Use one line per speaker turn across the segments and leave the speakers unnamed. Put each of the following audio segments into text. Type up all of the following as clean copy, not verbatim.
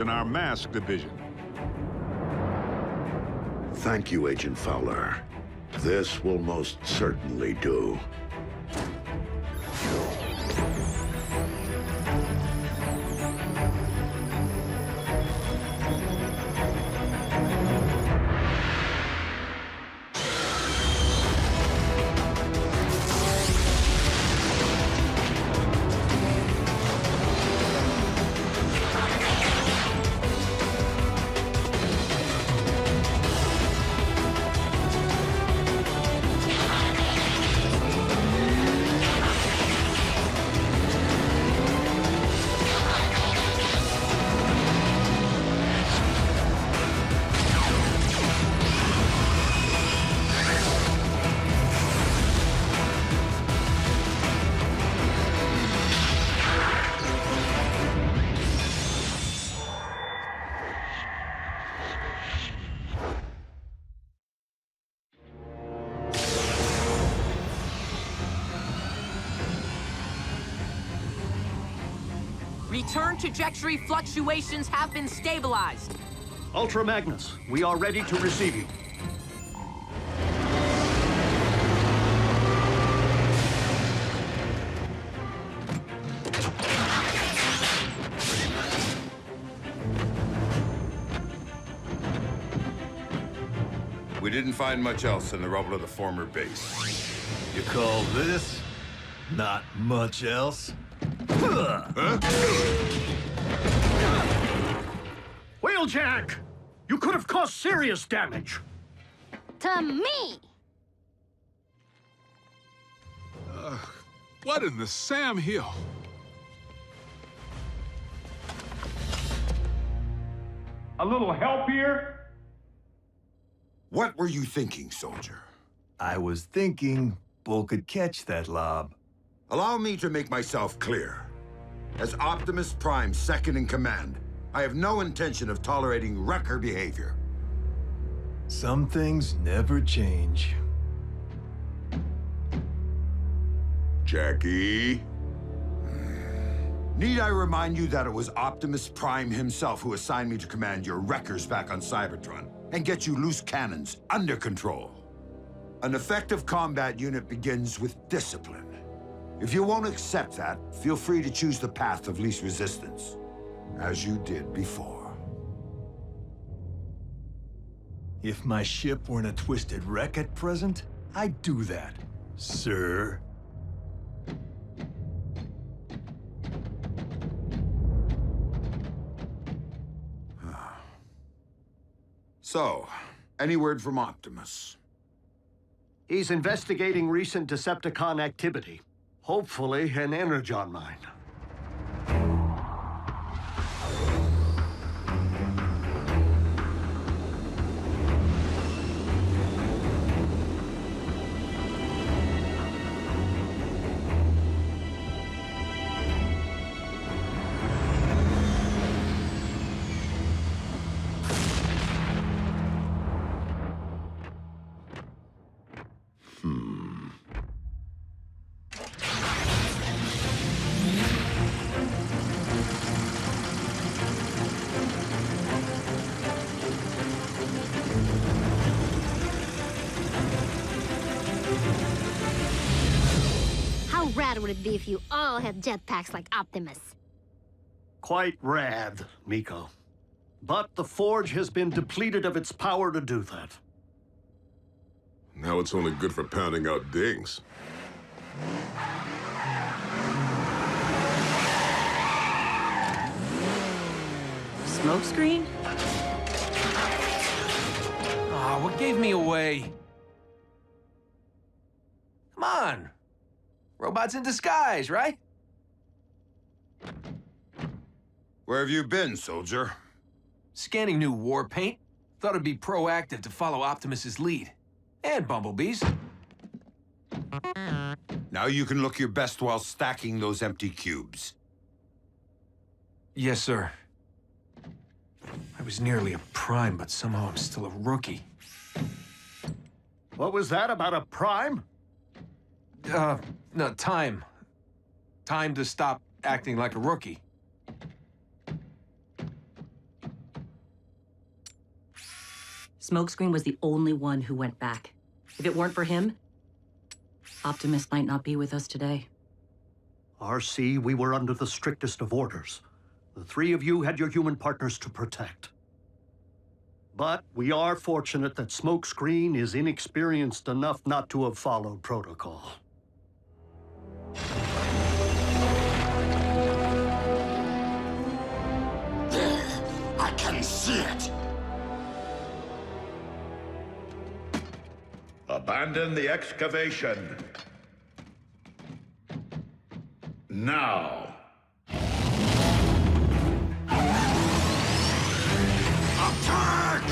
in our mask division.
Thank you, Agent Fowler. This will most certainly do.
Return trajectory fluctuations have been stabilized.
Ultra Magnus, we are ready to receive you.
We didn't find much else in the rubble of the former base.
You call this not much else?
Wheeljack! You could have caused serious damage.
To me!
What in the Sam Hill?
A little help here?
What were you thinking, soldier?
I was thinking Bull could catch that lob.
Allow me to make myself clear. As Optimus Prime's second in command, I have no intention of tolerating wrecker behavior.
Some things never change.
Jackie? Need I remind you that it was Optimus Prime himself who assigned me to command your wreckers back on Cybertron and get you loose cannons under control? An effective combat unit begins with discipline. If you won't accept that, feel free to choose the path of least resistance, as you did before.
If my ship were in a twisted wreck at present, I'd do that, sir.
So, any word from Optimus?
He's investigating recent Decepticon activity. Hopefully, an Energon mine.
How rad would it be if you all had jetpacks like Optimus?
Quite rad, Miko. But the Forge has been depleted of its power to do that.
Now it's only good for pounding out dings.
Smokescreen?
Aw, what gave me away? Come on. Robots in disguise, right?
Where have you been, soldier?
Scanning new war paint. Thought it'd be proactive to follow Optimus's lead. And Bumblebee's.
Now you can look your best while stacking those empty cubes.
Yes, sir. I was nearly a prime, but somehow I'm still a rookie.
What was that about a prime?
No, time. Time to stop acting like a rookie.
Smokescreen was the only one who went back. If it weren't for him, Optimus might not be with us today.
RC, we were under the strictest of orders. The three of you had your human partners to protect. But we are fortunate that Smokescreen is inexperienced enough not to have followed protocol.
There! I can see it! Abandon the excavation. Now. Attack!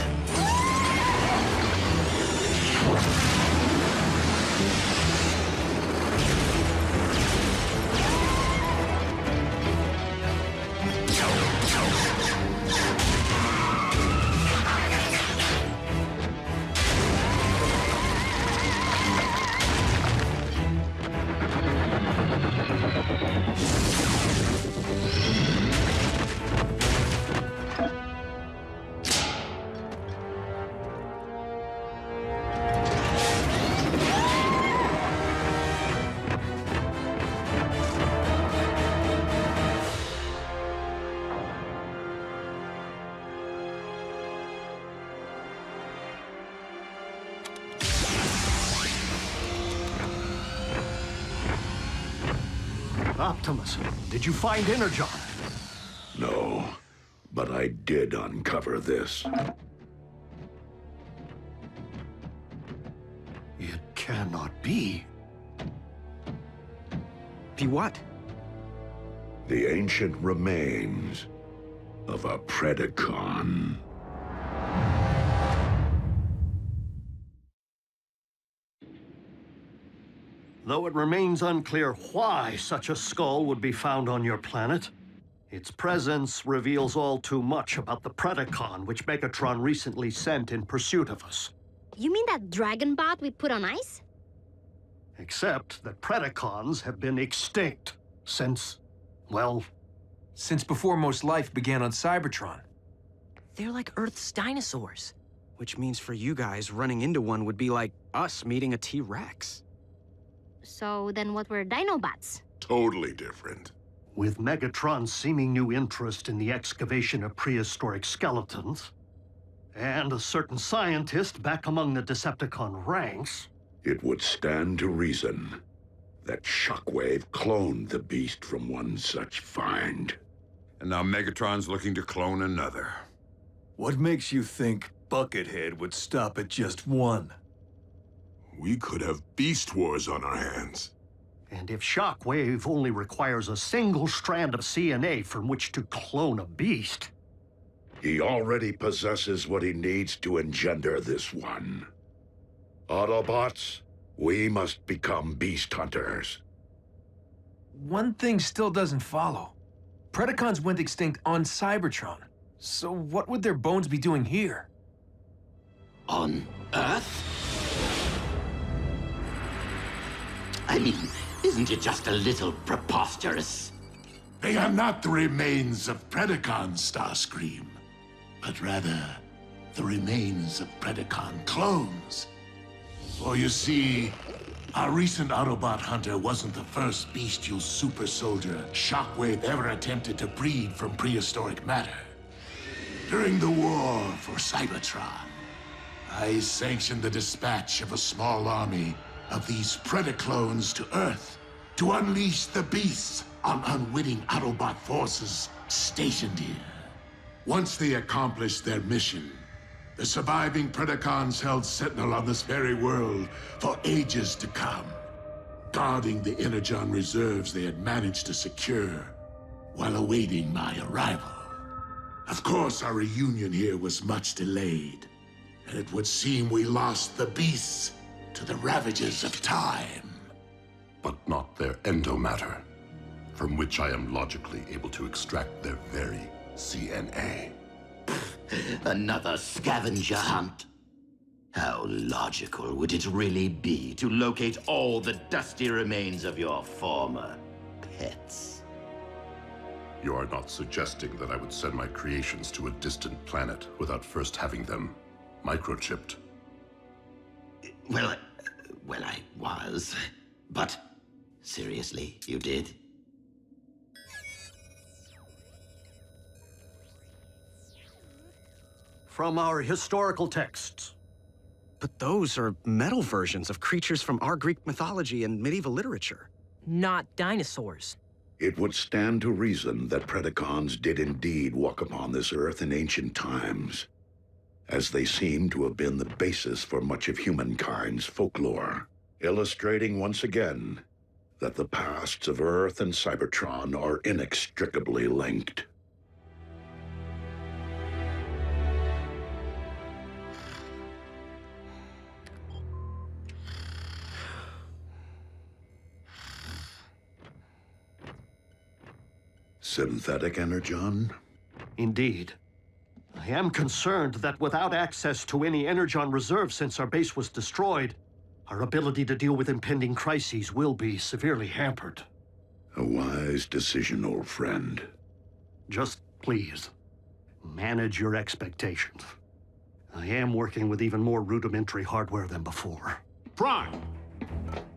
Optimus, did you find Energon?
No, but I did uncover this.
It cannot be.
Be what?
The ancient remains of a Predacon.
Though it remains unclear why such a skull would be found on your planet, its presence reveals all too much about the Predacon which Megatron recently sent in pursuit of us.
You mean that dragon bot we put on ice?
Except that Predacons have been extinct since, well...
Since before most life began on Cybertron.
They're like Earth's dinosaurs. Which means for you guys, running into one would be like us meeting a T-Rex.
So then what were Dinobots?
Totally different.
With Megatron's seeming new interest in the excavation of prehistoric skeletons, and a certain scientist back among the Decepticon ranks...
It would stand to reason that Shockwave cloned the beast from one such find.
And now Megatron's looking to clone another.
What makes you think Buckethead would stop at just one?
We could have beast wars on our hands.
And if Shockwave only requires a single strand of CNA from which to clone a beast...
He already possesses what he needs to engender this one. Autobots, we must become beast hunters.
One thing still doesn't follow. Predacons went extinct on Cybertron. So what would their bones be doing here?
On Earth? I mean, isn't it just a little preposterous?
They are not the remains of Predacons, Starscream, but rather the remains of Predacon clones. For you see, our recent Autobot hunter wasn't the first bestial super soldier Shockwave ever attempted to breed from prehistoric matter. During the war for Cybertron, I sanctioned the dispatch of a small army of these Predaclones to Earth to unleash the beasts on unwitting Autobot forces stationed here. Once they accomplished their mission, the surviving Predacons held sentinel on this very world for ages to come, guarding the Energon reserves they had managed to secure while awaiting my arrival. Of course, our reunion here was much delayed, and it would seem we lost the beasts to the ravages of time.
But not their endomatter, from which I am logically able to extract their very CNA.
Another scavenger hunt? How logical would it really be to locate all the dusty remains of your former pets?
You are not suggesting that I would send my creations to a distant planet without first having them Microchipped.
Well, I was. But seriously, you did?
From our historical texts.
But those are metal versions of creatures from our Greek mythology and medieval literature.
Not dinosaurs.
It would stand to reason that Predacons did indeed walk upon this earth in ancient times, as they seem to have been the basis for much of humankind's folklore, illustrating once again that the pasts of Earth and Cybertron are inextricably linked. Synthetic Energon?
Indeed. I am concerned that without access to any Energon reserve since our base was destroyed, our ability to deal with impending crises will be severely hampered.
A wise decision, old friend.
Just please, manage your expectations. I am working with even more rudimentary hardware than before.
Prime!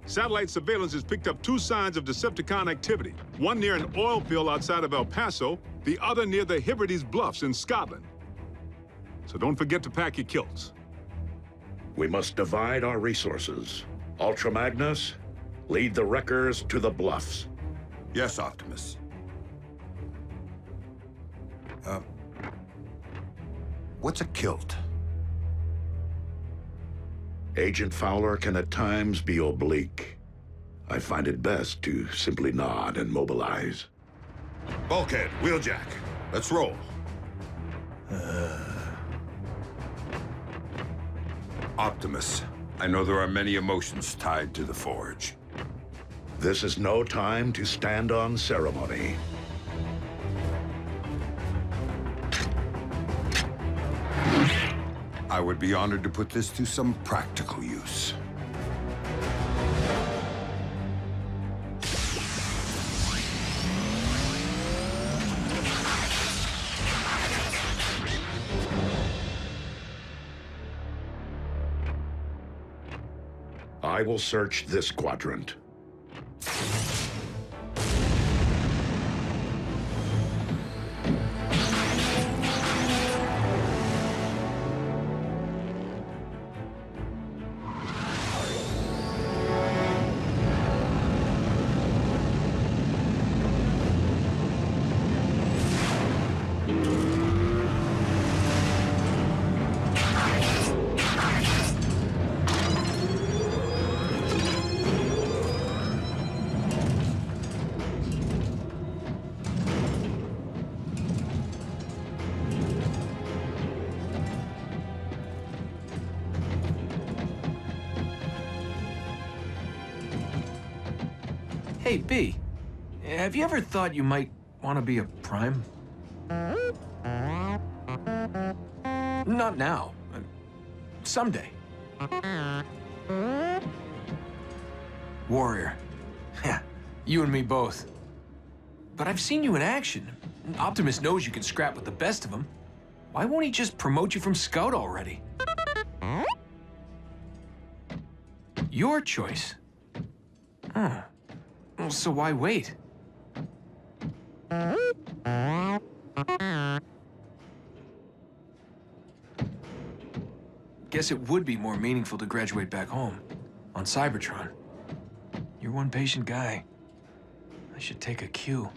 Satellite surveillance has picked up 2 signs of Decepticon activity. One near an oil field outside of El Paso, the other near the Hebrides Bluffs in Scotland. So don't forget to pack your kilts.
We must divide our resources. Ultra Magnus, lead the wreckers to the bluffs.
Yes, Optimus. What's a kilt?
Agent Fowler can at times be oblique. I find it best to simply nod and mobilize.
Bulkhead, Wheeljack, let's roll. Optimus, I know there are many emotions tied to the Forge.
This is no time to stand on ceremony.
I would be honored to put this to some practical use.
I will search this quadrant.
Hey, B, have you ever thought you might want to be a Prime? Not now. Someday. Warrior. Yeah, you and me both. But I've seen you in action. Optimus knows you can scrap with the best of them. Why won't he just promote you from Scout already? Your choice. Huh. Well, so why wait? Guess it would be more meaningful to graduate back home, on Cybertron. You're one patient guy. I should take a cue.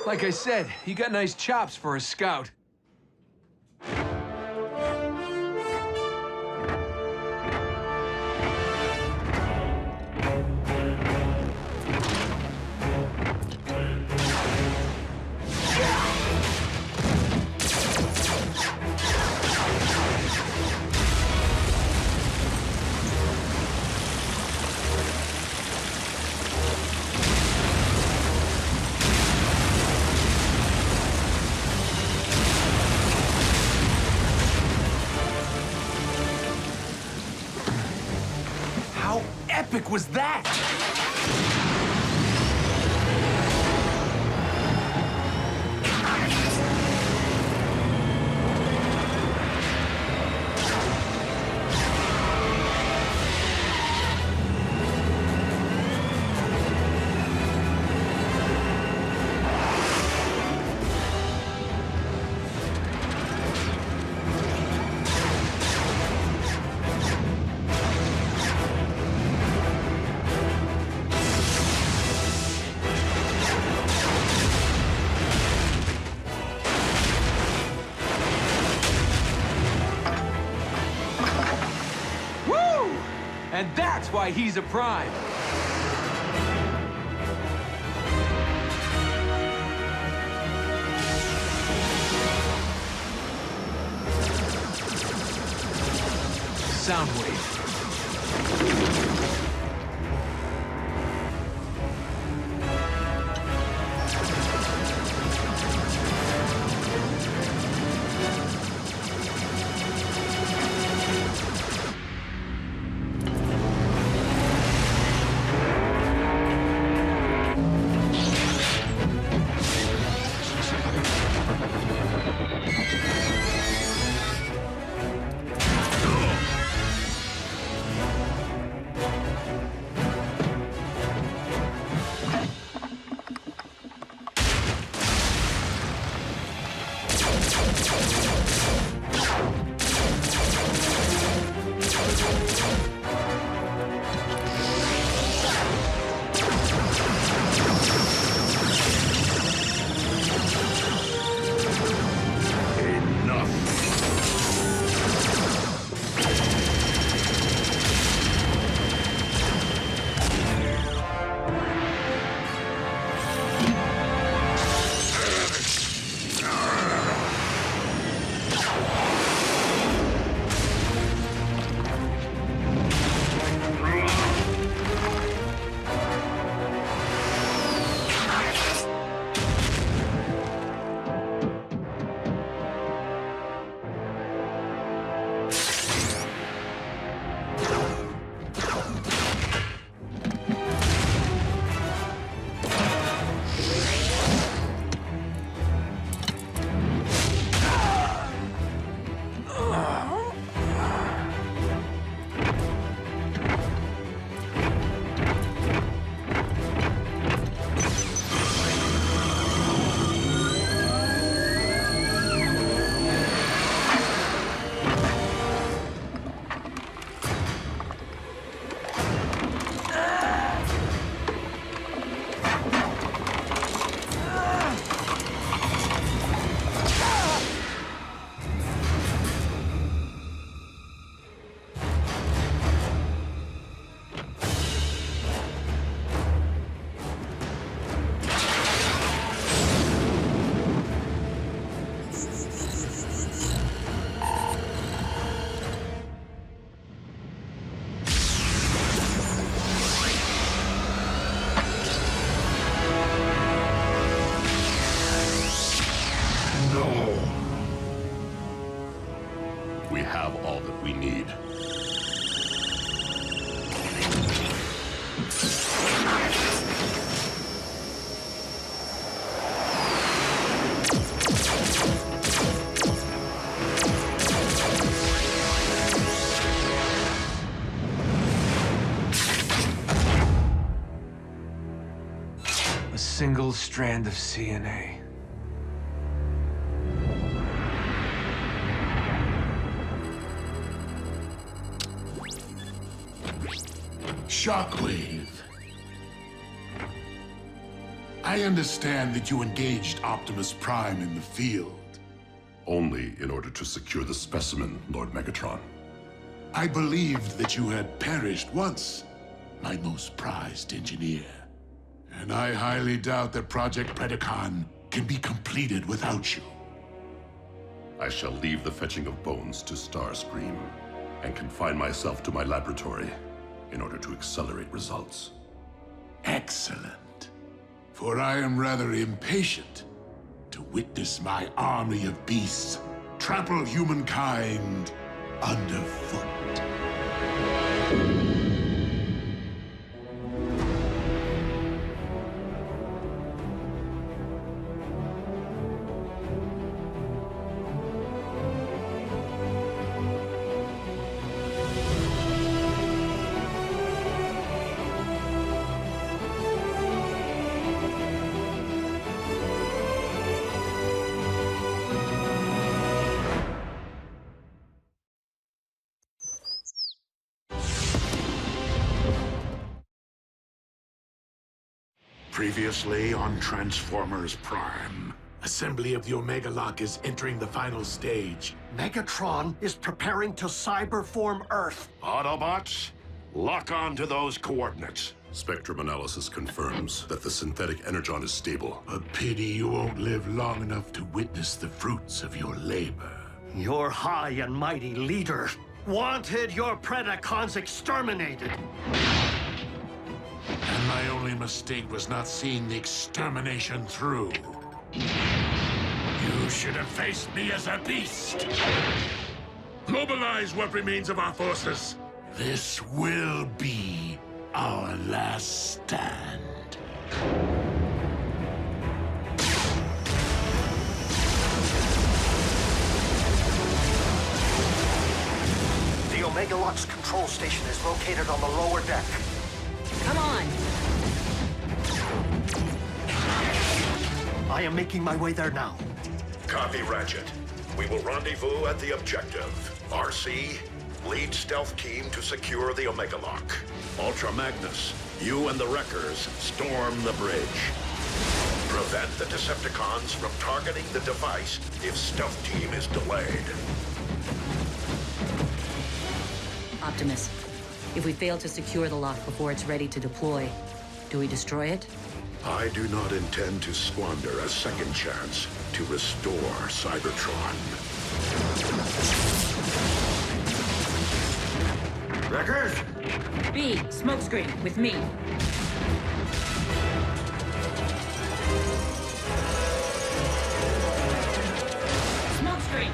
Like I said, you got nice chops for a scout. How epic was that? And that's why he's a Prime. Soundwave.
We have all that we need.
A single strand of CNA.
Shockwave. I understand that you engaged Optimus Prime in the field.
Only in order to secure the specimen, Lord Megatron.
I believed that you had perished once, my most prized engineer. And I highly doubt that Project Predacon can be completed without you.
I shall leave the fetching of bones to Starscream and confine myself to my laboratory in order to accelerate results.
Excellent. For I am rather impatient to witness my army of beasts trample humankind underfoot. Previously on Transformers Prime. Assembly of the Omega Lock is entering the final stage.
Megatron is preparing to cyberform Earth.
Autobots, lock on to those coordinates.
Spectrum analysis confirms that the synthetic Energon is stable.
A pity you won't live long enough to witness the fruits of your labor.
Your high and mighty leader wanted your Predacons exterminated.
And my only mistake was not seeing the extermination through. You should have faced me as a beast. Mobilize what remains of our forces. This will be our last stand.
The Omega Lock's control station is located on the lower deck.
Come on!
I am making my way there now.
Copy, Ratchet. We will rendezvous at the objective. RC, lead stealth team to secure the Omega Lock. Ultra Magnus, you and the Wreckers storm the bridge. Prevent the Decepticons from targeting the device if stealth team is delayed.
Optimus, if we fail to secure the lock before it's ready to deploy, do we destroy it?
I do not intend to squander a second chance to restore Cybertron.
Wreckers?
B, smokescreen, with me. Smokescreen!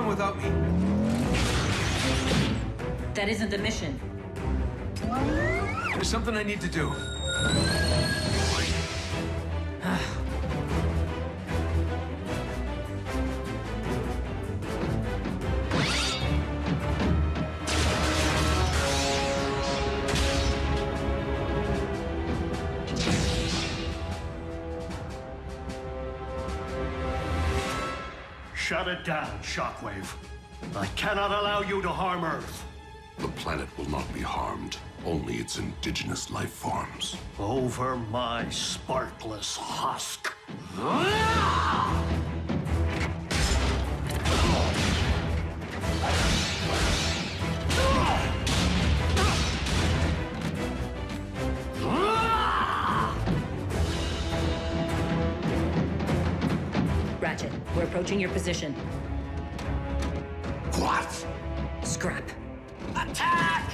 Without me.
That isn't the mission.
There's something I need to do.
Shut it down, Shockwave. I cannot allow you to harm Earth.
The planet will not be harmed, only its indigenous life forms.
Over my sparkless husk.
Roger. We're approaching your position.
What?
Scrap.
Attack!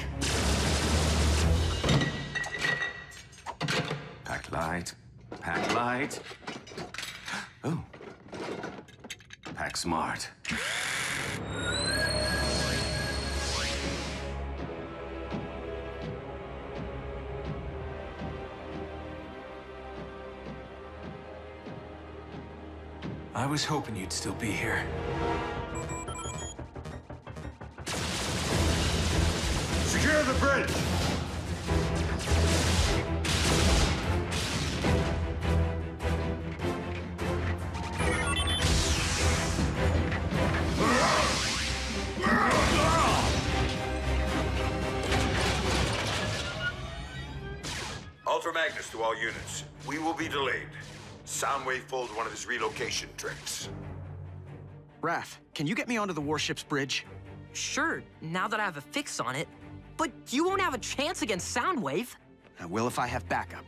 Pack light. Pack light. Oh. Pack smart.
I was hoping you'd still be here.
Secure the bridge! Ultra Magnus to all units. We will be delayed. Soundwave pulled one of his relocation tricks.
Raph, can you get me onto the warship's bridge?
Sure, now that I have a fix on it. But you won't have a chance against Soundwave.
I will if I have backup.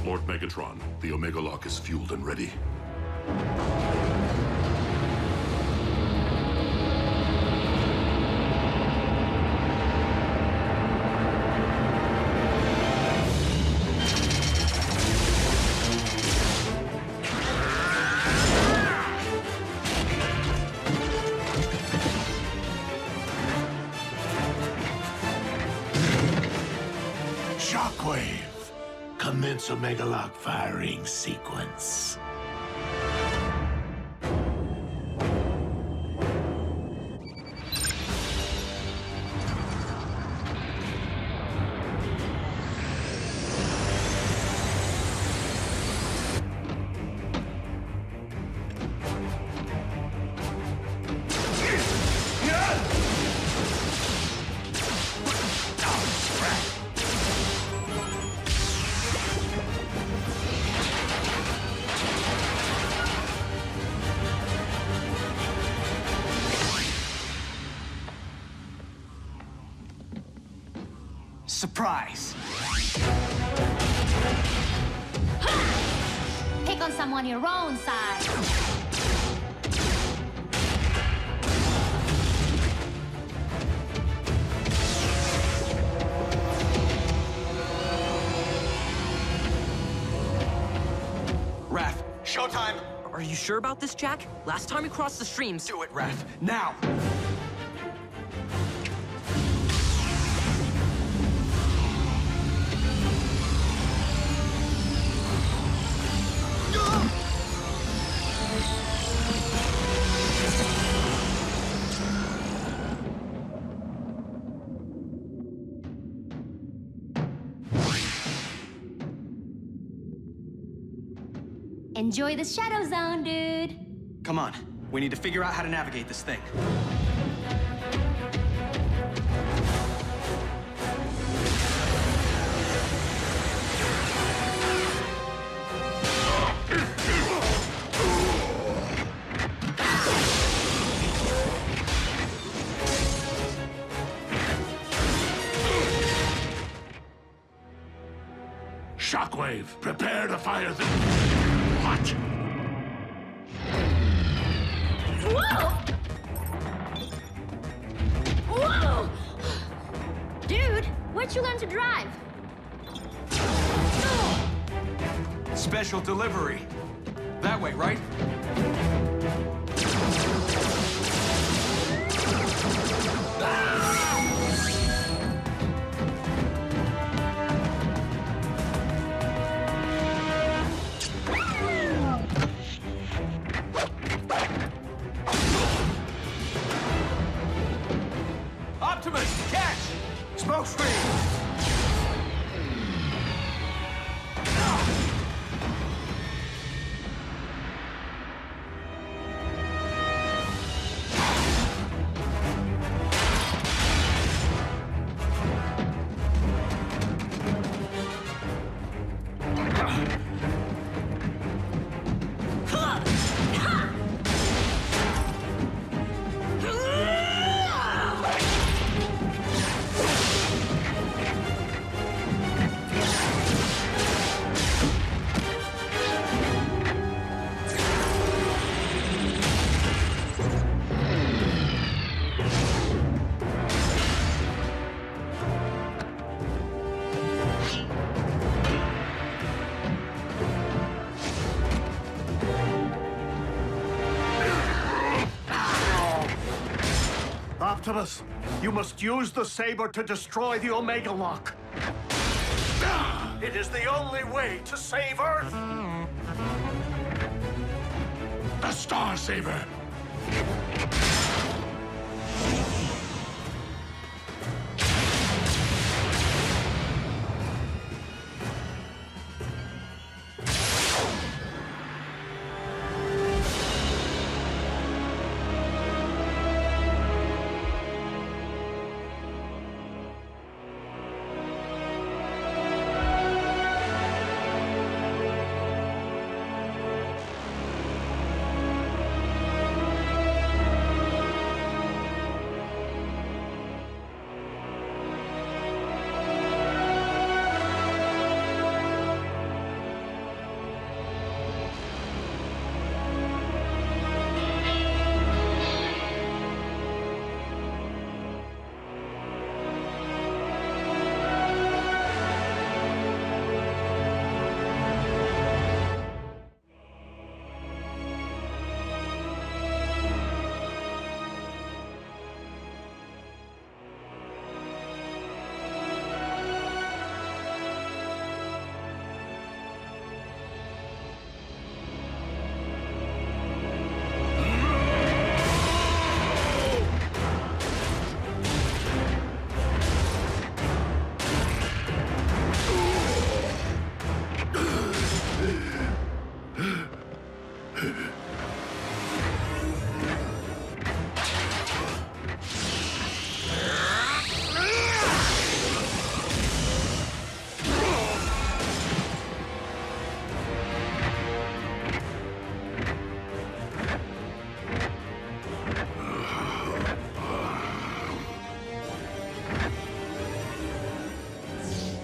Lord Megatron, the Omega Lock is fueled and ready.
Shockwave. Commence Omega Lock firing sequence.
Surprise!
Pick on someone your own size.
Raph, showtime!
Are you sure about this, Jack? Last time we crossed the streams...
Do it, Raph, now!
Enjoy the Shadow Zone, dude.
Come on, we need to figure out how to navigate this thing.
Shockwave, prepare to fire the... What?
Whoa! Whoa! Dude, where'd you learn to drive?
Special delivery. That way, right?
Optimus, catch! Smoke screen!
Optimus, you must use the saber to destroy the Omega Lock. It is the only way to save Earth.
The Star Saber!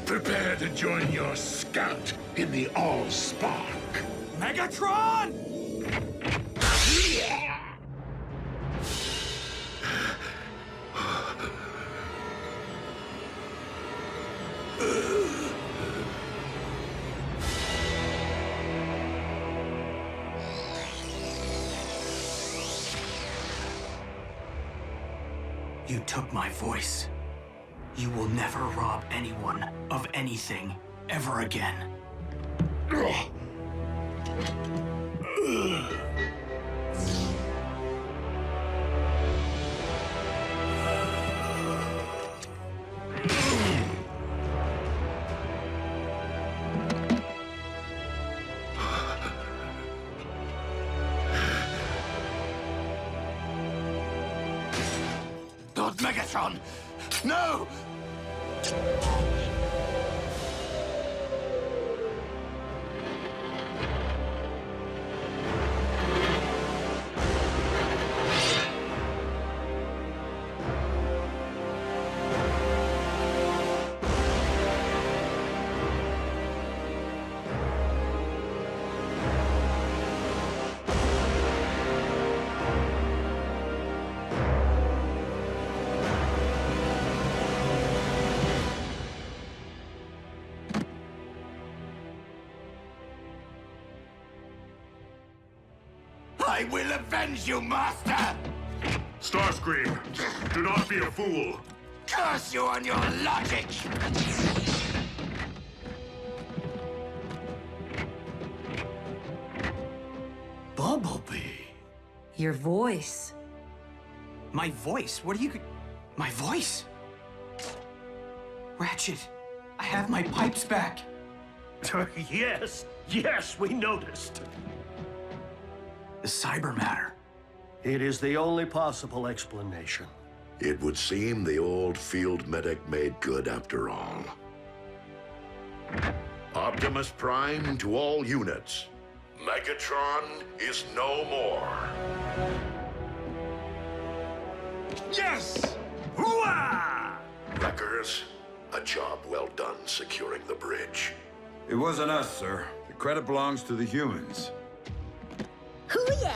Prepare to join your scout in the All-Spark.
Megatron!
You took my voice. You will never rob anyone of anything ever again.
Not Megatron! No! I will avenge you, Master!
Starscream, do not be a fool.
Curse you on your logic!
Bumblebee.
Your voice.
My voice? What are you... My voice?
Ratchet, I have my pipes back.
Yes, we noticed.
The cyber matter.
It is the only possible explanation.
It would seem the old field medic made good after all. Optimus Prime to all units. Megatron is no more.
Yes!
Wreckers, a job well done securing the bridge.
It wasn't us, sir. The credit belongs to the humans.
Hoo-yah!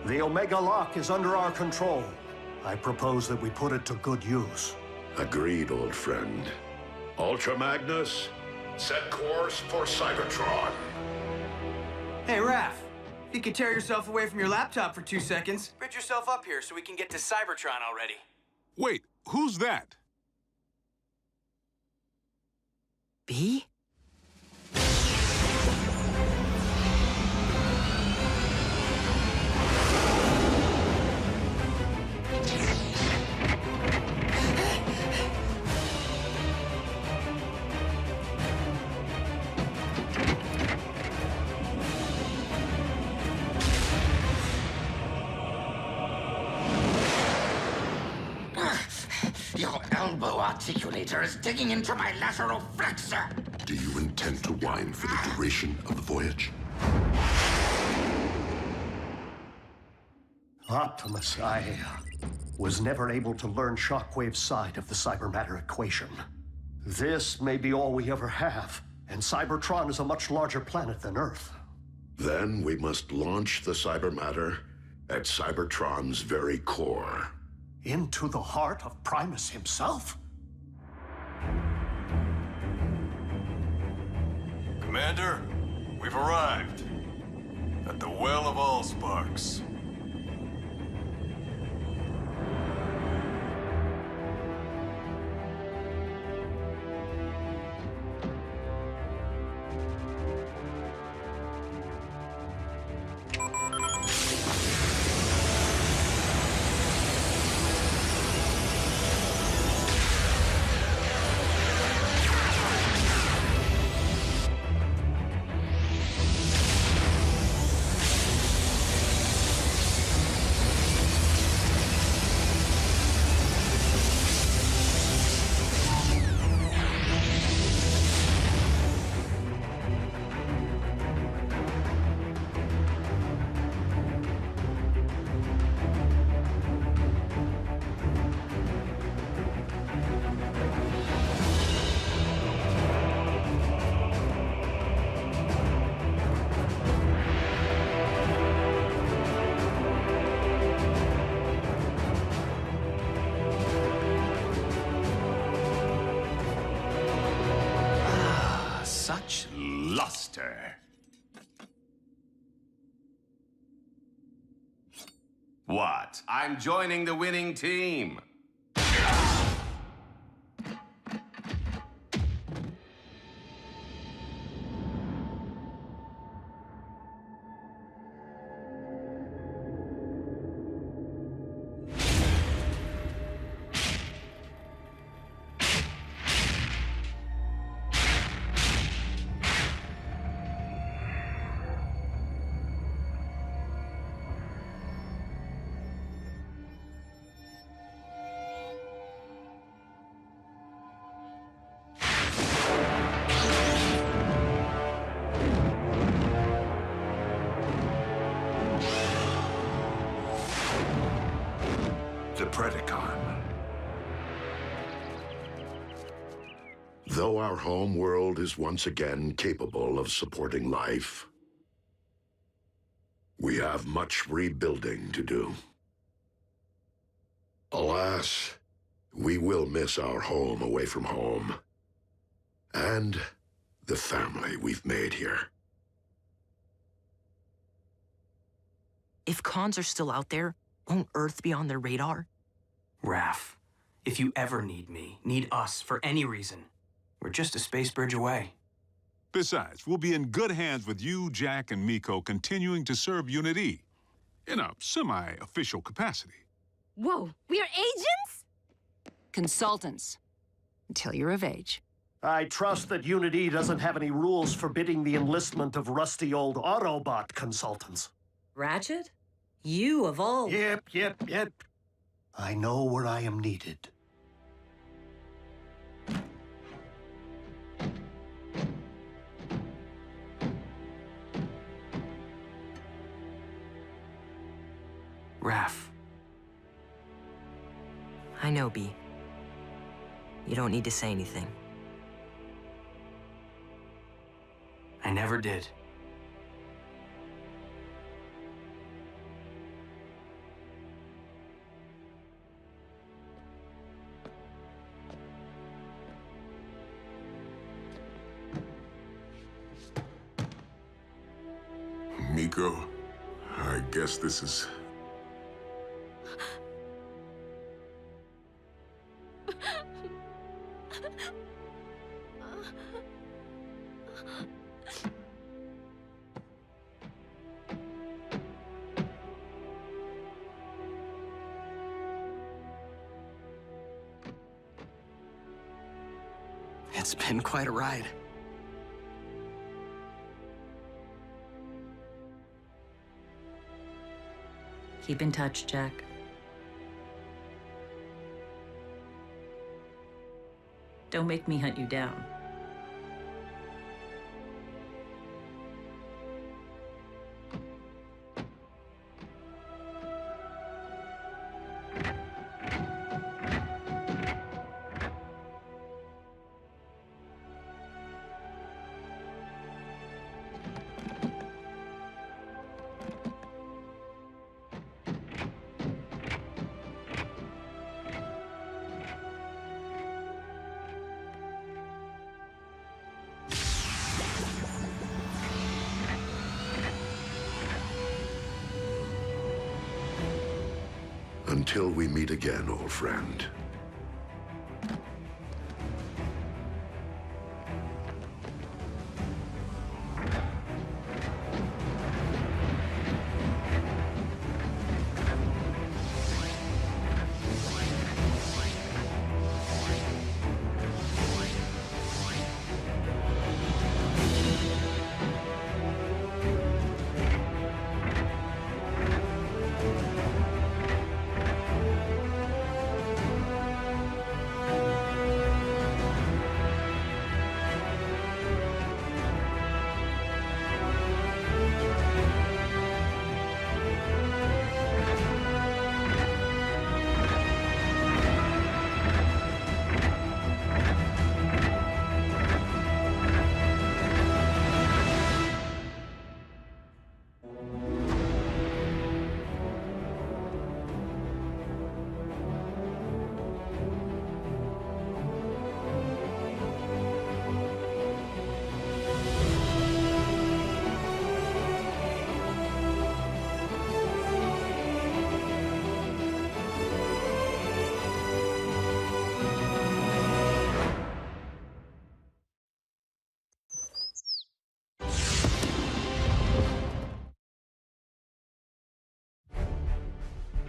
The Omega Lock is under our control. I propose that we put it to good use.
Agreed, old friend. Ultra Magnus, set course for Cybertron.
Hey, Raph.
You could tear yourself away from your laptop for 2 seconds. Bridge yourself up here so we can get to Cybertron already.
Wait, who's that?
B?
Your elbow articulator is digging into my lateral flexor.
Do you intend to whine for the duration of the voyage?
Optimus, I was never able to learn Shockwave's side of the cybermatter equation. This may be all we ever have, and Cybertron is a much larger planet than Earth.
Then we must launch the cybermatter at Cybertron's very core.
Into the heart of Primus himself?
Commander, we've arrived at the Well of Allsparks.
Such luster. What? I'm joining the winning team.
The Predacon. Though our home world is once again capable of supporting life, we have much rebuilding to do. Alas, we will miss our home away from home, and the family we've made here.
If cons are still out there, won't Earth be on their radar?
Raph, if you ever need me, need us for any reason, we're just a space bridge away.
Besides, we'll be in good hands with you, Jack, and Miko continuing to serve Unit E in a semi-official capacity.
Whoa, we are agents?
Consultants. Until you're of age.
I trust that Unit E doesn't have any rules forbidding the enlistment of rusty old Autobot consultants.
Ratchet? You of all...
Yep. I know where I am needed.
Raph.
I know, B. You don't need to say anything.
I never did.
Miko,
guess this is...
It's been quite a ride.
Keep in touch, Jack. Don't make me hunt you down.
Until we meet again, old friend.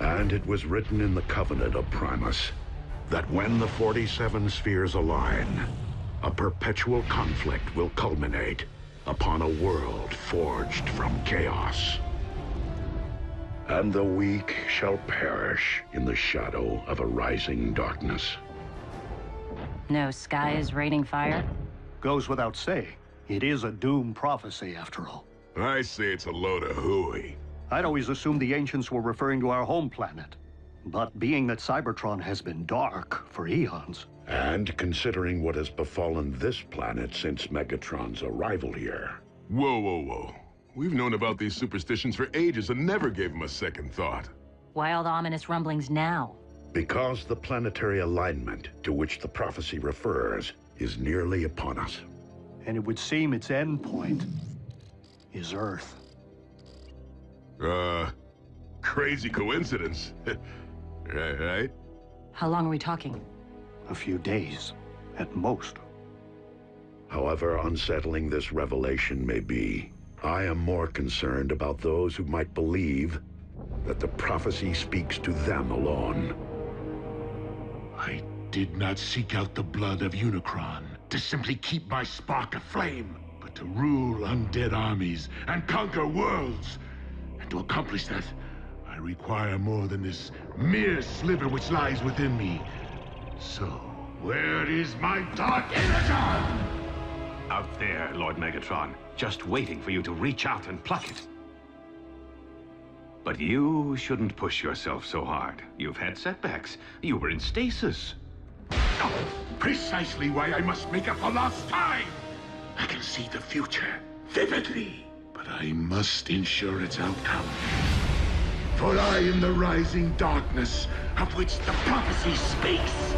And it was written in the covenant of Primus that when the 47 spheres align, a perpetual conflict will culminate upon a world forged from chaos. And the weak shall perish in the shadow of a rising darkness.
No sky is raining fire?
Goes without saying. It is a doom prophecy, after all.
I say it's a load of hooey.
I'd always assumed the ancients were referring to our home planet. But being that Cybertron has been dark for eons...
And considering what has befallen this planet since Megatron's arrival here...
Whoa, whoa, whoa. We've known about these superstitions for ages and never gave them a second thought.
Why all the ominous rumblings now?
Because the planetary alignment to which the prophecy refers is nearly upon us.
And it would seem its end point is Earth.
Crazy coincidence. Right?
How long are we talking?
A few days, at most.
However unsettling this revelation may be, I am more concerned about those who might believe that the prophecy speaks to them alone.
I did not seek out the blood of Unicron to simply keep my spark aflame, but to rule undead armies and conquer worlds. And to accomplish that, I require more than this mere sliver which lies within me. So, where is my dark Energon?
Out there, Lord Megatron, just waiting for you to reach out and pluck it. But you shouldn't push yourself so hard. You've had setbacks. You were in stasis.
Oh, precisely why I must make up for lost time! I can see the future vividly, but I must ensure its outcome. For I am the rising darkness of which the prophecy speaks.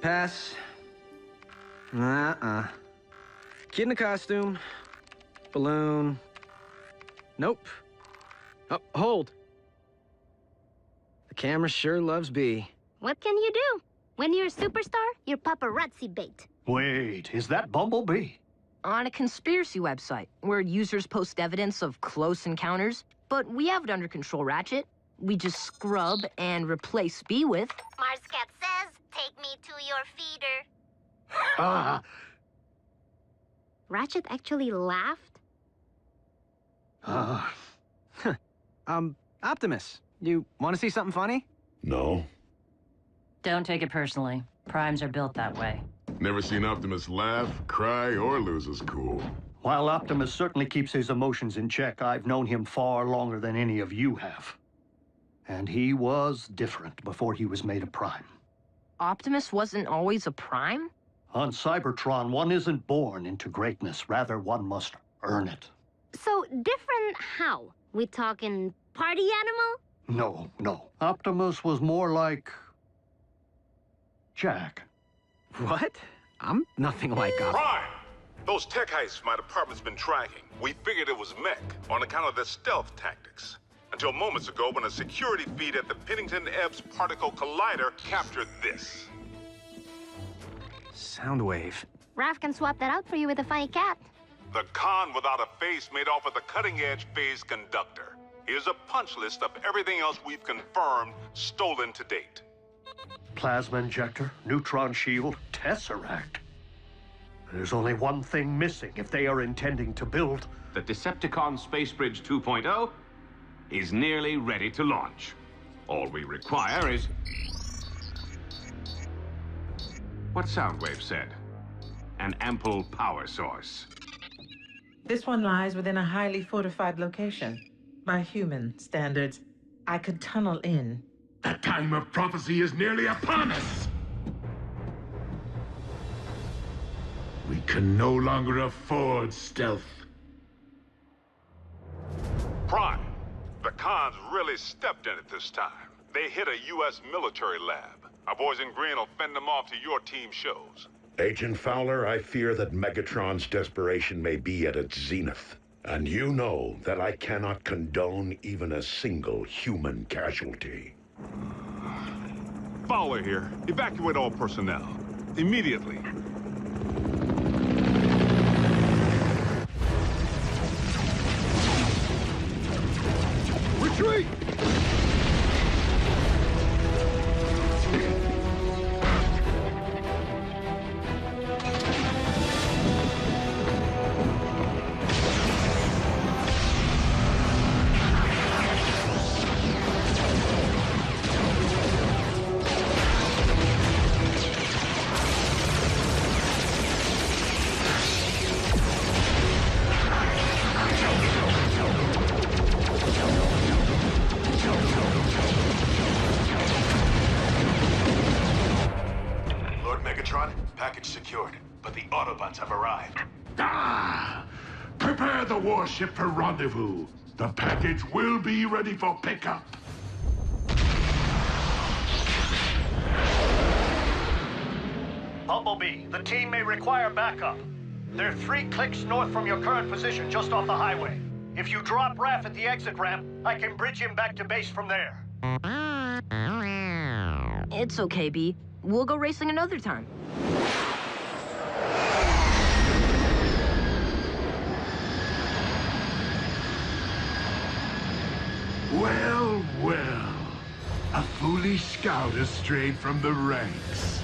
Pass. Kid in a costume. Balloon. Nope. Oh, hold. The camera sure loves B.
What can you do? When you're a superstar, you're paparazzi bait.
Wait, is that Bumblebee?
On a conspiracy website, where users post evidence of close encounters. But we have it under control, Ratchet. We just scrub and replace B with...
Marscat says, take me to your feeder.
Ah!
Ratchet actually laughed?
Optimus, you want to see something funny?
No.
Don't take it personally. Primes are built that way.
Never seen Optimus laugh, cry, or lose his cool.
While Optimus certainly keeps his emotions in check, I've known him far longer than any of you have. And he was different before he was made a Prime.
Optimus wasn't always a Prime?
On Cybertron, one isn't born into greatness. Rather, one must earn it.
So, different how? We talking party animal?
No. Optimus was more like... Jack.
What? I'm nothing like Optimus.
Prime! Those tech heists my department's been tracking. We figured it was mech on account of their stealth tactics. Until moments ago when a security feed at the Pennington Epps Particle Collider captured this.
Soundwave.
Raph can swap that out for you with a funny cat.
The con without a face made off with a cutting-edge phase conductor. Here's a punch list of everything else we've confirmed stolen to date.
Plasma injector, neutron shield, Tesseract. There's only one thing missing if they are intending to build...
The Decepticon Space Bridge 2.0 is nearly ready to launch. All we require is... what Soundwave said. An ample power source.
This one lies within a highly fortified location. By human standards, I could tunnel in.
The time of prophecy is nearly upon us! We can no longer afford stealth.
Prime, the cons really stepped in it this time. They hit a U.S. military lab. Our boys in green will fend them off to your team shows.
Agent Fowler, I fear that Megatron's desperation may be at its zenith. And you know that I cannot condone even a single human casualty.
Fowler here. Evacuate all personnel. Immediately.
Retreat!
Package secured, but the Autobots have arrived.
Prepare the warship for rendezvous. The package will be ready for pickup.
Bumblebee, the team may require backup. They're 3 clicks north from your current position, just off the highway. If you drop Raph at the exit ramp, I can bridge him back to base from there.
It's okay, B. We'll go racing another time.
Well, well. A foolish scout has strayed from the ranks.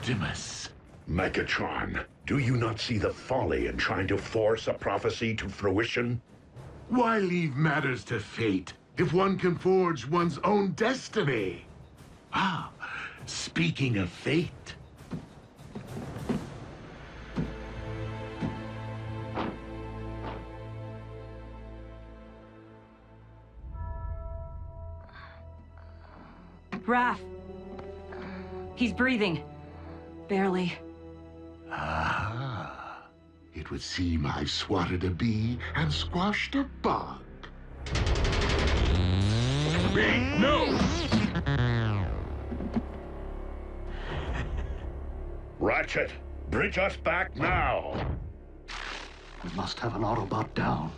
Optimus.
Megatron, do you not see the folly in trying to force a prophecy to fruition?
Why leave matters to fate if one can forge one's own destiny? Ah, speaking of fate.
Raph. He's breathing. Barely.
Ah, it would seem I swatted a bee and squashed a bug.
Bee, no!
Ratchet, bridge us back now!
We must have an Autobot down.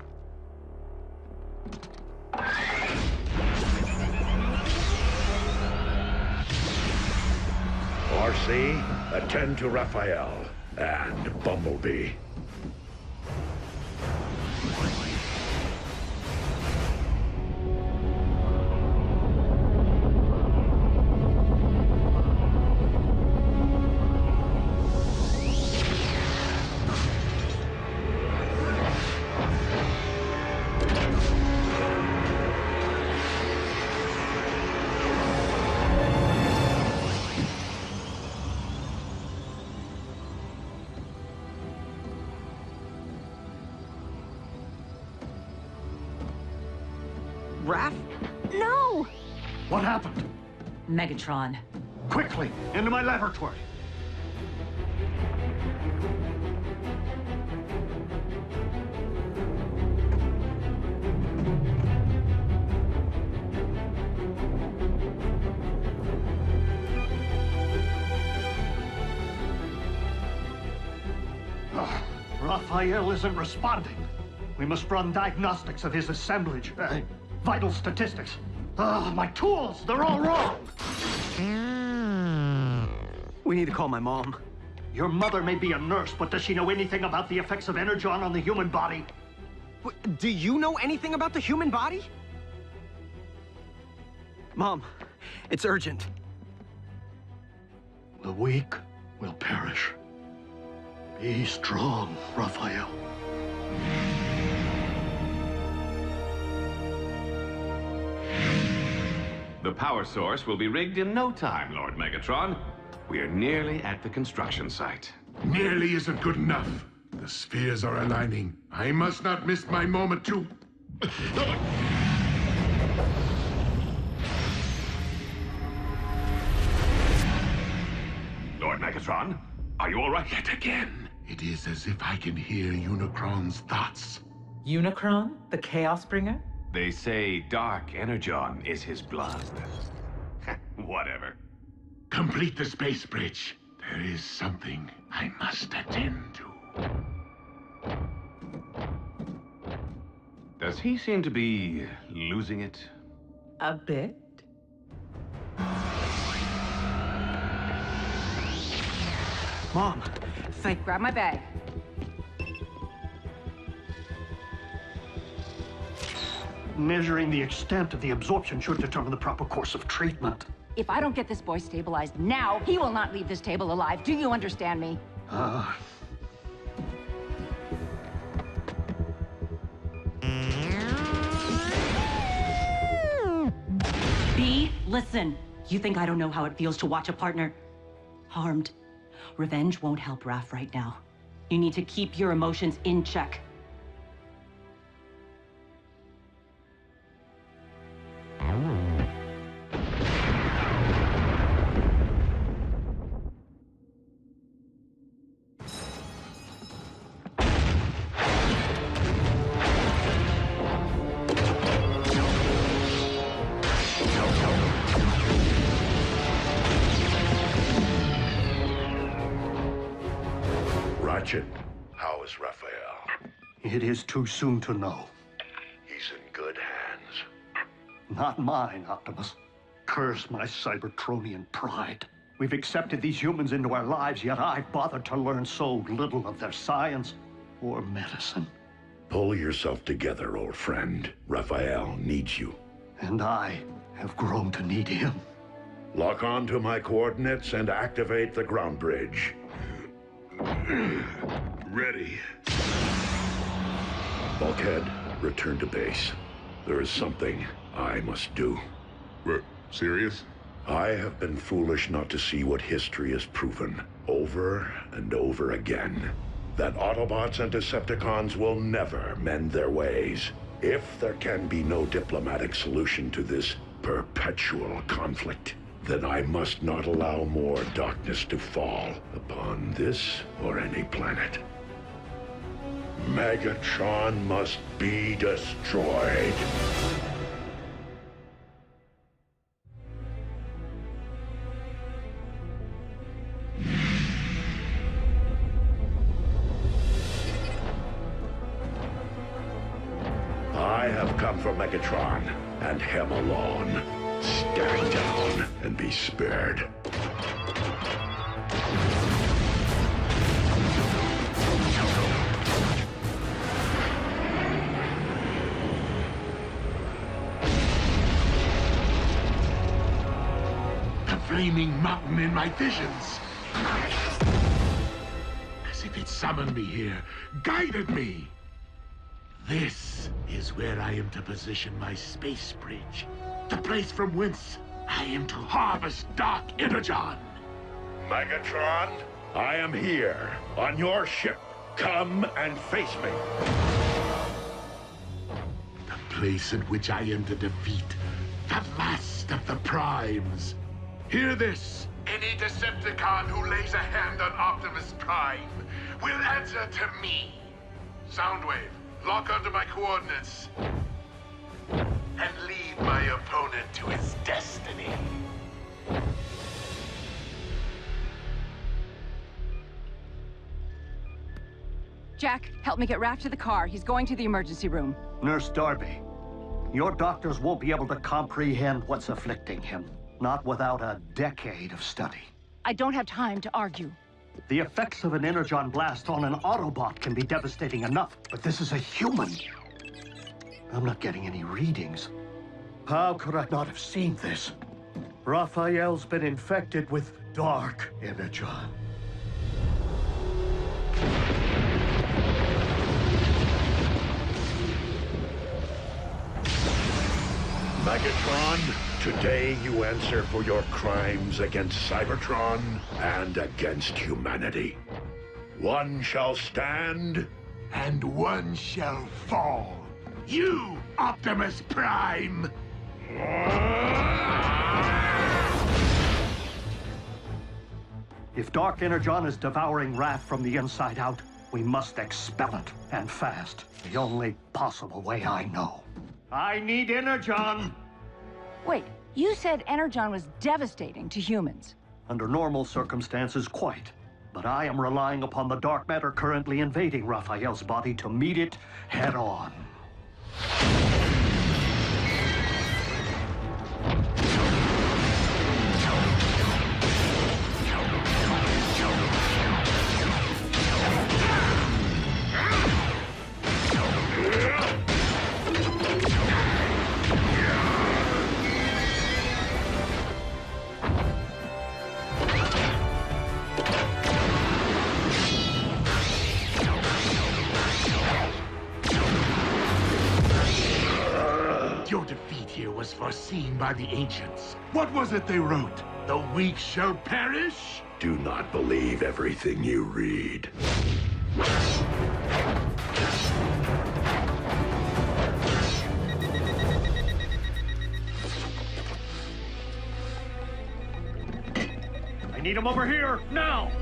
RC, attend to Raphael and Bumblebee.
Raph?
No!
What happened?
Megatron.
Quickly, into my laboratory. Raphael isn't responding. We must run diagnostics of his assemblage. Vital statistics. My tools, they're all wrong.
We need to call my mom.
Your mother may be a nurse, but does she know anything about the effects of Energon on the human body?
Do you know anything about the human body? Mom, it's urgent.
The weak will perish. Be strong, Raphael.
The power source will be rigged in no time, Lord Megatron. We are nearly at the construction site.
Nearly isn't good enough. The spheres are aligning. I must not miss my moment to...
Lord Megatron, are you all right?
Yet again, it is as if I can hear Unicron's thoughts.
Unicron, the Chaos Bringer?
They say Dark Energon is his blood. Whatever.
Complete the space bridge. There is something I must attend to.
Does he seem to be losing it?
A bit.
Mom,
Grab my bag.
Measuring the extent of the absorption should determine the proper course of treatment.
If I don't get this boy stabilized now, he will not leave this table alive. Do you understand me?
B, listen. You think I don't know how it feels to watch a partner harmed? Revenge won't help Raph right now. You need to keep your emotions in check.
Ratchet, how is Raphael?
It is too soon to know.
He's in good hands.
Not mine, Optimus. Curse my Cybertronian pride. We've accepted these humans into our lives, yet I've bothered to learn so little of their science or medicine.
Pull yourself together, old friend. Raphael needs you.
And I have grown to need him.
Lock on to my coordinates and activate the ground bridge.
Ready.
Bulkhead, return to base. There is something I must do.
We're serious?
I have been foolish not to see what history has proven, over and over again. That Autobots and Decepticons will never mend their ways. If there can be no diplomatic solution to this perpetual conflict, then I must not allow more darkness to fall upon this or any planet. Megatron must be destroyed. I have come for Megatron, and him alone. Stand down and be spared.
The flaming mountain in my visions. As if it summoned me here, guided me. This is where I am to position my space bridge. The place from whence I am to harvest Dark Energon.
Megatron, I am here, on your ship. Come and face me.
The place in which I am to defeat the last of the Primes. Hear this. Any Decepticon who lays a hand on Optimus Prime will answer to me. Soundwave, lock onto my coordinates. And lead my opponent to his destiny.
Jack, help me get Raph to the car. He's going to the emergency room.
Nurse Darby, your doctors won't be able to comprehend what's afflicting him. Not without a decade of study.
I don't have time to argue.
The effects of an Energon blast on an Autobot can be devastating enough, but this is a human. I'm not getting any readings. How could I not have seen this? Raphael's been infected with Dark Energon.
Megatron, today you answer for your crimes against Cybertron and against humanity. One shall stand,
and one shall fall. You, Optimus Prime!
If Dark Energon is devouring Raph from the inside out, we must expel it, and fast. The only possible way I know. I need Energon!
Wait, you said Energon was devastating to humans.
Under normal circumstances, quite. But I am relying upon the dark matter currently invading Raphael's body to meet it head on.
Your defeat here was foreseen by the ancients. What was it they wrote? The weak shall perish?
Do not believe everything you read.
I need him over here, now!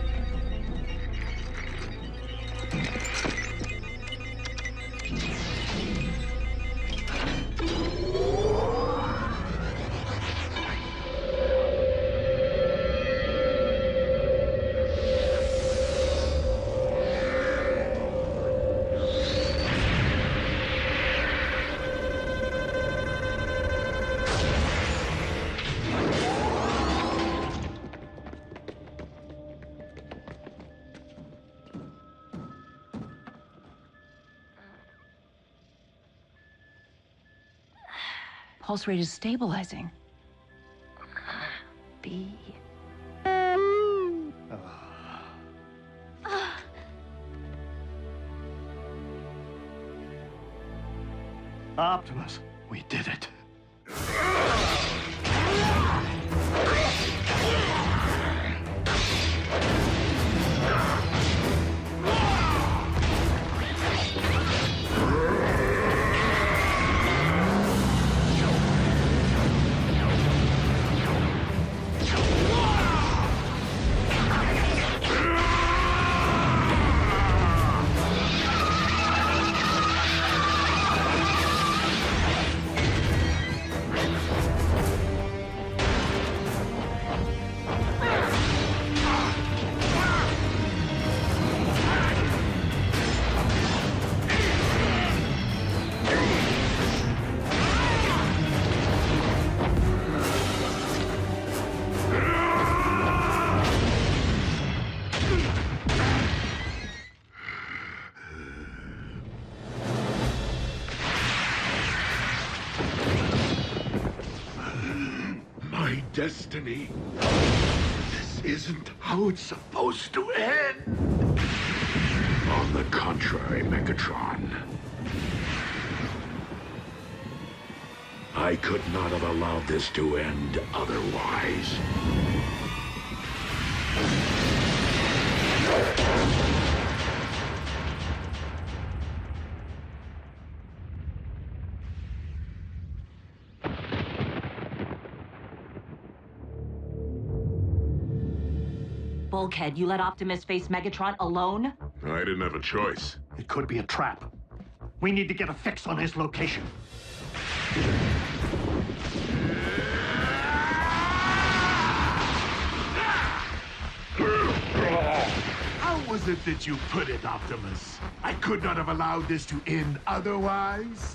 Pulse rate is stabilizing.
be.
Optimus, we did it.
Destiny. This isn't how it's supposed to end.
On the contrary, Megatron. I could not have allowed this to end otherwise.
Bulkhead, you let Optimus face Megatron alone?
I didn't have a choice.
It could be a trap. We need to get a fix on his location.
How was it that you put it, Optimus? I could not have allowed this to end otherwise?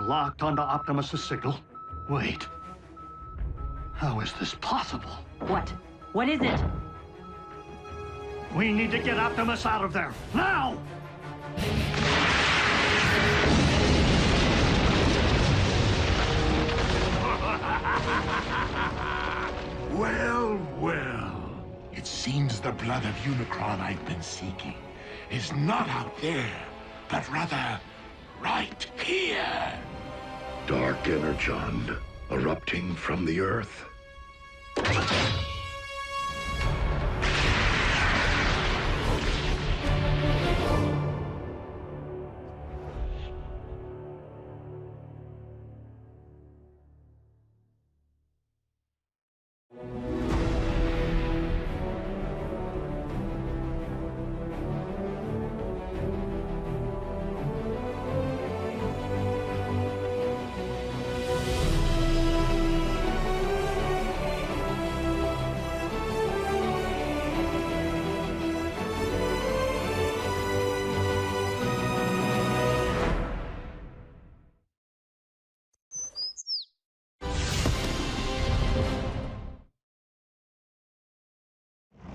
Locked onto Optimus's signal. Wait. How is this possible?
What? What is it?
We need to get Optimus out of there. Now!
Well, well. It seems the blood of Unicron I've been seeking is not out there, but rather right here.
Dark Energon erupting from the Earth.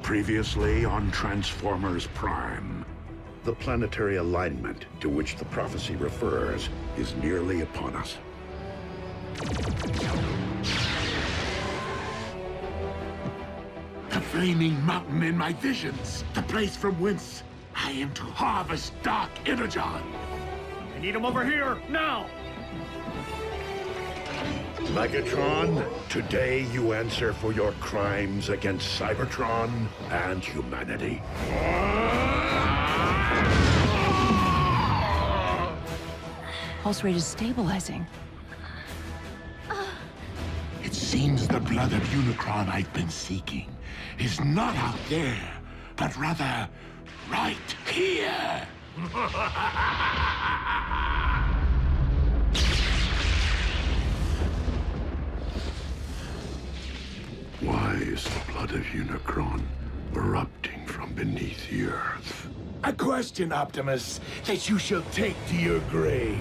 Previously on Transformers Prime. The planetary alignment to which the prophecy refers is nearly upon us.
The flaming mountain in my visions. The place from whence I am to harvest Dark Energon.
I need him over here, now!
Megatron, today you answer for your crimes against Cybertron and humanity.
Pulse rate is stabilizing.
It seems the blood of Unicron I've been seeking is not out there, but rather right here.
Why is the blood of Unicron erupting from beneath the Earth?
A question, Optimus, that you shall take to your grave.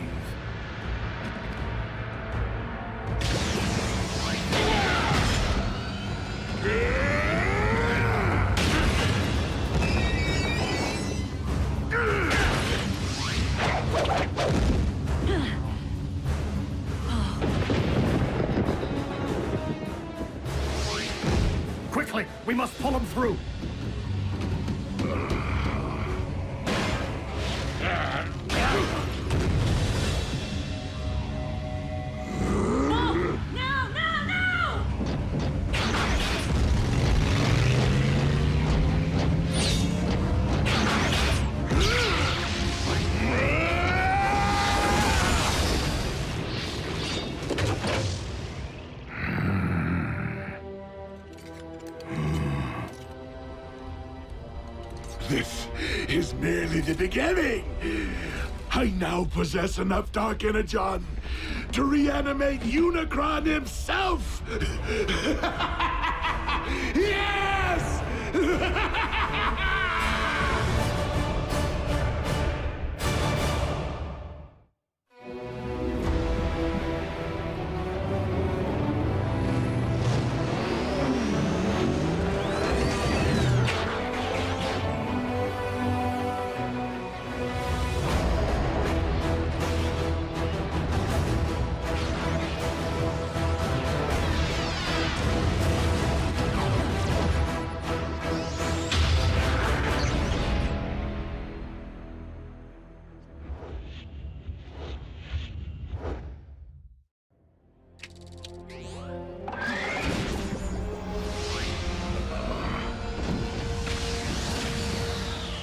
Quickly, we must pull him through.
This is merely the beginning. I now possess enough Dark Energon to reanimate Unicron himself. Yes!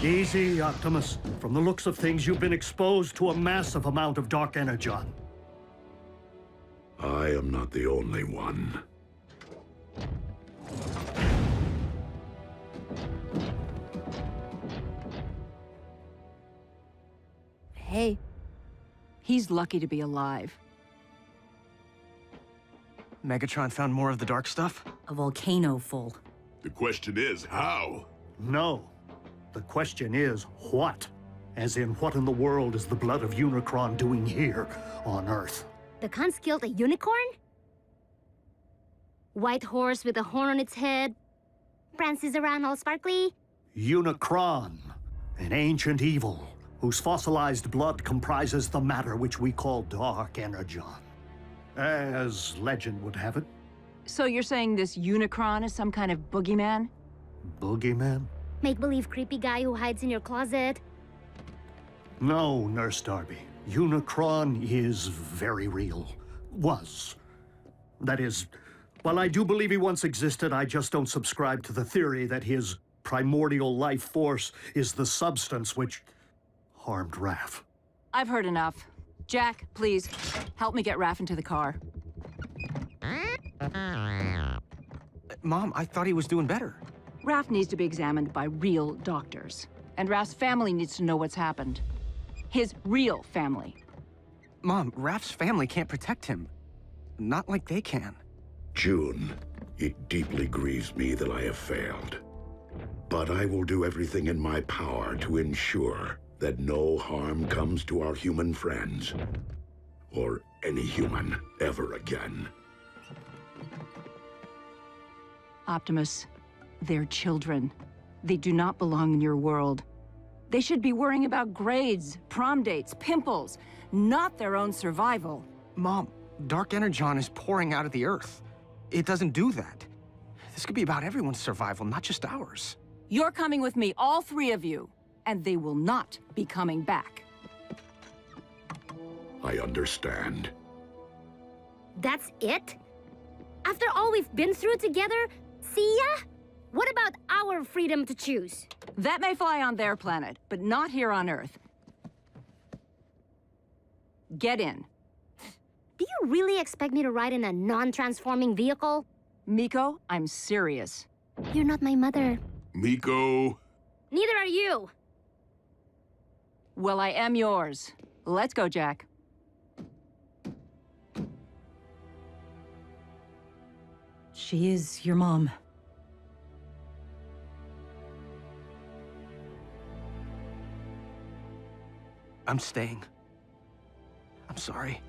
Easy, Optimus. From the looks of things, you've been exposed to a massive amount of Dark Energon.
I am not the only one.
Hey, he's lucky to be alive.
Megatron found more of the dark stuff?
A volcano full.
The question is, how?
No. The question is, what? As in, what in the world is the blood of Unicron doing here on Earth?
The cons killed a unicorn? White horse with a horn on its head. Prances around all sparkly.
Unicron, an ancient evil whose fossilized blood comprises the matter which we call Dark Energon. As legend would have it.
So you're saying this Unicron is some kind of boogeyman?
Boogeyman?
Make-believe creepy guy who hides in your closet.
No, Nurse Darby. Unicron is very real. Was. That is, while I do believe he once existed, I just don't subscribe to the theory that his primordial life force is the substance which harmed Raph.
I've heard enough. Jack, please, help me get Raph into the car.
Mom, I thought he was doing better.
Raph needs to be examined by real doctors. And Raph's family needs to know what's happened. His real family.
Mom, Raph's family can't protect him. Not like they can.
June, it deeply grieves me that I have failed. But I will do everything in my power to ensure that no harm comes to our human friends. Or any human ever again.
Optimus, they're children. They do not belong in your world. They should be worrying about grades, prom dates, pimples, not their own survival.
Mom, Dark Energon is pouring out of the Earth. It doesn't do that. This could be about everyone's survival, not just ours.
You're coming with me, all three of you, and they will not be coming back.
I understand.
That's it? After all we've been through together, see ya? What about our freedom to choose?
That may fly on their planet, but not here on Earth. Get in.
Do you really expect me to ride in a non-transforming vehicle?
Miko, I'm serious.
You're not my mother.
Miko.
Neither are you.
Well, I am yours. Let's go, Jack.
She is your mom.
I'm staying. I'm sorry.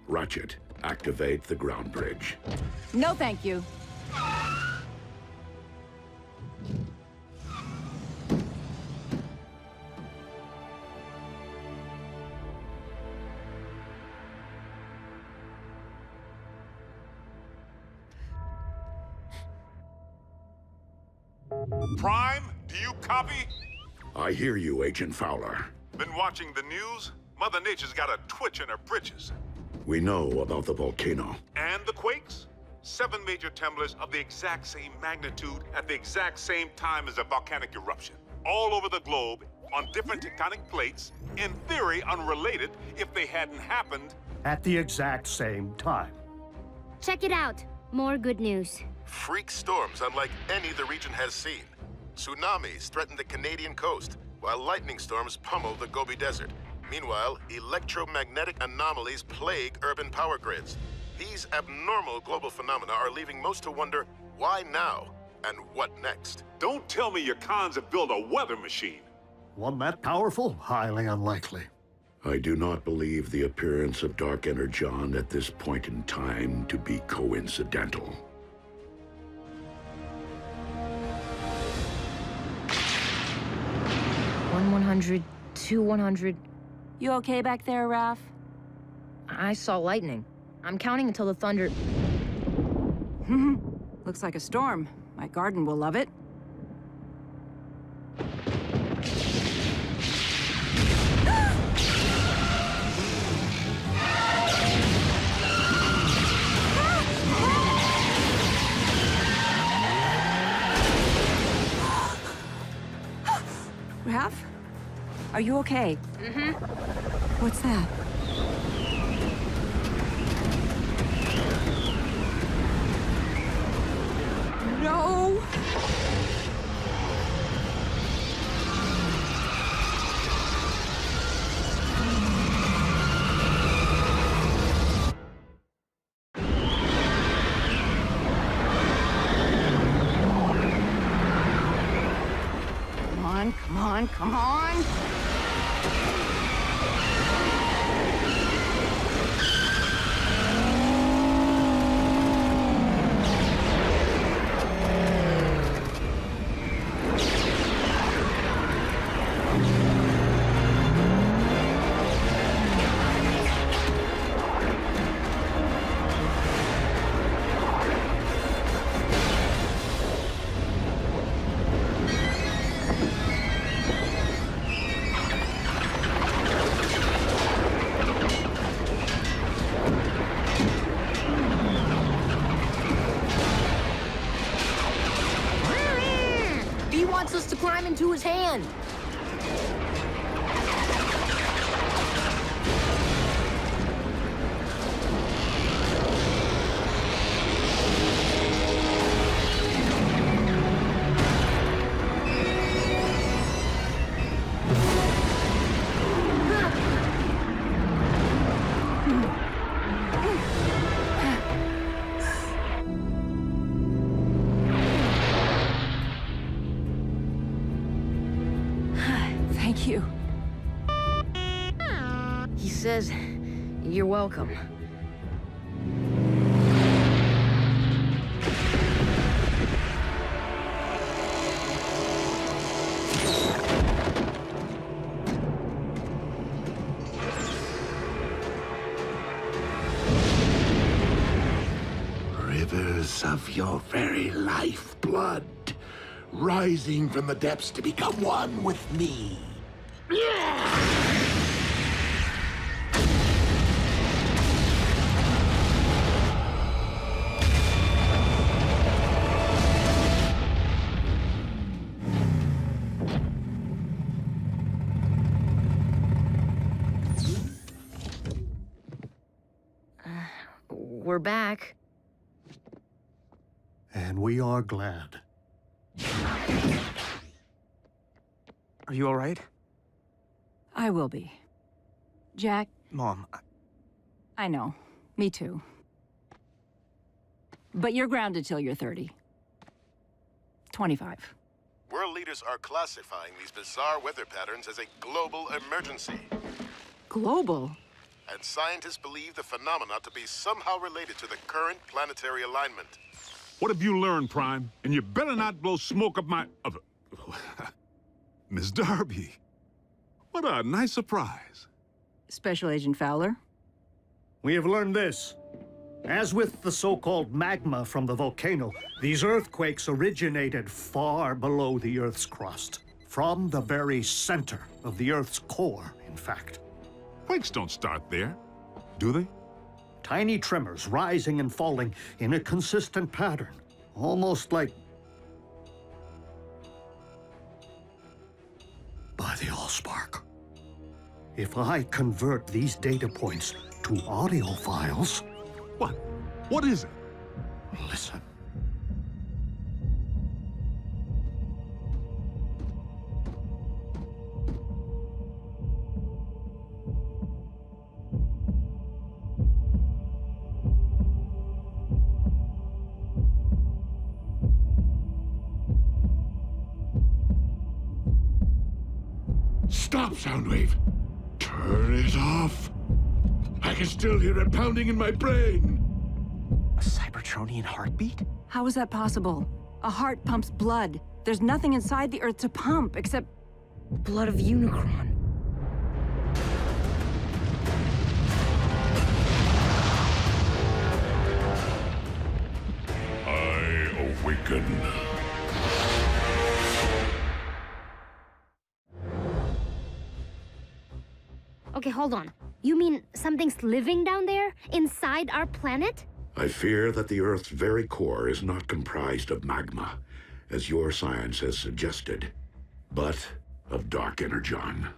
Ratchet, activate the ground bridge.
No, thank you.
Prime, do you copy?
I hear you, Agent Fowler.
Been watching the news? Mother Nature's got a twitch in her britches.
We know about the volcano.
And the quakes? 7 major tremblers of the exact same magnitude at the exact same time as a volcanic eruption. All over the globe, on different tectonic plates, in theory unrelated if they hadn't happened.
At the exact same time.
Check it out. More good news.
Freak storms unlike any the region has seen. Tsunamis threaten the Canadian coast, while lightning storms pummel the Gobi Desert. Meanwhile, electromagnetic anomalies plague urban power grids. These abnormal global phenomena are leaving most to wonder, why now? And what next?
Don't tell me your cons have built a weather machine.
One that powerful? Highly unlikely.
I do not believe the appearance of Dark Energon at this point in time to be coincidental.
100, 100.
You okay back there, Raph?
I saw lightning. I'm counting until the thunder...
Looks like a storm. My garden will love it. Raph? Are you okay?
Mm-hmm.
What's that? No! Come on, come on!
Us to climb into his hand. Thank you. He says, you're welcome.
Rivers of your very lifeblood, rising from the depths to become one with me.
we're back.
And we are glad.
Are you all right?
I will be. Jack?
Mom,
I know. Me too. But you're grounded till you're 30. 25.
World leaders are classifying these bizarre weather patterns as a global emergency.
Global?
And scientists believe the phenomena to be somehow related to the current planetary alignment.
What have you learned, Prime? And you better not blow smoke up my... Miss Darby. What a nice surprise.
Special Agent Fowler?
We have learned this. As with the so-called magma from the volcano, these earthquakes originated far below the Earth's crust. From the very center of the Earth's core, in fact.
Quakes don't start there, do they?
Tiny tremors rising and falling in a consistent pattern. Almost like... by the Allspark. If I convert these data points to audio files...
What? What is it?
Listen.
Stop, Soundwave! Turn it off! I can still hear it pounding in my brain!
A Cybertronian heartbeat?
How is that possible? A heart pumps blood. There's nothing inside the Earth to pump except...
blood of Unicron.
I awaken.
Okay, hold on. You mean something's living down there, inside our planet?
I fear that the Earth's very core is not comprised of magma, as your science has suggested, but of dark energon.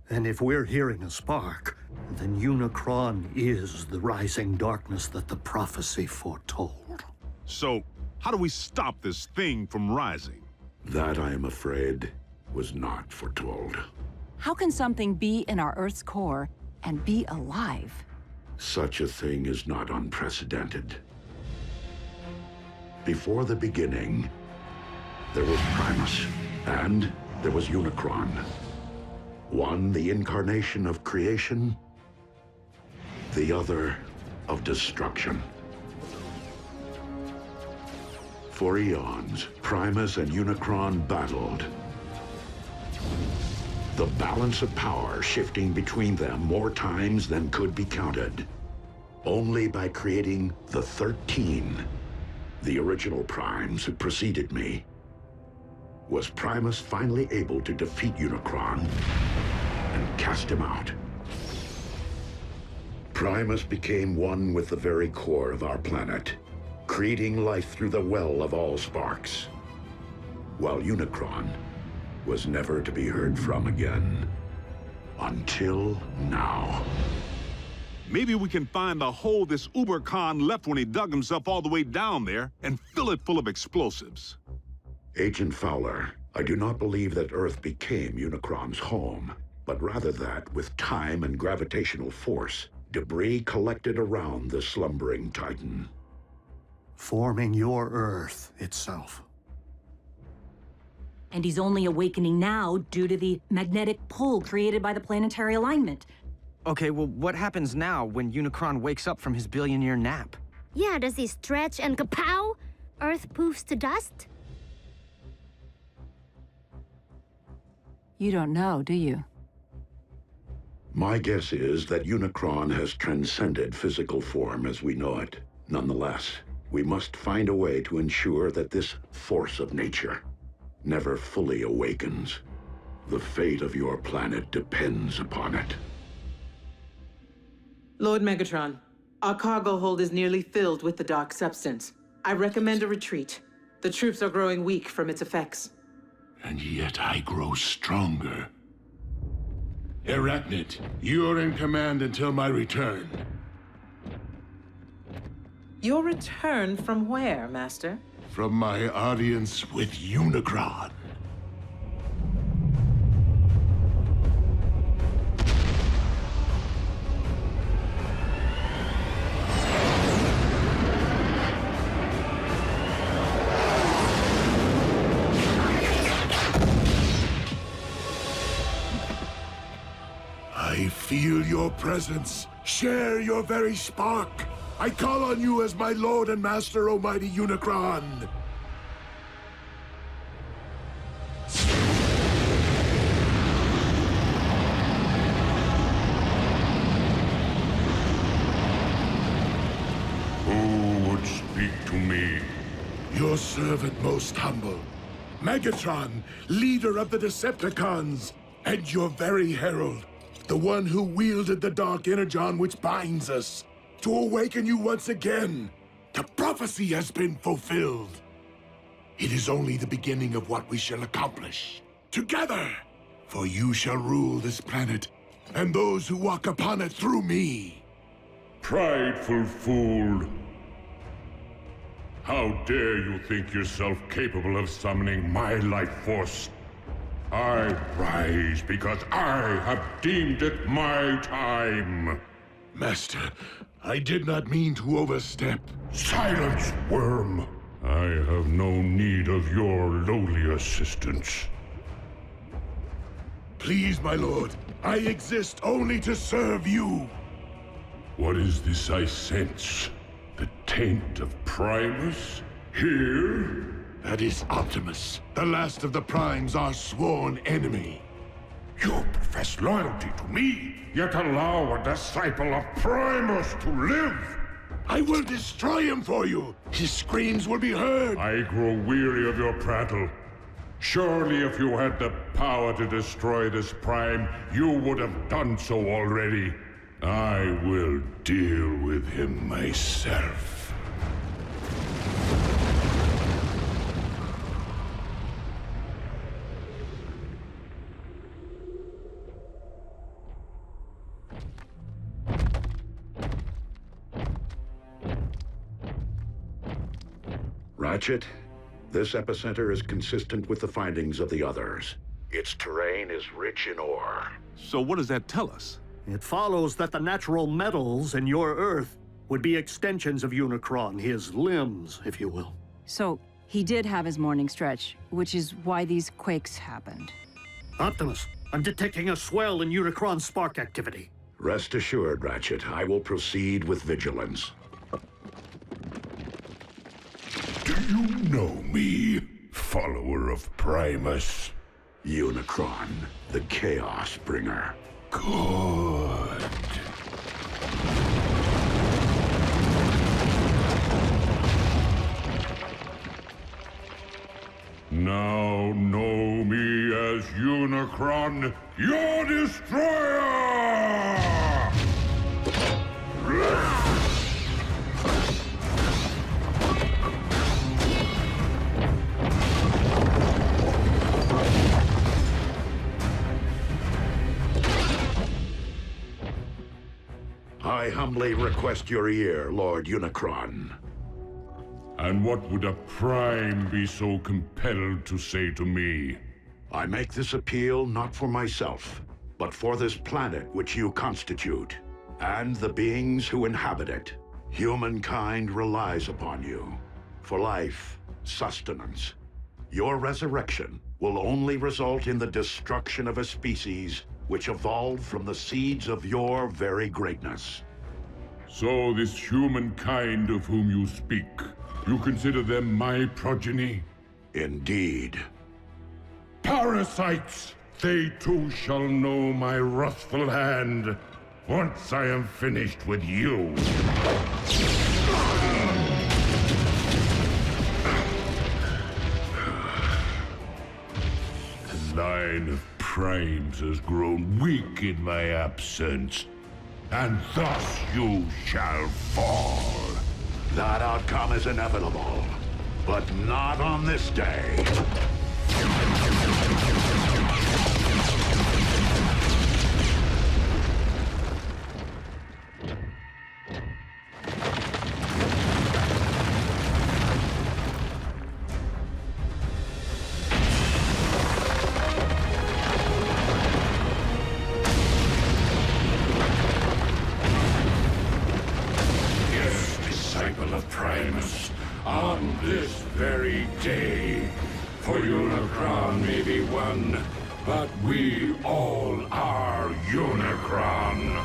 And if we're hearing a spark, then Unicron is the rising darkness that the prophecy foretold.
So, how do we stop this thing from rising?
That, I am afraid, was not foretold.
How can something be in our Earth's core and be alive?
Such a thing is not unprecedented. Before the beginning, there was Primus, and there was Unicron. One, the incarnation of creation, the other, of destruction. For eons, Primus and Unicron battled. The balance of power shifting between them more times than could be counted. Only by creating the 13, the original primes who preceded me, was Primus finally able to defeat Unicron and cast him out. Primus became one with the very core of our planet, creating life through the well of all sparks, while Unicron was never to be heard from again. Until now.
Maybe we can find the hole this Uber-Khan left when he dug himself all the way down there and fill it full of explosives.
Agent Fowler, I do not believe that Earth became Unicron's home, but rather that, with time and gravitational force, debris collected around the slumbering Titan.
Forming your Earth itself.
And he's only awakening now due to the magnetic pull created by the planetary alignment.
Okay, well, what happens now when Unicron wakes up from his billion-year nap?
Yeah, does he stretch and kapow? Earth poofs to dust?
You don't know, do you?
My guess is that Unicron has transcended physical form as we know it. Nonetheless, we must find a way to ensure that this force of nature never fully awakens. The fate of your planet depends upon it.
Lord Megatron, our cargo hold is nearly filled with the dark substance. I recommend a retreat. The troops are growing weak from its effects.
And yet I grow stronger. Arachnid, you're in command until my return.
Your return from where, Master?
From my audience with Unicron. I feel your presence. Share your very spark. I call on you as my lord and master, almighty Unicron.
Who would speak to me?
Your servant most humble. Megatron, leader of the Decepticons, and your very herald. The one who wielded the dark Energon which binds us. To awaken you once again. The prophecy has been fulfilled. It is only the beginning of what we shall accomplish. Together! For you shall rule this planet, and those who walk upon it through me.
Prideful fool! How dare you think yourself capable of summoning my life force? I rise because I have deemed it my time.
Master, I did not mean to overstep.
Silence, worm! I have no need of your lowly assistance.
Please, my lord, I exist only to serve you.
What is this I sense? The taint of Primus? Here?
That is Optimus, the last of the Primes, our sworn enemy.
You profess loyalty to me, yet allow a disciple of Primus to live!
I will destroy him for you! His screams will be heard!
I grow weary of your prattle. Surely if you had the power to destroy this Prime, you would have done so already. I will deal with him myself.
Ratchet, this epicenter is consistent with the findings of the others. Its terrain is rich in ore.
So what does that tell us?
It follows that the natural metals in your Earth would be extensions of Unicron, his limbs, if you will.
So, he did have his morning stretch, which is why these quakes happened.
Optimus, I'm detecting a swell in Unicron spark activity.
Rest assured, Ratchet, I will proceed with vigilance.
Do you know me, follower of Primus?
Unicron, the Chaos Bringer.
Good. Now know me as Unicron, your destroyer!
I humbly request your ear, Lord Unicron.
And what would a Prime be so compelled to say to me?
I make this appeal not for myself, but for this planet which you constitute, and the beings who inhabit it. Humankind relies upon you for life, sustenance. Your resurrection will only result in the destruction of a species which evolved from the seeds of your very greatness.
So this humankind of whom you speak, you consider them my progeny?
Indeed.
Parasites! They too shall know my wrathful hand, once I am finished with you. The line of Primes has grown weak in my absence, and thus you shall fall.
That outcome is inevitable, but not on this day.
one, but we all are Unicron.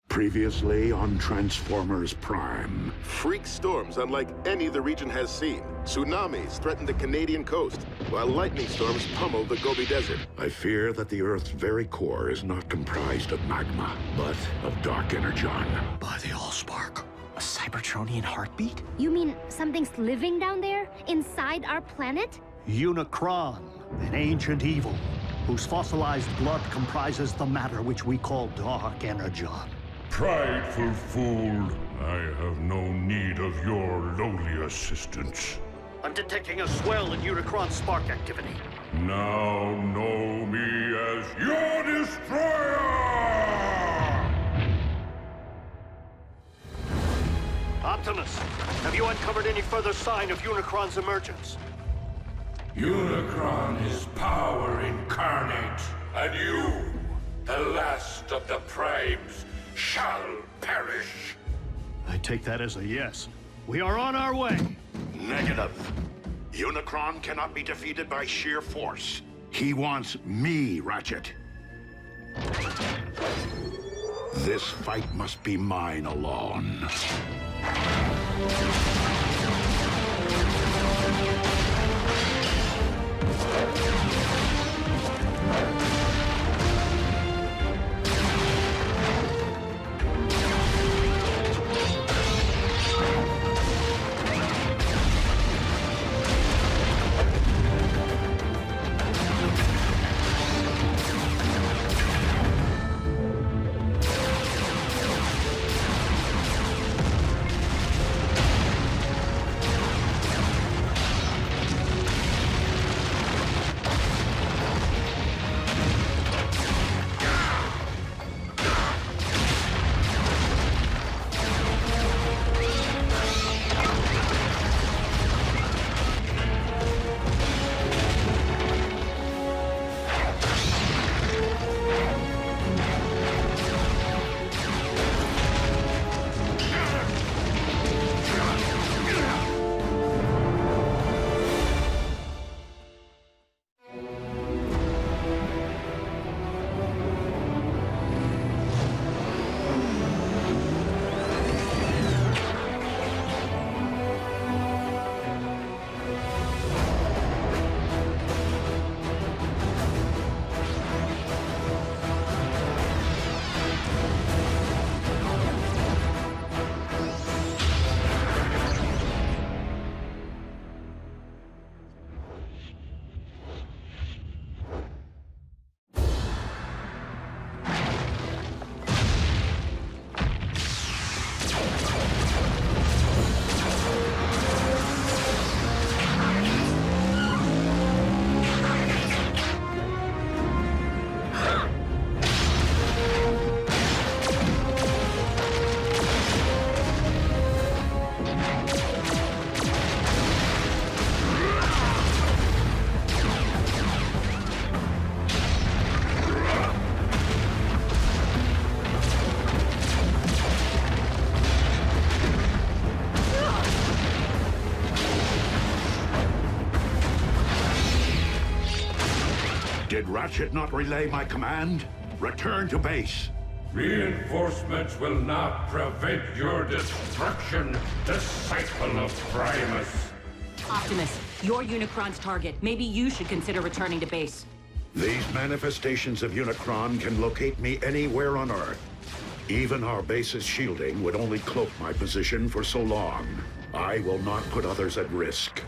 Previously on Transformers Prime.
Freak storms unlike any the region has seen. Tsunamis threaten the Canadian coast, while lightning storms pummel the Gobi Desert.
I fear that the Earth's very core is not comprised of magma, but of dark energon.
By the Allspark. A Cybertronian heartbeat?
You mean something's living down there, inside our planet?
Unicron, an ancient evil, whose fossilized blood comprises the matter which we call dark energon.
Prideful fool, I have no need of your lowly assistance.
I'm detecting a swell in Unicron spark activity.
Now know me as your destroyer!
Optimus, have you uncovered any further sign of Unicron's emergence?
Unicron is power incarnate, and you, the last of the Primes, shall perish.
I take that as a yes. We are on our way.
Negative. Unicron cannot be defeated by sheer force. He wants me, Ratchet. This fight must be mine alone. Did Ratchet not relay my command? Return to base.
Reinforcements will not prevent your destruction, disciple of Primus.
Optimus, you're Unicron's target. Maybe you should consider returning to base.
These manifestations of Unicron can locate me anywhere on Earth. Even our base's shielding would only cloak my position for so long. I will not put others at risk.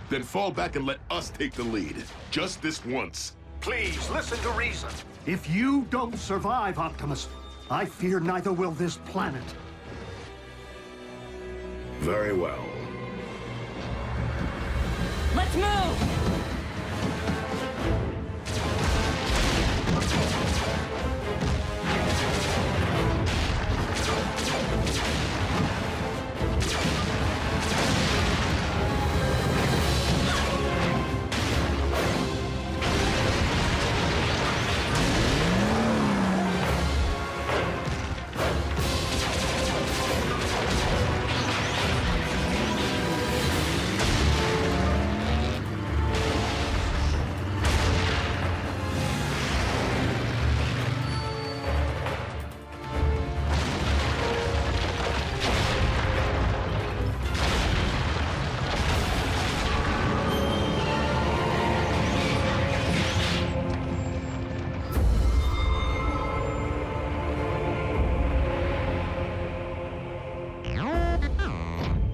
Then fall back and let us take the lead. Just this once.
Please, listen to reason.
If you don't survive, Optimus, I fear neither will this planet.
Very well.
Let's move!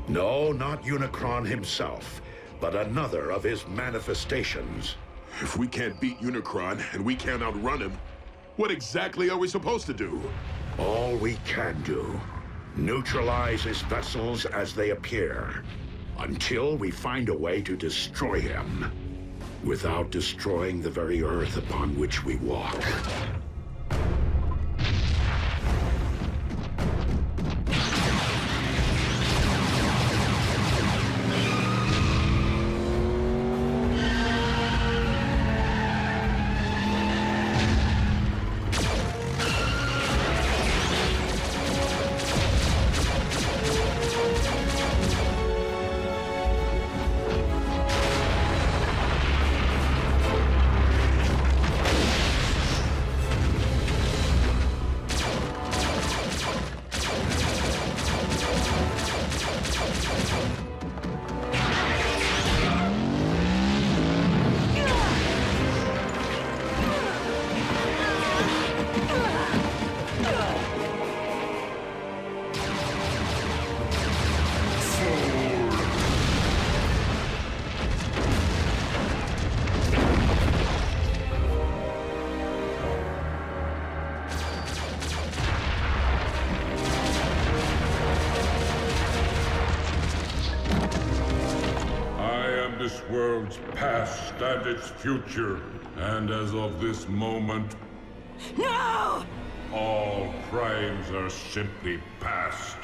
No, not Unicron himself, but another of his manifestations.
If we can't beat Unicron and we can't outrun him, what exactly are we supposed to do?
All we can do. Neutralize his vessels as they appear, until we find a way to destroy him, without destroying the very Earth upon which we walk.
This world's past and its future, and as of this moment,
No!
all crimes are simply past.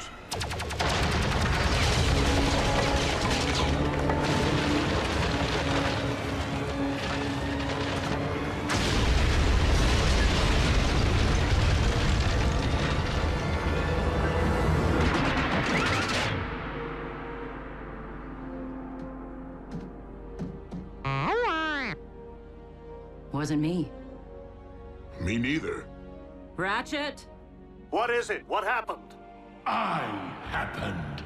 Wasn't me.
Me neither.
Ratchet?
What is it? What happened?
I happened.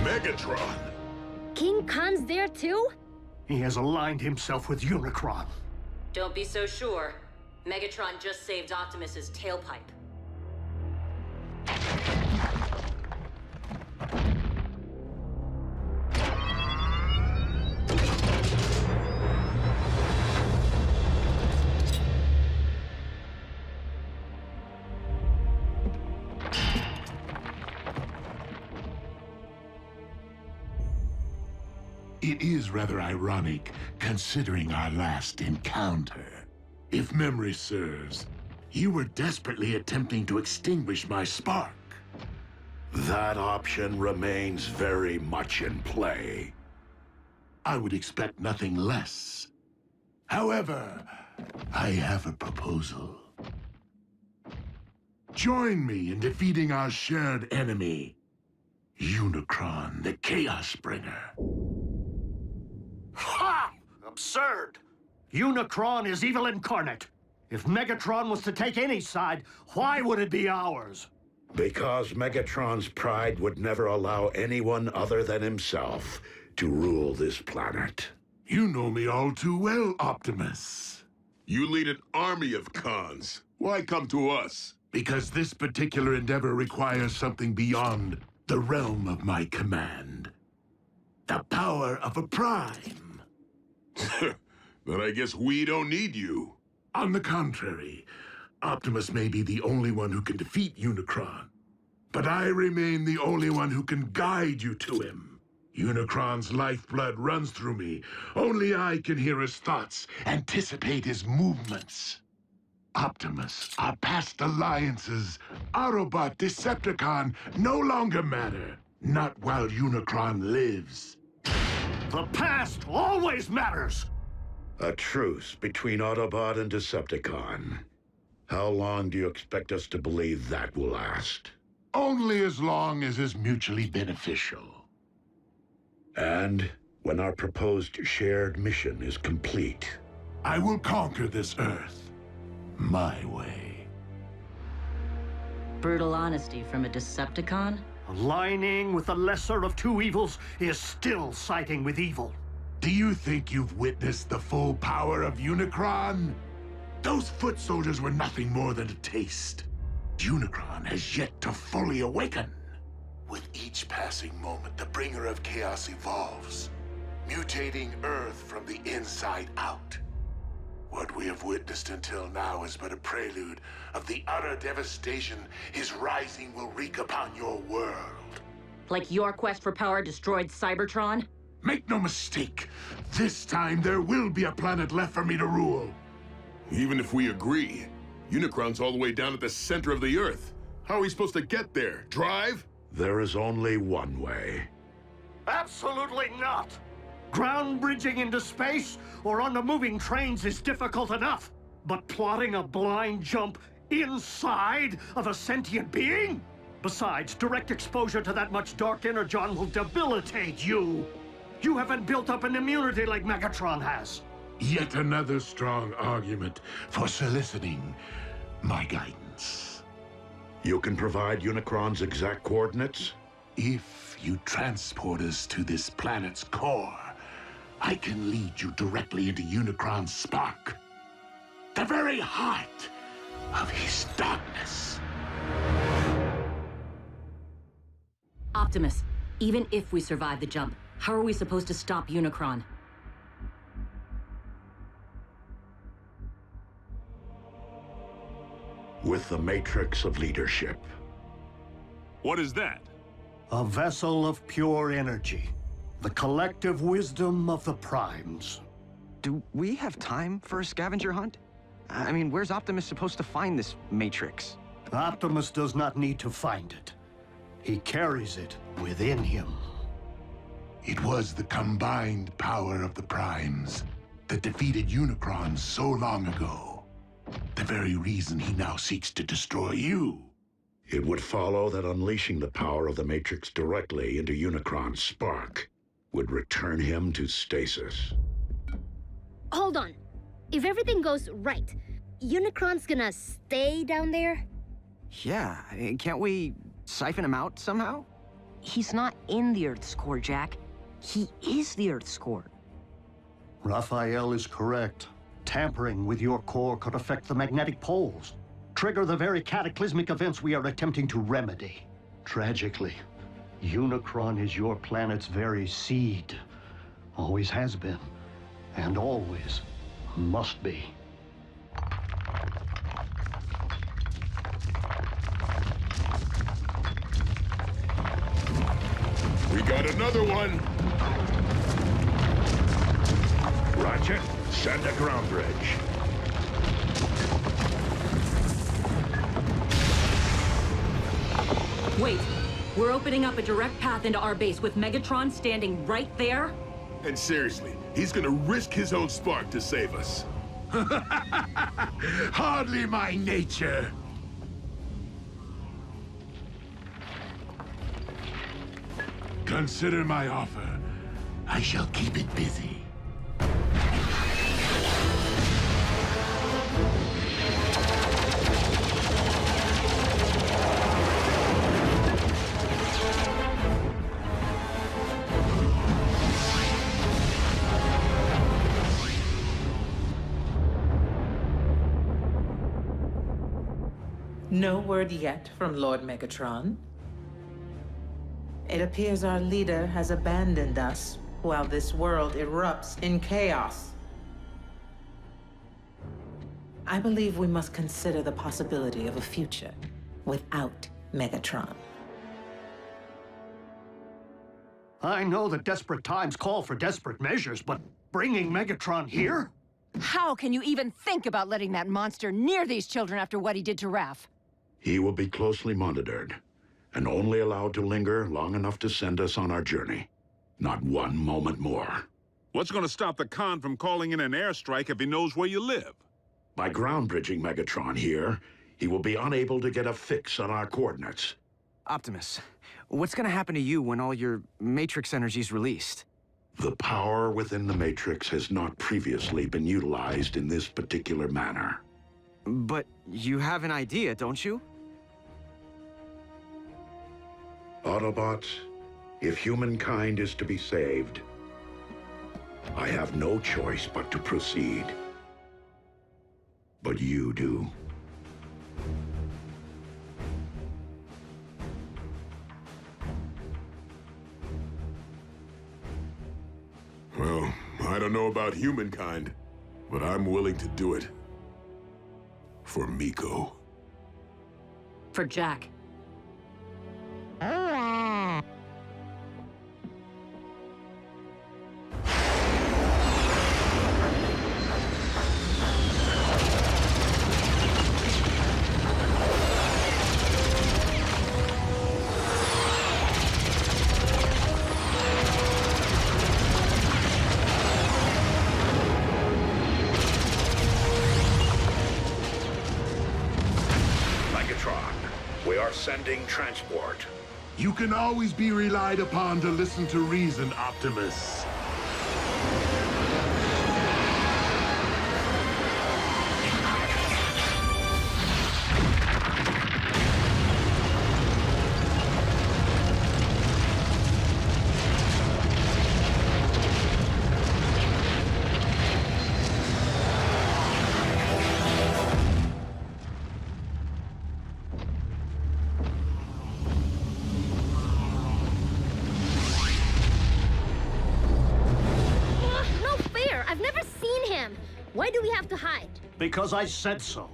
Megatron!
King Khan's there too?
He has aligned himself with Unicron.
Don't be so sure. Megatron just saved Optimus's tailpipe.
It is rather ironic, considering our last encounter. If memory serves, you were desperately attempting to extinguish my spark.
That option remains very much in play.
I would expect nothing less. However, I have a proposal. Join me in defeating our shared enemy, Unicron, the Chaos Bringer.
Ha! Absurd! Unicron is evil incarnate. If Megatron was to take any side, why would it be ours?
Because Megatron's pride would never allow anyone other than himself to rule this planet.
You know me all too well, Optimus.
You lead an army of cons. Why come to us? Because this particular endeavor requires something beyond the realm of my command. The power of a prime.
But I guess we don't need you.
On the contrary, Optimus may be the only one who can defeat Unicron. But I remain the only one who can guide you to him. Unicron's lifeblood runs through me. Only I can hear his thoughts, anticipate his movements. Optimus, our past alliances, Autobot, Decepticon, no longer matter. Not while Unicron lives.
The past always matters!
A truce between Autobot and Decepticon. How long do you expect us to believe that will last?
Only as long as is mutually beneficial.
And when our proposed shared mission is complete,
I will conquer this Earth my way.
Brutal honesty from a Decepticon?
Aligning with the lesser of two evils is still siding with evil.
Do you think you've witnessed the full power of Unicron? Those foot soldiers were nothing more than a taste. Unicron has yet to fully awaken. With each passing moment, the bringer of chaos evolves, mutating Earth from the inside out. What we have witnessed until now is but a prelude of the utter devastation his rising will wreak upon your world.
Like your quest for power destroyed Cybertron?
Make no mistake, this time there will be a planet left for me to rule.
Even if we agree, Unicron's all the way down at the center of the Earth. How are we supposed to get there? Drive?
there is only one way.
Absolutely not! Ground bridging into space or on the moving trains is difficult enough, but plotting a blind jump inside of a sentient being? Besides, direct exposure to that much dark energon will debilitate you. You haven't built up an immunity like Megatron has.
Yet another strong argument for soliciting my guidance.
You can provide Unicron's exact coordinates?
If you transport us to this planet's core, I can lead you directly into Unicron's spark. The very heart of his darkness.
Optimus, even if we survive the jump, how are we supposed to stop Unicron?
With the Matrix of Leadership.
What is that?
A vessel of pure energy. The collective wisdom of the Primes.
Do we have time for a scavenger hunt? I mean, where's Optimus supposed to find this Matrix?
Optimus does not need to find it. He carries it within him.
It was the combined power of the Primes that defeated Unicron so long ago. The very reason he now seeks to destroy you.
It would follow that unleashing the power of the Matrix directly into Unicron's spark would return him to stasis.
Hold on. If everything goes right, Unicron's gonna stay down there?
Yeah, can't we siphon him out somehow?
He's not in the Earth's core, Jack. He is the Earth's core.
Raphael is correct. Tampering with your core could affect the magnetic poles, trigger the very cataclysmic events we are attempting to remedy. Tragically, Unicron is your planet's very seed. Always has been, and always must be.
We got another one!
Roger. Send a ground bridge.
Wait, we're opening up a direct path into our base with Megatron standing right there?
And seriously, he's gonna risk his own spark to save us.
Hardly my nature. Consider my offer. I shall keep it busy.
No word yet from Lord Megatron. It appears our leader has abandoned us while this world erupts in chaos. I believe we must consider the possibility of a future without Megatron.
I know that desperate times call for desperate measures, but bringing Megatron here?
How can you even think about letting that monster near these children after what he did to Raph?
He will be closely monitored, and only allowed to linger long enough to send us on our journey. Not one moment more.
What's going to stop the Khan from calling in an airstrike if he knows where you live?
By ground-bridging Megatron here, he will be unable to get a fix on our coordinates.
Optimus, what's gonna happen to you when all your Matrix energy's released?
The power within the Matrix has not previously been utilized in this particular manner.
But you have an idea, don't you?
Autobots, if humankind is to be saved, I have no choice but to proceed. But you do.
Well, I don't know about humankind, but I'm willing to do it. For Miko.
For Jack.
Sending transport.
You can always be relied upon to listen to reason, Optimus.
Why do we have to hide?
Because I said so.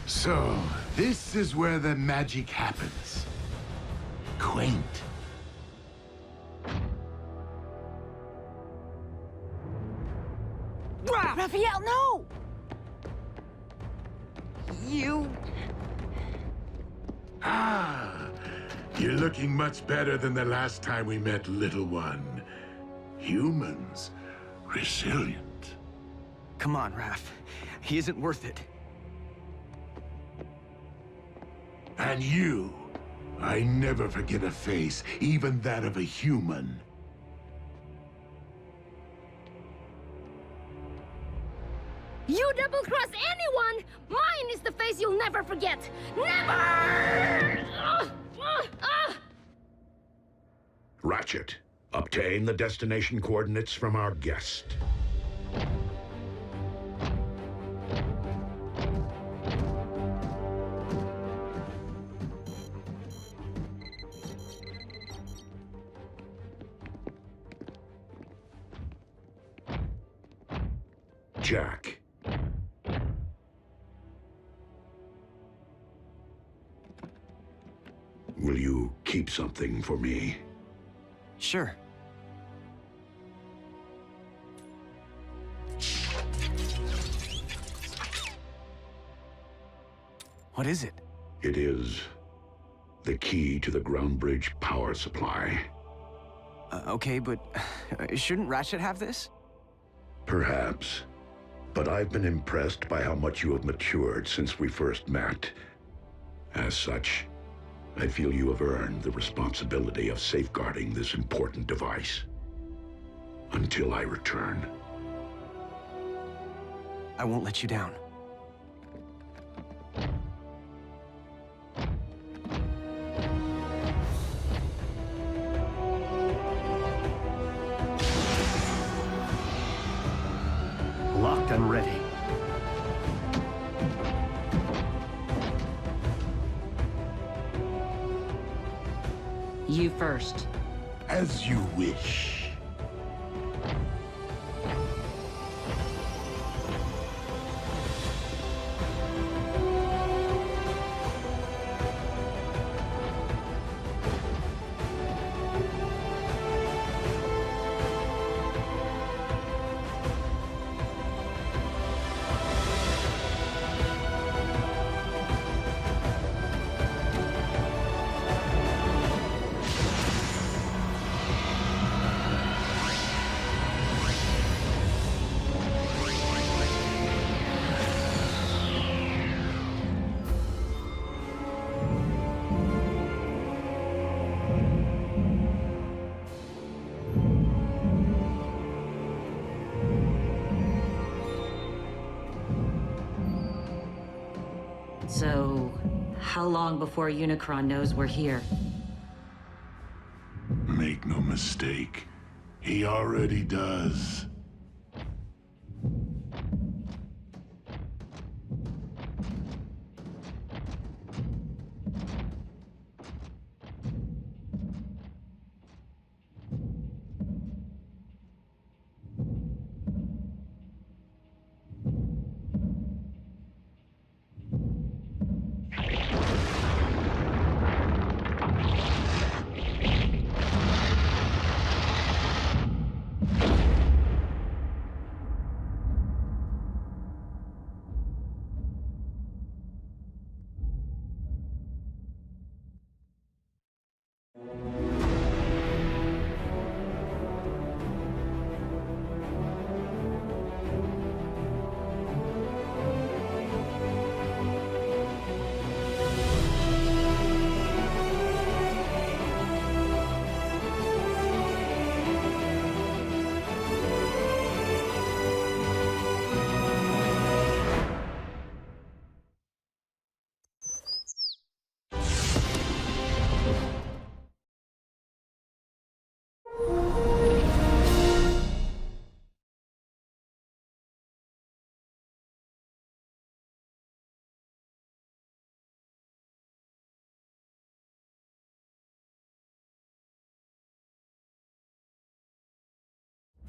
So, this is where the magic happens. Quaint.
Raphael, no! You...
Ah, you're looking much better than the last time we met, little one. Humans, resilient.
Come on, Raph. He isn't worth it.
And you, I never forget a face, even that of a human.
You double-cross anyone, mine is the face you'll never forget. Never!
Ratchet, obtain the destination coordinates from our guest. Jack. Will you keep something for me?
Sure. What is it?
It is the key to the ground bridge power supply.
Okay, but shouldn't Ratchet have this?
Perhaps. but I've been impressed by how much you have matured since we first met. As such, I feel you have earned the responsibility of safeguarding this important device. Until I return.
I won't let you down.
Locked and ready.
You first.
As you wish.
So, how long before Unicron knows we're here?
Make no mistake, he already does.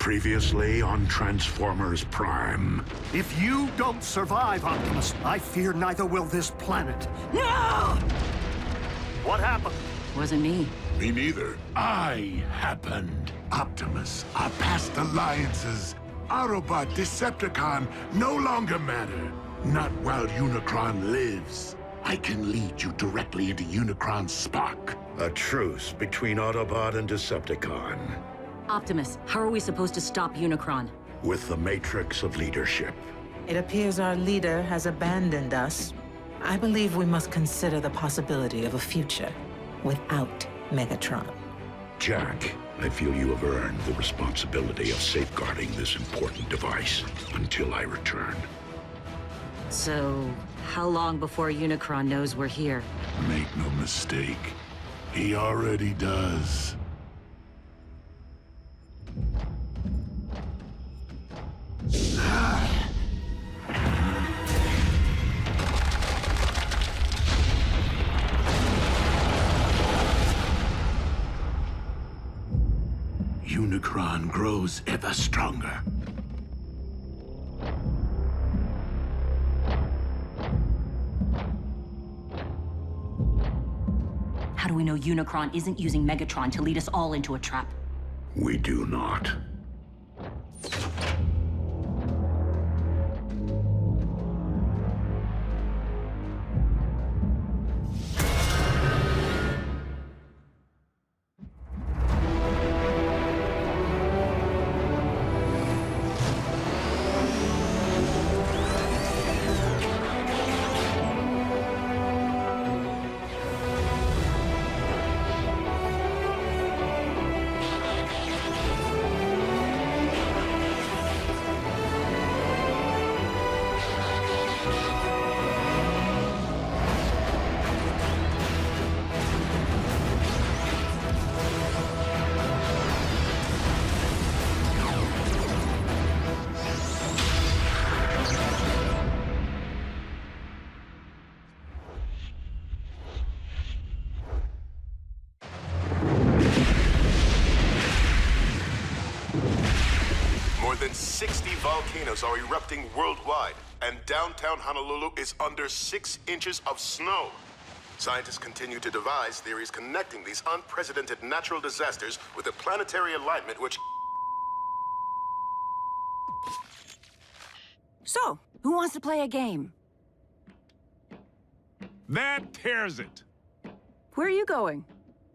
Previously on Transformers Prime.
If you don't survive, Optimus, I fear neither will this planet.
No!
What happened?
Wasn't me.
Me neither. I happened. Optimus, our past alliances, Autobot, Decepticon, no longer matter. Not while Unicron lives. I can lead you directly into Unicron's spark.
A truce between Autobot and Decepticon.
Optimus, how are we supposed to stop Unicron?
With the Matrix of Leadership.
It appears our leader has abandoned us. I believe we must consider the possibility of a future without Megatron.
Jack, I feel you have earned the responsibility of safeguarding this important device until I return.
So, how long before Unicron knows we're here?
Make no mistake, he already does. Unicron grows ever stronger.
How do we know Unicron isn't using Megatron to lead us all into a trap?
We do not.
than 60 volcanoes are erupting worldwide, and downtown Honolulu is under 6 inches of snow. Scientists continue to devise theories connecting these unprecedented natural disasters with a planetary alignment which...
So, who wants to play a game?
That tears it.
Where are you going?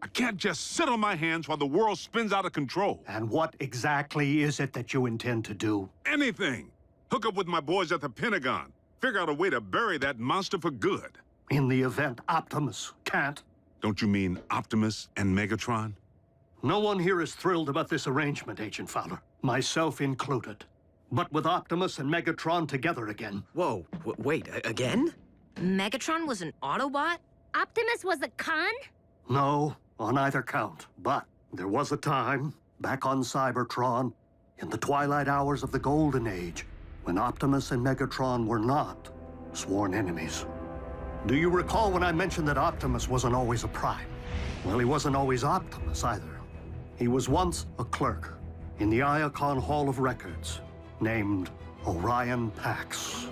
I can't just sit on my hands while the world spins out of control.
And what exactly is it that you intend to do?
Anything. Hook up with my boys at the Pentagon. Figure out a way to bury that monster for good.
In the event Optimus can't.
Don't you mean Optimus and Megatron?
No one here is thrilled about this arrangement, Agent Fowler. Myself included. But with Optimus and Megatron together again.
Whoa, wait, again?
Megatron was an Autobot?
Optimus was a con?
No, on either count. But there was a time, back on Cybertron, in the twilight hours of the Golden Age, when Optimus and Megatron were not sworn enemies. Do you recall when I mentioned that Optimus wasn't always a Prime? Well, he wasn't always Optimus either. He was once a clerk in the Iacon Hall of Records, named Orion Pax.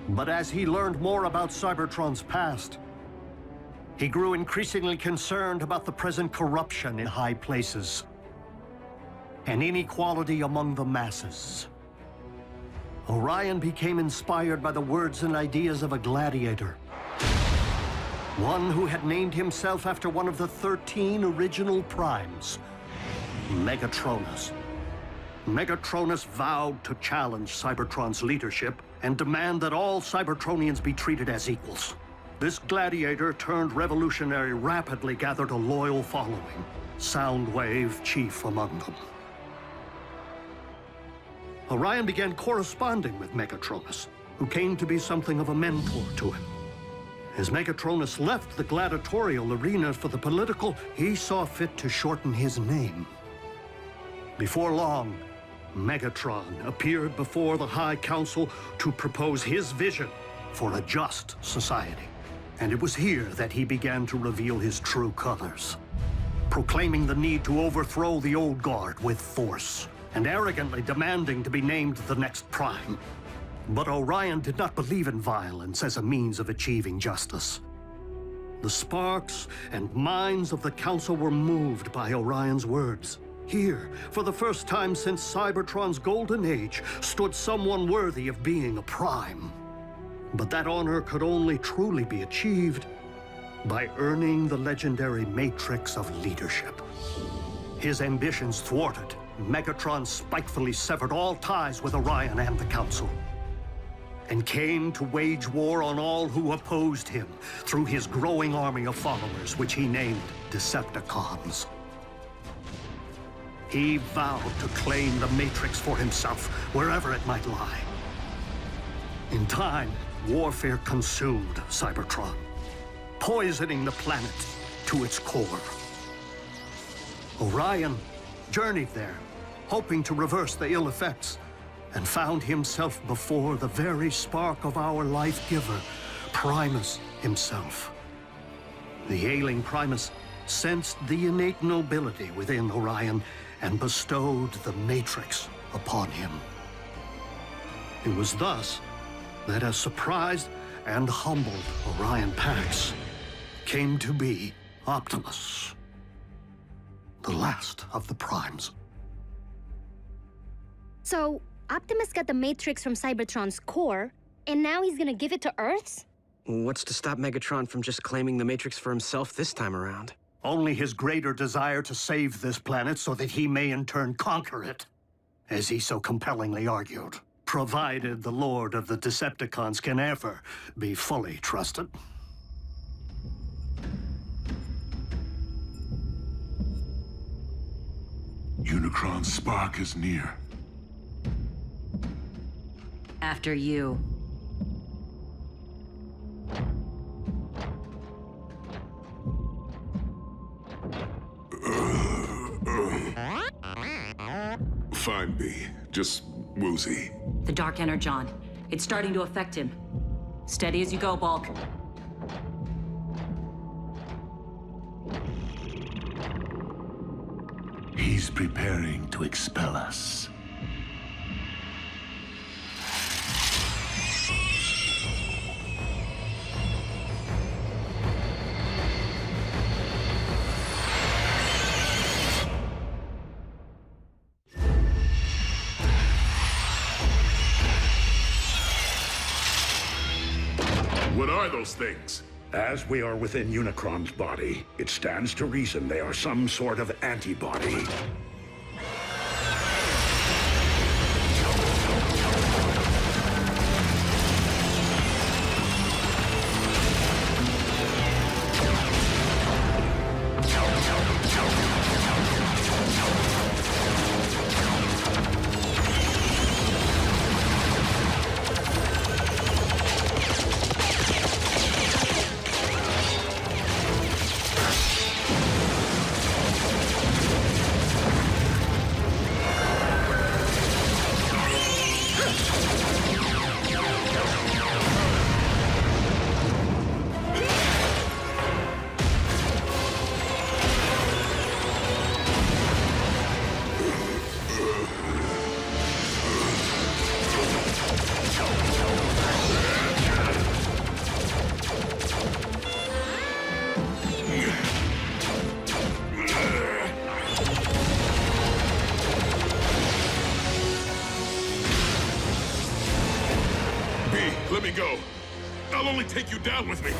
But as he learned more about Cybertron's past, he grew increasingly concerned about the present corruption in high places and inequality among the masses. Orion became inspired by the words and ideas of a gladiator, one who had named himself after one of the 13 original Primes, Megatronus. Megatronus vowed to challenge Cybertron's leadership and demand that all Cybertronians be treated as equals. This gladiator turned revolutionary rapidly gathered a loyal following, Soundwave chief among them. Orion began corresponding with Megatronus, who came to be something of a mentor to him. As Megatronus left the gladiatorial arena for the political, he saw fit to shorten his name. Before long, Megatron appeared before the High Council to propose his vision for a just society. And it was here that he began to reveal his true colors, proclaiming the need to overthrow the old guard with force, and arrogantly demanding to be named the next Prime. But Orion did not believe in violence as a means of achieving justice. The sparks and minds of the Council were moved by Orion's words. Here, for the first time since Cybertron's golden age, stood someone worthy of being a Prime. But that honor could only truly be achieved by earning the legendary Matrix of Leadership. His ambitions thwarted, Megatron spitefully severed all ties with Orion and the Council, and came to wage war on all who opposed him through his growing army of followers, which he named Decepticons. He vowed to claim the Matrix for himself, wherever it might lie. In time, warfare consumed Cybertron, poisoning the planet to its core. Orion journeyed there, hoping to reverse the ill effects, and found himself before the very spark of our life-giver, Primus himself. The ailing Primus sensed the innate nobility within Orion and bestowed the Matrix upon him. It was thus that a surprised and humbled Orion Pax came to be Optimus, the last of the Primes.
So, Optimus got the Matrix from Cybertron's core, and now he's gonna give it to Earth's?
What's to stop Megatron from just claiming the Matrix for himself this time around?
Only his greater desire to save this planet so that he may in turn conquer it, as he so compellingly argued, provided the Lord of the Decepticons can ever be fully trusted.
Unicron's spark is near.
After you.
Fine, B. Just woozy.
The Dark Energon. It's starting to affect him. Steady as you go, Bulk.
He's preparing to expel us.
are those things?
As we are within Unicron's body, it stands to reason they are some sort of antibody.
Let me go. I'll only take you down with me.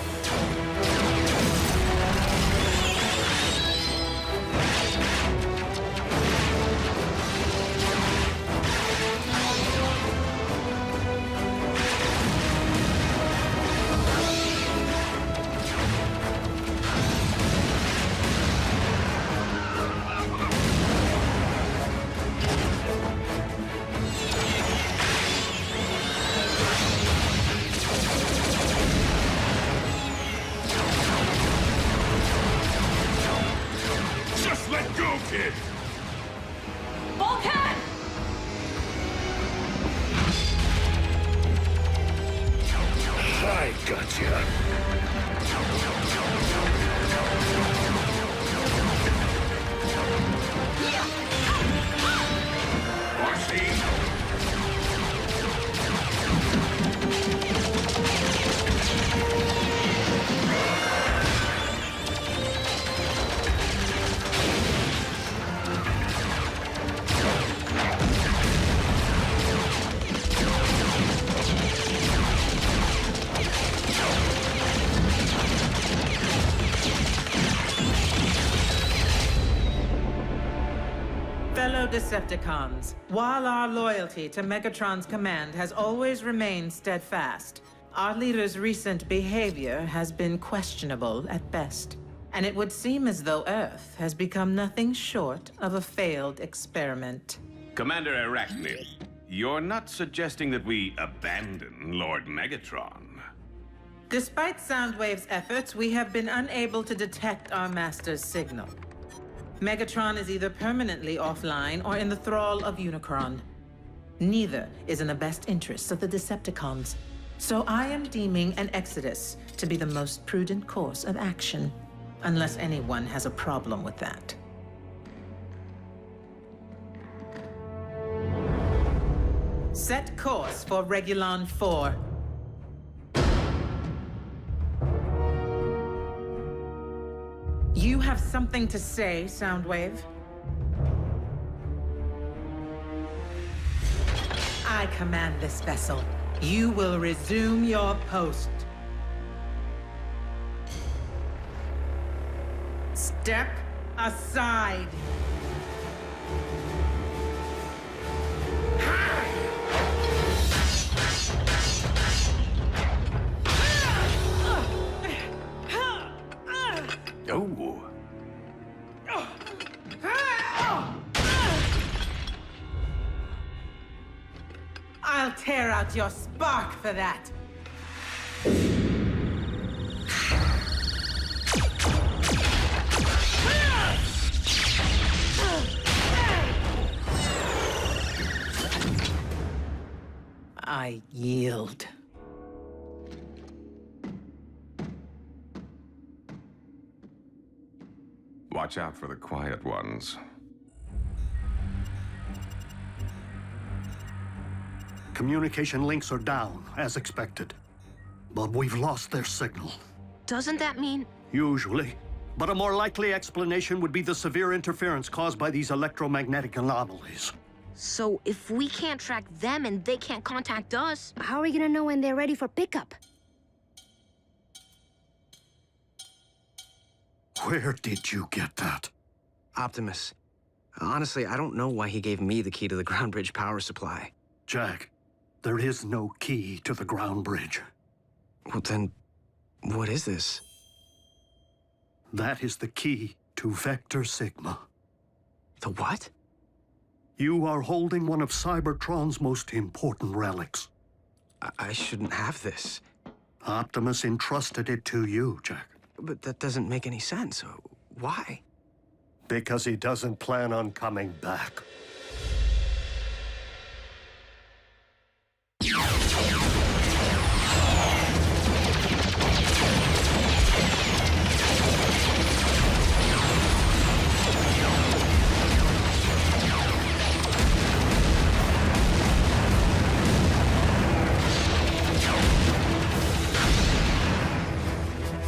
Fellow Decepticons, while our loyalty to Megatron's command has always remained steadfast, our leader's recent behavior has been questionable at best. And it would seem as though Earth has become nothing short of a failed experiment.
Commander Arachnid, you're not suggesting that we abandon Lord Megatron?
Despite Soundwave's efforts, we have been unable to detect our master's signal. Megatron is either permanently offline or in the thrall of Unicron. Neither is in the best interests of the Decepticons. So I am deeming an exodus to be the most prudent course of action, unless anyone has a problem with that. Set course for Regulon 4. You have something to say, Soundwave? I command this vessel. You will resume your post. Step aside.
Oh.
I'll tear out your spark for that. I yield.
Watch out for the quiet ones.
Communication links are down, as expected. But we've lost their signal.
Doesn't that mean...
Usually. But a more likely explanation would be the severe interference caused by these electromagnetic anomalies.
So if we can't track them and they can't contact us...
How are we gonna know when they're ready for pickup?
Where did you get that?
Optimus. Honestly, I don't know why he gave me the key to the ground bridge power supply.
Jack, there is no key to the ground bridge.
Well, then, what is this?
That is the key to Vector Sigma.
The what?
You are holding one of Cybertron's most important relics.
I shouldn't have this.
Optimus entrusted it to you, Jack.
But that doesn't make any sense. Why?
Because he doesn't plan on coming back.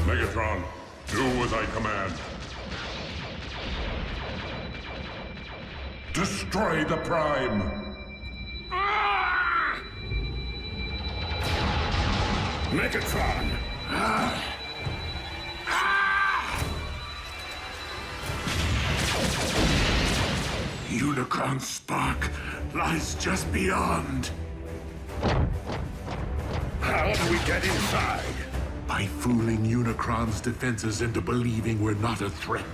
Megatron, do as I command. Destroy the Prime!
Megatron! Unicron's spark lies just beyond. How do we get inside? By fooling Unicron's defenses into believing we're not a threat.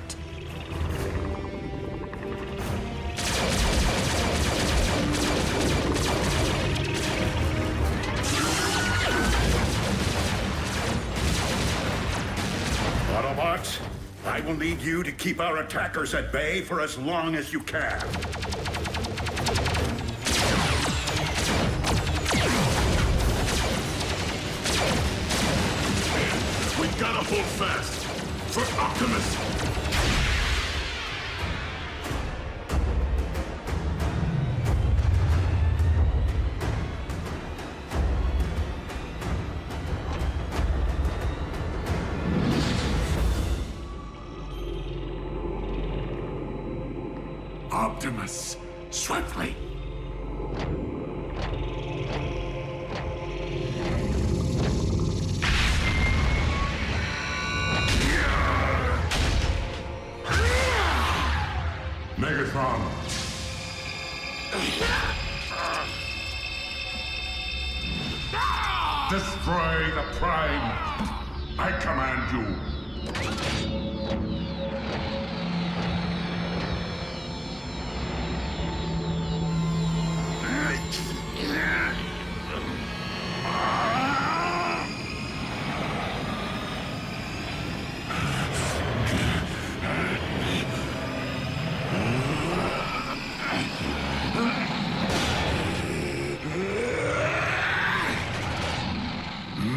Autobots, I will need you to keep our attackers at bay for as long as you can. We gotta hold fast for Optimus. Optimus, swiftly.
Megatron! Destroy the Prime! I command you!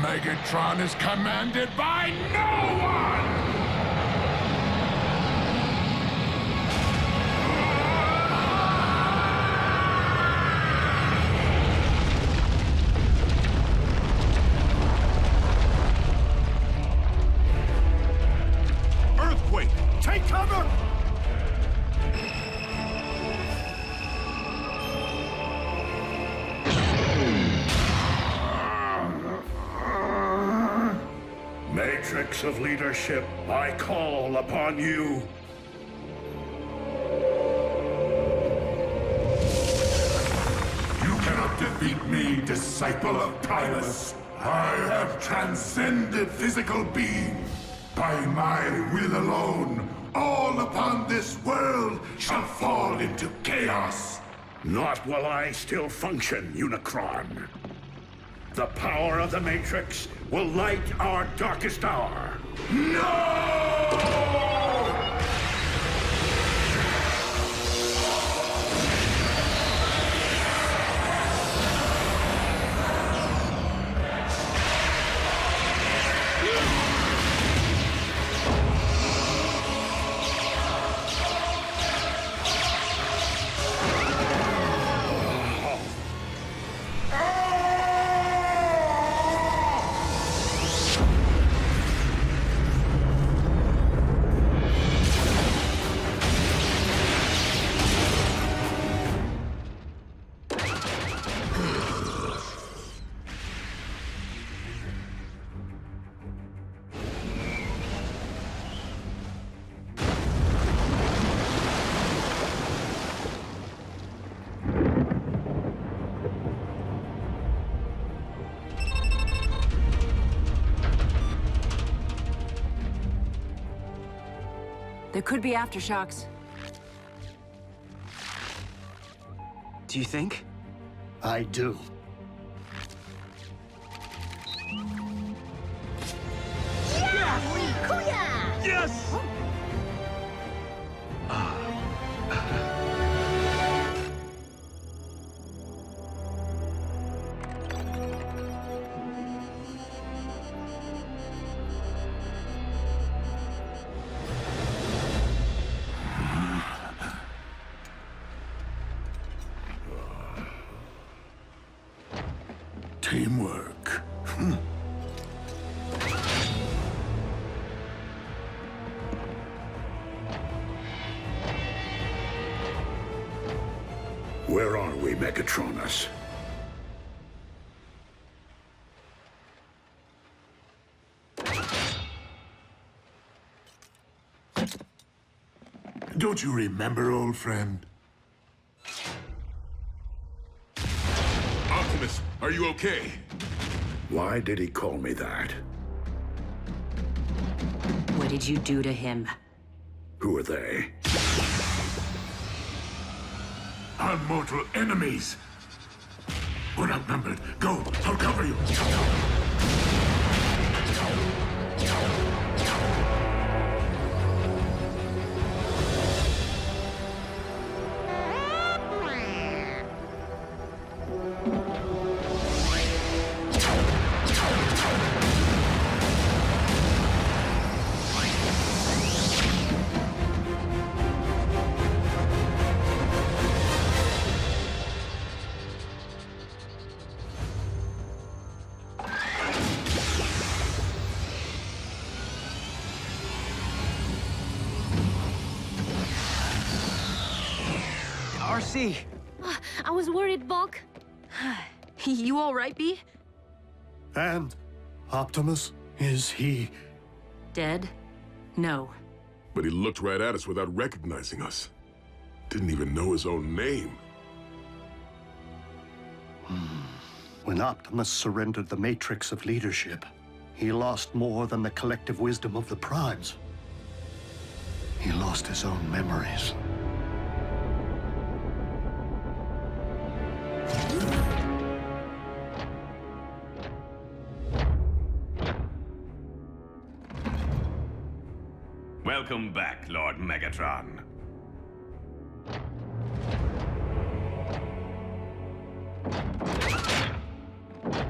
Megatron is commanded by no one!
Earthquake!
Take cover! Matrix of leadership, I call upon you. You cannot defeat me, disciple of Primus. I have transcended physical being. By my will alone, all upon this world shall fall into chaos. Not while I still function, Unicron. The power of the Matrix will light our darkest hour. No!
There could be aftershocks.
Do you think?
I do.
Yes!
Teamwork.
Where are we, Megatronus?
Don't you remember, old friend?
Optimus, are you okay?
Why did he call me that?
What did you do to him?
Who are they?
Our mortal enemies! We're outnumbered. Go! I'll cover you!
RC!
I was worried, Bulk.
You all right, B?
And Optimus, is he...
Dead? No.
But he looked right at us without recognizing us. Didn't even know his own name.
When Optimus surrendered the matrix of leadership, he lost more than the collective wisdom of the Primes. He lost his own memories.
Welcome back, Lord Megatron.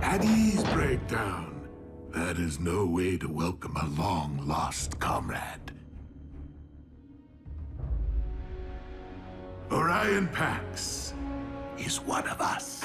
At ease, Breakdown. That is no way to welcome a long-lost comrade. Orion Pax is one of us.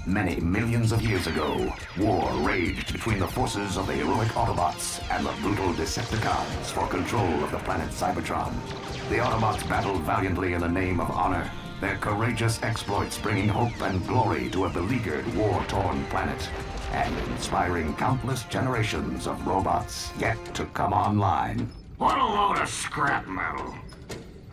Many millions of years ago, war raged between the forces of the heroic Autobots and the brutal Decepticons for control of the planet Cybertron. The Autobots battled valiantly in the name of honor, their courageous exploits bringing hope and glory to a beleaguered, war-torn planet, and inspiring countless generations of robots yet to come online.
What a load of scrap metal.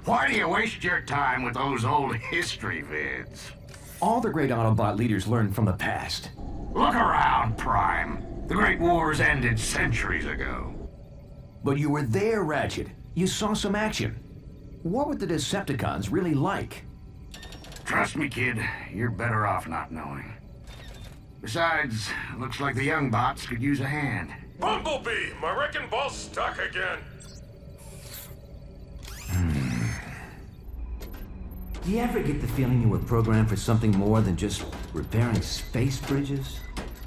Why do you waste your time with those old history vids?
All the great Autobot leaders learned from the past.
Look around, Prime. The Great Wars ended centuries ago.
But you were there, Ratchet. You saw some action. What were the Decepticons really like?
Trust me, kid. You're better off not knowing. Besides, looks like the young bots could use a hand.
Bumblebee! My wrecking ball's stuck again.
Do you ever get the feeling you were programmed for something more than just repairing space bridges?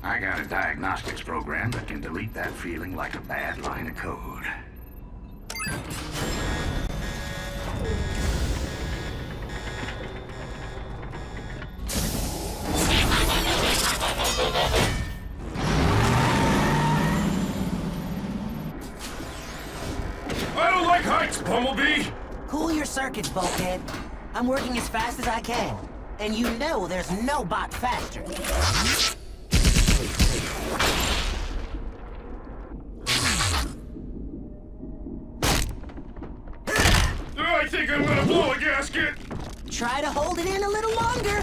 I got a diagnostics program that can delete that feeling like a bad line of code.
I don't like heights, Bumblebee!
Cool your circuits, Bulkhead. I'm working as fast as I can. And you know there's no bot faster.
I think I'm gonna blow a gasket!
Try to hold it in a little longer.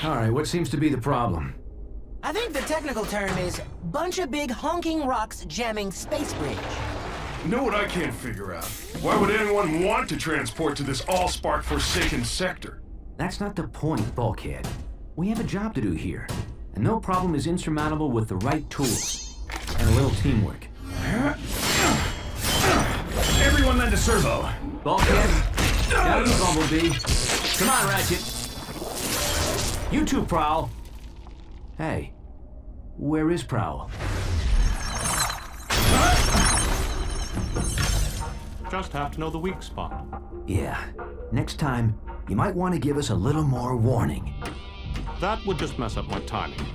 All right, what seems to be the problem?
I think the technical term is bunch of big honking rocks jamming space bridge.
You know what I can't figure out? Why would anyone want to transport to this all-spark forsaken sector?
That's not the point, Bulkhead. We have a job to do here, and no problem is insurmountable with the right tools and a little teamwork. Everyone lend a servo. Bulkhead, got it, Bumblebee. Come on, Ratchet. You two, Prowl. Hey, where is Prowl?
Just have to know the weak spot.
Yeah, next time, you might want to give us a little more warning.
That would just mess up my timing.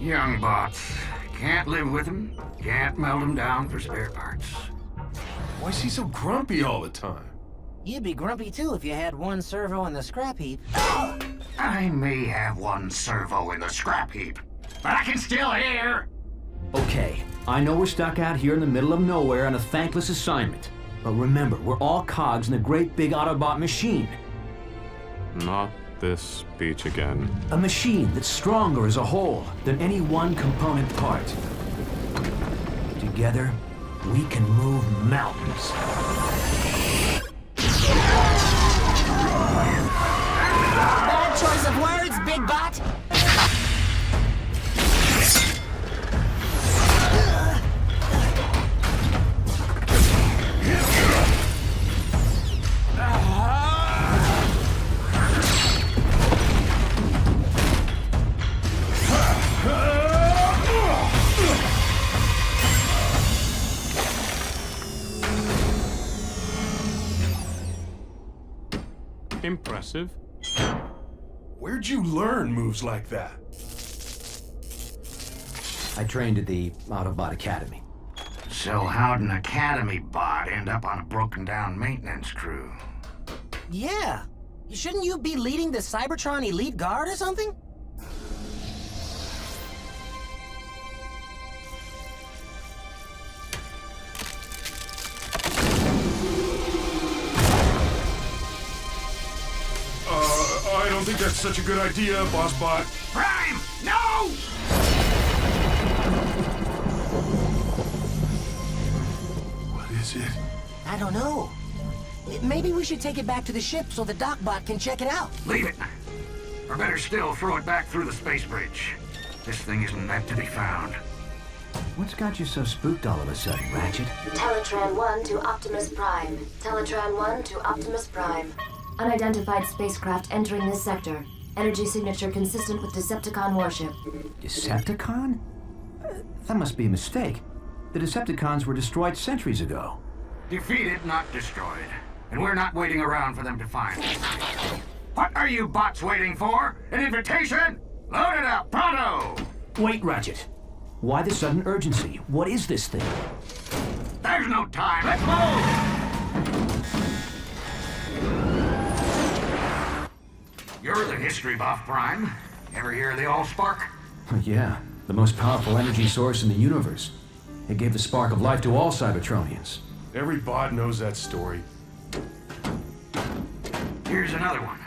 Young bots. Can't live with them. Can't melt them down for spare parts.
Why is he so grumpy all the time?
You'd be grumpy too if you had one servo in the scrap heap.
I may have one servo in the scrap heap, but I can still hear.
Okay, I know we're stuck out here in the middle of nowhere on a thankless assignment. But remember, we're all cogs in a great big Autobot machine.
Not this speech again.
A machine that's stronger as a whole than any one component part. Together, we can move mountains.
Bad choice of words, big bot.
Impressive.
Where'd you learn moves like that?
I trained at the Autobot Academy.
So how'd an Academy bot end up on a broken-down maintenance crew?
Yeah. Shouldn't you be leading the Cybertron Elite Guard or something?
I don't think that's such a good idea, Boss Bot.
Prime! No!
What is it?
I don't know. Maybe we should take it back to the ship so the Docbot can check it out.
Leave it. Or better still, throw it back through the space bridge. This thing isn't meant to be found.
What's got you so spooked all of a sudden, Ratchet?
Teletran 1 to Optimus Prime. Teletran 1 to Optimus Prime. Unidentified spacecraft entering this sector. Energy signature consistent with Decepticon warship.
Decepticon? That must be a mistake. The Decepticons were destroyed centuries ago.
Defeated, not destroyed. And we're not waiting around for them to find us. What are you bots waiting for? An invitation? Load it up, pronto!
Wait, Ratchet. Why the sudden urgency? What is this thing?
There's no time. Let's move! You're the history buff, Prime. Ever hear of the Allspark?
Yeah, The most powerful energy source in the universe. It gave the spark of life to all Cybertronians.
Every bot knows that story.
Here's another one.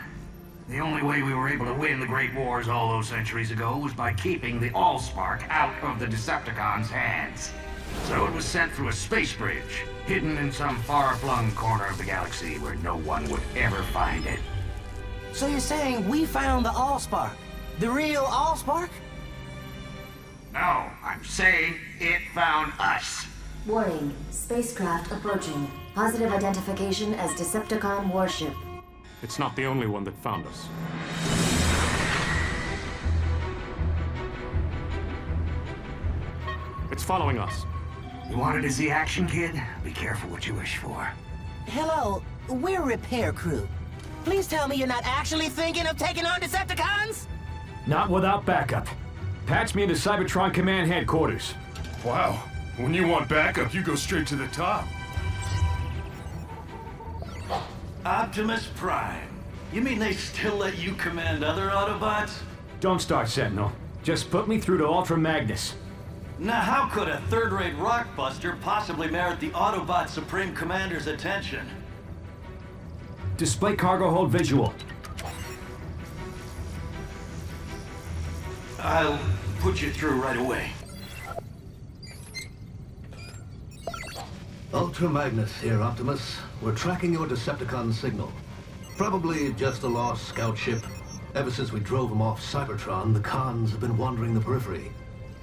The only way we were able to win the Great Wars all those centuries ago was by keeping the Allspark out of the Decepticons' hands. So it was sent through a space bridge, hidden in some far-flung corner of the galaxy where no one would ever find it.
So you're saying we found the Allspark? The real Allspark?
No, I'm saying it found us.
Warning, spacecraft approaching. Positive identification as Decepticon warship.
It's not the only one that found us. It's following us.
You wanted to see action, kid? Be careful what you wish for.
Hello, we're a repair crew. Please tell me you're not actually thinking of taking on Decepticons?
Not without backup. Patch me into Cybertron Command Headquarters.
Wow. When you want backup, you go straight to the top.
Optimus Prime. You mean they still let you command other Autobots?
Don't start, Sentinel. Just put me through to Ultra Magnus.
Now how could a third-rate rockbuster possibly merit the Autobot Supreme Commander's attention?
Display cargo hold visual.
I'll put you through right away.
Ultra Magnus here, Optimus. We're tracking your Decepticon signal. Probably just a lost scout ship. Ever since we drove them off Cybertron, the cons have been wandering the periphery.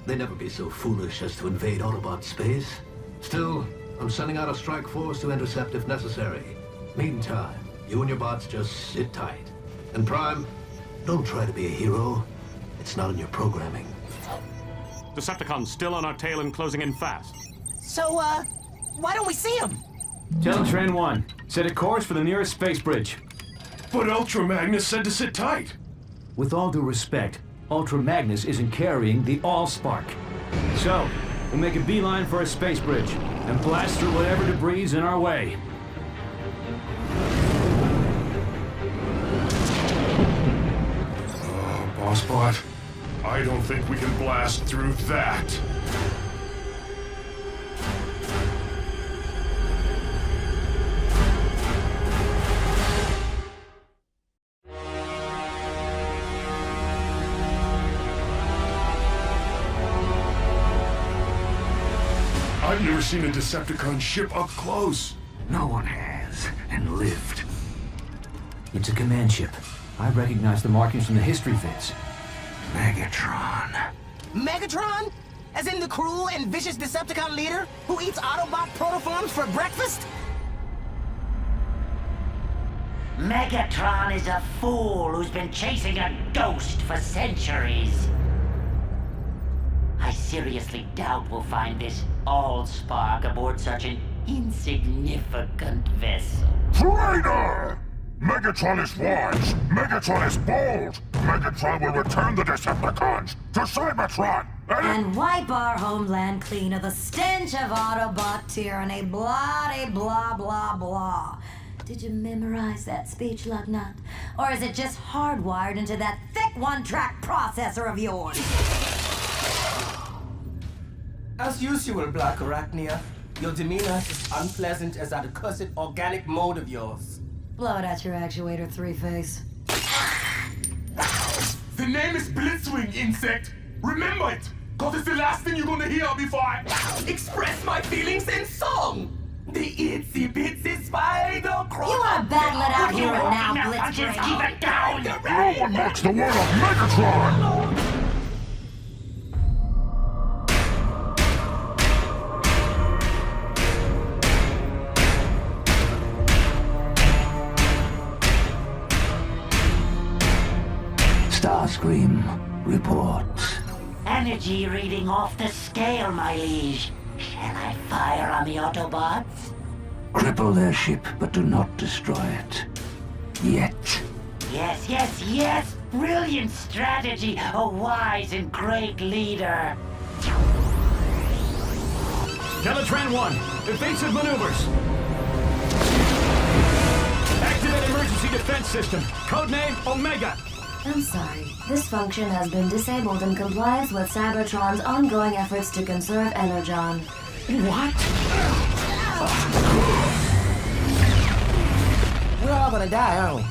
They'd never be so foolish as to invade Autobot space. Still, I'm sending out a strike force to intercept if necessary. Meantime, you and your bots just sit tight. And Prime, don't try to be a hero. It's not in your programming.
Decepticons still on our tail and closing in fast.
So, why don't we see them?
Teletran 1, set a course for the nearest space bridge.
But Ultra Magnus said to sit tight.
With all due respect, Ultra Magnus isn't carrying the Allspark. So, we'll make a beeline for a space bridge and blast through whatever debris is in our way.
Oh, Bossbot, I don't think we can blast through that. I've never seen a Decepticon ship up close.
No one has, and lived.
It's a command ship. I recognize the markings from the history vids.
Megatron.
Megatron? As in the cruel and vicious Decepticon leader who eats Autobot protoforms for breakfast?
Megatron is a fool who's been chasing a ghost for centuries. I seriously doubt we'll find this Allspark aboard such an insignificant vessel.
Traitor! Megatron is wise. Megatron is bold. Megatron will return the Decepticons to Cybertron.
And wipe our homeland clean of the stench of Autobot tyranny. Blah, blah, blah, blah. Did you memorize that speech, Lugnut? Or is it just hardwired into that thick one-track processor of yours?
As usual, Black Arachnia, your demeanor is as unpleasant as that accursed organic mode of yours.
Blow it at your actuator, Three-Face.
The name is Blitzwing, insect! Remember it! Cause it's the last thing you're gonna hear before I express my feelings in song! The itsy bitsy spider crawl.
You wanna battle it out here and now, Blitzwing?
Keep it down!
No one mocks the word of Megatron!
Starscream reports. Energy reading off the scale, my liege. Shall I fire on the Autobots?
Cripple their ship, but do not destroy it. Yet.
Yes, yes, yes! Brilliant strategy! A wise and great leader!
Teletran 1, evasive maneuvers. Activate emergency defense system. Codename Omega.
I'm sorry. This function has been disabled in compliance with Cybertron's ongoing efforts to conserve Energon.
What? We're all gonna die, aren't we?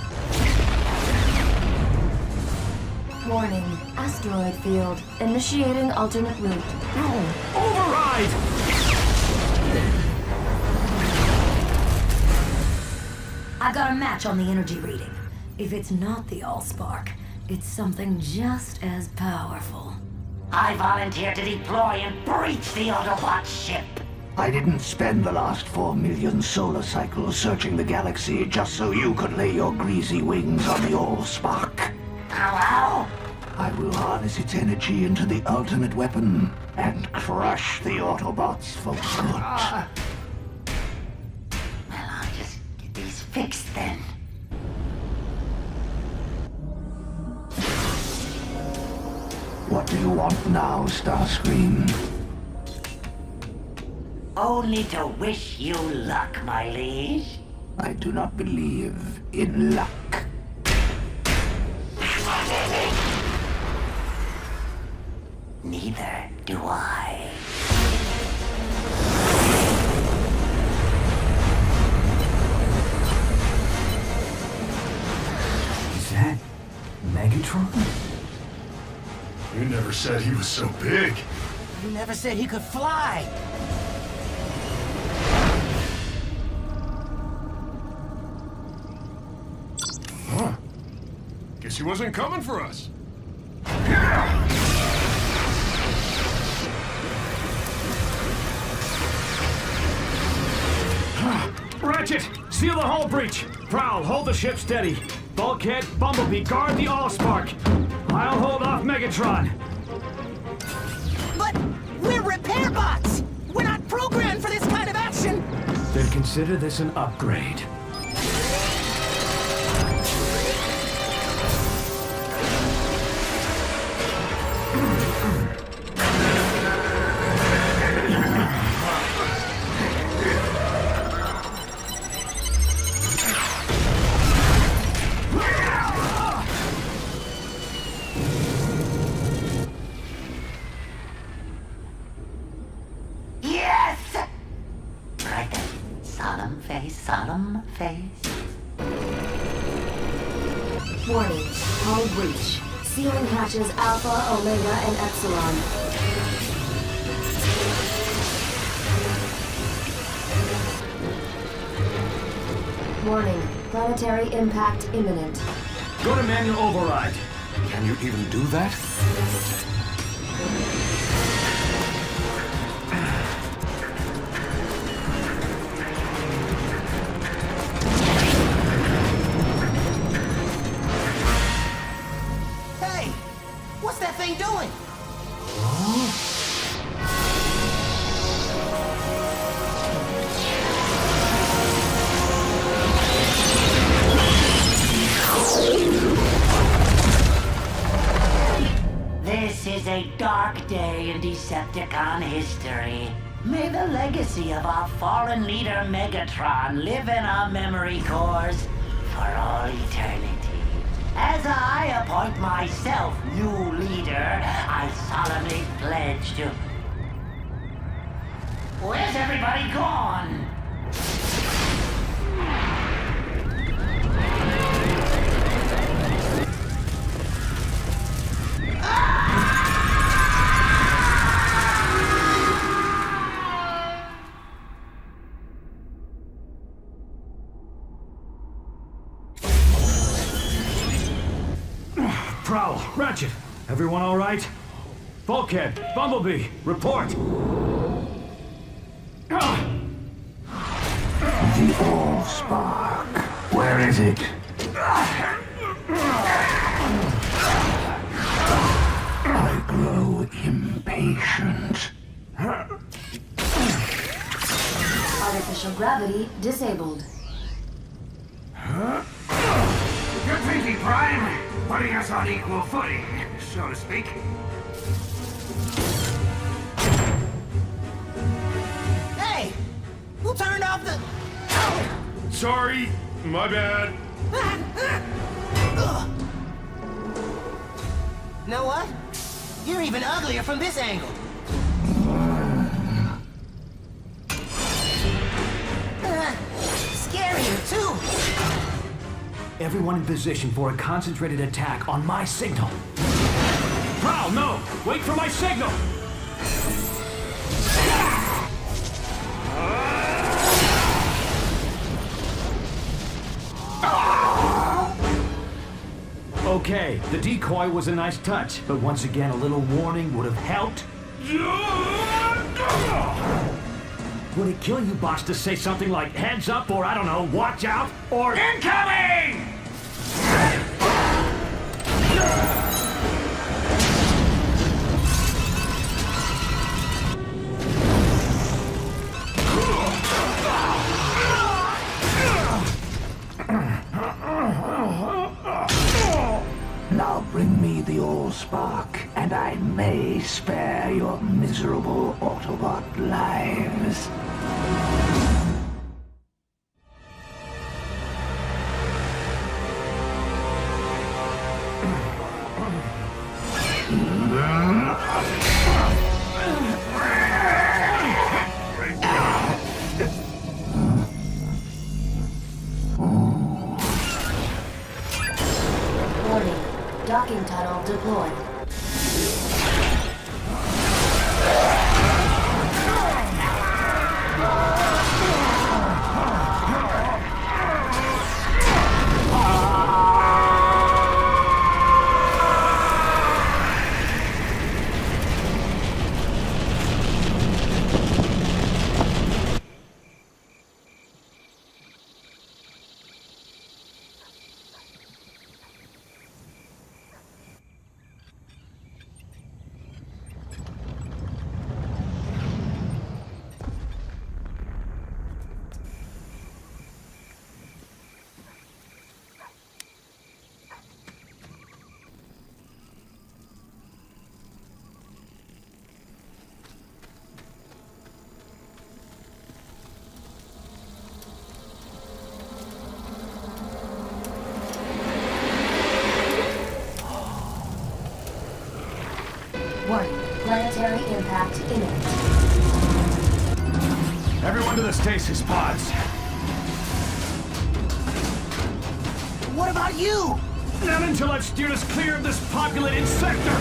Warning. Asteroid field. Initiating alternate route.
Override!
I got a match on the energy reading. If it's not the Allspark, it's something just as powerful.
I volunteer to deploy and breach the Autobot ship.
I didn't spend the last 4 million solar cycles searching the galaxy just so you could lay your greasy wings on the Allspark.
Hello?
I will harness its energy into the ultimate weapon and crush the Autobots for good.
Well, I'll just get these fixed then.
What do you want now, Starscream?
Only to wish you luck, my liege.
I do not believe in luck.
Neither do I.
Is that Megatron?
You never said he was so big.
You never said he could fly.
Huh. Guess he wasn't coming for us.
Ratchet, seal the hull breach. Prowl, hold the ship steady. Bulkhead, Bumblebee, guard the Allspark. I'll hold off Megatron.
But we're repair bots! We're not programmed for this kind of action!
Then consider this an upgrade.
Solemn face.
Warning. Hull breach. Sealing hatches Alpha, Omega, and Epsilon. Warning. Planetary impact imminent.
Go to manual override.
Can you even do that?
Hey! What's that thing doing?
This is a dark day in Decepticon history. May the legacy of our fallen leader Megatron live in our memory cores for all eternity. As I appoint myself new leader, I solemnly pledge to... Where's everybody gone?
Prowl, Ratchet, everyone all right? Bulkhead, Bumblebee, report.
The Allspark. Where is it? I grow impatient.
Artificial gravity disabled.
Good thinking, Prime. Putting us on equal footing, so to speak.
Hey! Who turned off the...
Sorry, my bad.
Know what? You're even uglier from this angle. Scarier, too.
Everyone in position for a concentrated attack on my signal. Prowl, no! Wait for my signal! Okay, the decoy was a nice touch, but once again, a little warning would have helped. Would it kill you, boss, to say something like heads up, or I don't know, watch out, or incoming?
Now bring me the Allspark, and I may spare your miserable Autobot lives.
Warning. Docking tunnel deployed. Warning. Planetary impact imminent.
Everyone to the stasis pods.
What about you?
Not until I've steered us clear of this populated sector!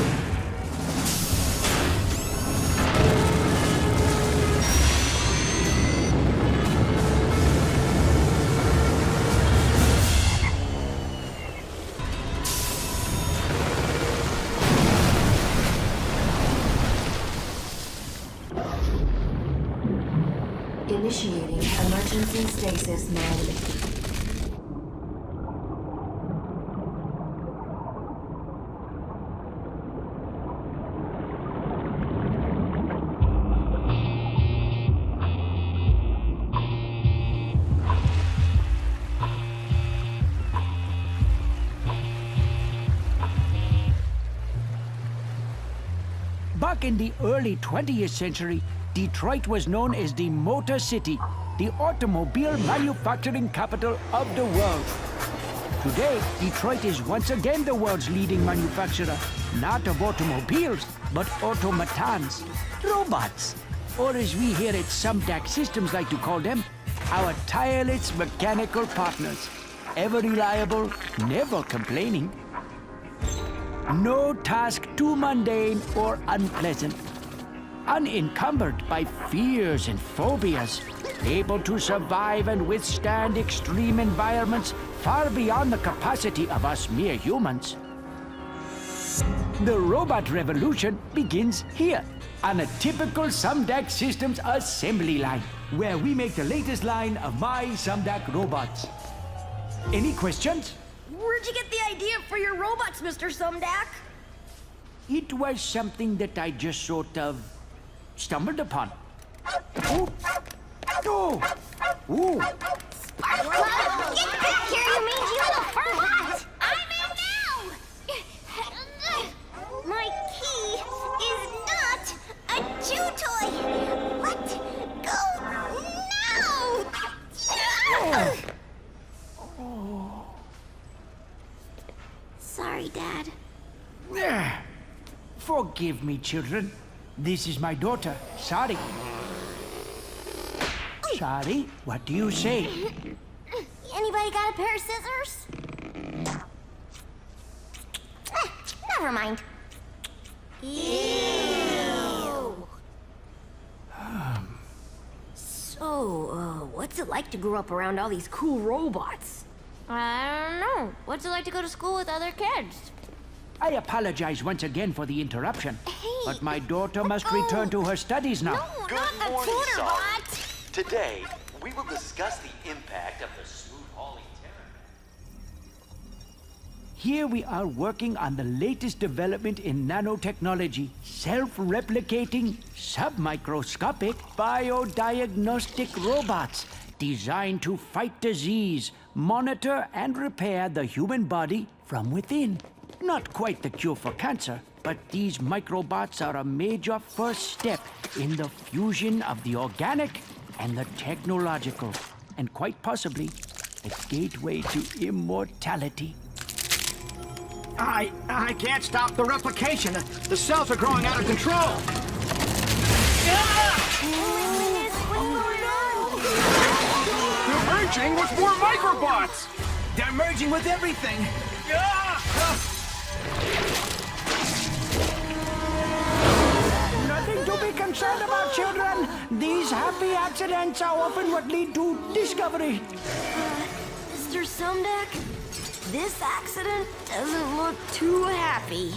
Initiating emergency stasis mode.
Back in the early 20th century, Detroit was known as the Motor City, the automobile manufacturing capital of the world. Today, Detroit is once again the world's leading manufacturer, not of automobiles, but automatons, robots, or as we here at Sumdac Systems like to call them, our tireless mechanical partners, ever reliable, never complaining. No task too mundane or unpleasant. Unencumbered by fears and phobias, able to survive and withstand extreme environments far beyond the capacity of us mere humans. The robot revolution begins here, on a typical Sumdac Systems assembly line, where we make the latest line of my Sumdac robots. Any questions?
Where'd you get the idea for your robots, Mr. Sumdac?
It was something that I just sort of stumbled upon. Oh! Oh! Ooh!
Sparkle! Get back here, you mangy little furry! I'm in now! My key is not a chew toy! What? Go now! Sorry, Dad.
Forgive me, children. This is my daughter, Sari. Sari, what do you say?
Anybody got a pair of scissors? Never mind. Ew.
So, what's it like to grow up around all these cool robots?
I don't know. What's it like to go to school with other kids?
I apologize once again for the interruption, but my daughter must return to her studies now.
No,
Good
not the
morning,
tutor
Sari.
bot!
Today, we will discuss the impact of the smooth hauling terror.
Here we are working on the latest development in nanotechnology, self-replicating, submicroscopic, biodiagnostic robots designed to fight disease, monitor and repair the human body from within. Not quite the cure for cancer, but these microbots are a major first step in the fusion of the organic and the technological, and quite possibly a gateway to immortality.
I can't stop the replication. The cells are growing out of control.
They're merging with more microbots!
They're merging with everything.
Nothing to be concerned about, children. These happy accidents are often what lead to discovery.
Mr. Sumdeck, this accident doesn't look too happy.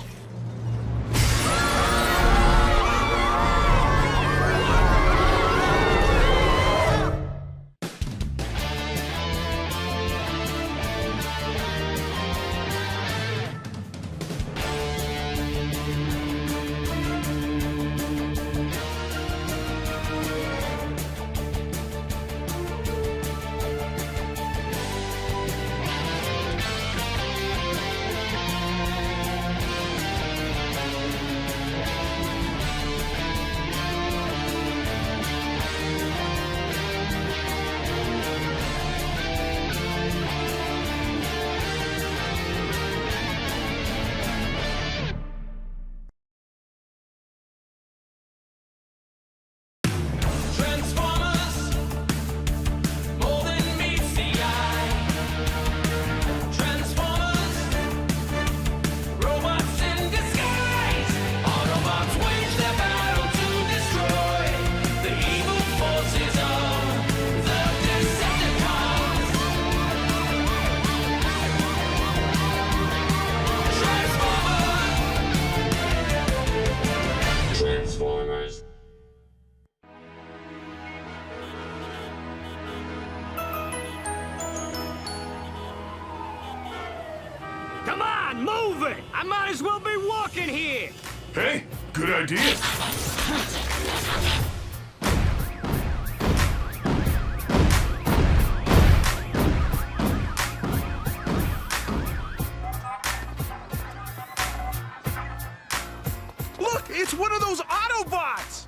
Come on, move it! I might as well be walking here!
Hey, good idea.
Look, it's one of those Autobots!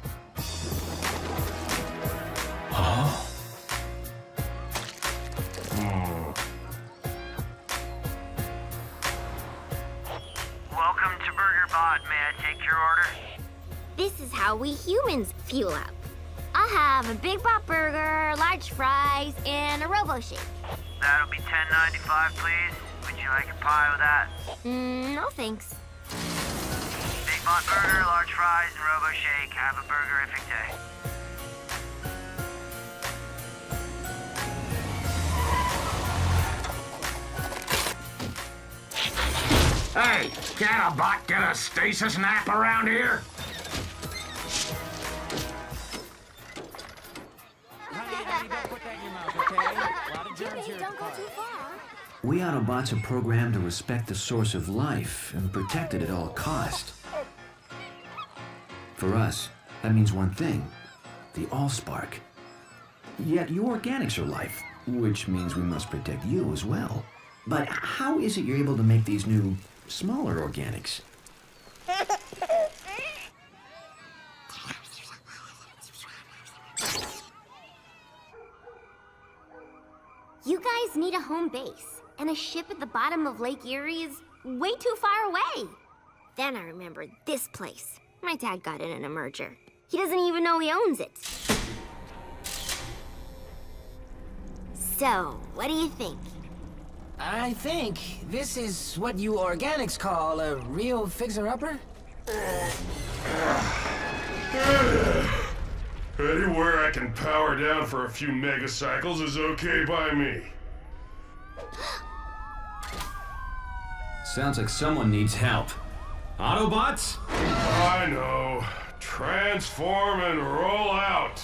Huh?
Welcome to BurgerBot. May I take your order?
This is how we humans fuel up. I'll have a Big Bot Burger, large fries, and a Robo Shake.
That'll be $10.95, please. Would you like a pie with that?
No thanks.
Big Bot Burger, large fries, and Robo Shake. Have a burgerific day.
Hey, can a bot get a stasis nap around here?
We Autobots are programmed to respect the source of life and protect it at all cost. For us, that means one thing, the Allspark. Yet you organics are life, which means we must protect you as well. But how is it you're able to make these new, smaller organics?
You guys need a home base, and a ship at the bottom of Lake Erie is way too far away. Then I remembered this place. My dad got it in a merger. He doesn't even know he owns it. So, what do you think?
I think this is what you organics call a real fixer-upper?
Anywhere I can power down for a few megacycles is okay by me.
Sounds like someone needs help. Autobots?
I know. Transform and roll out.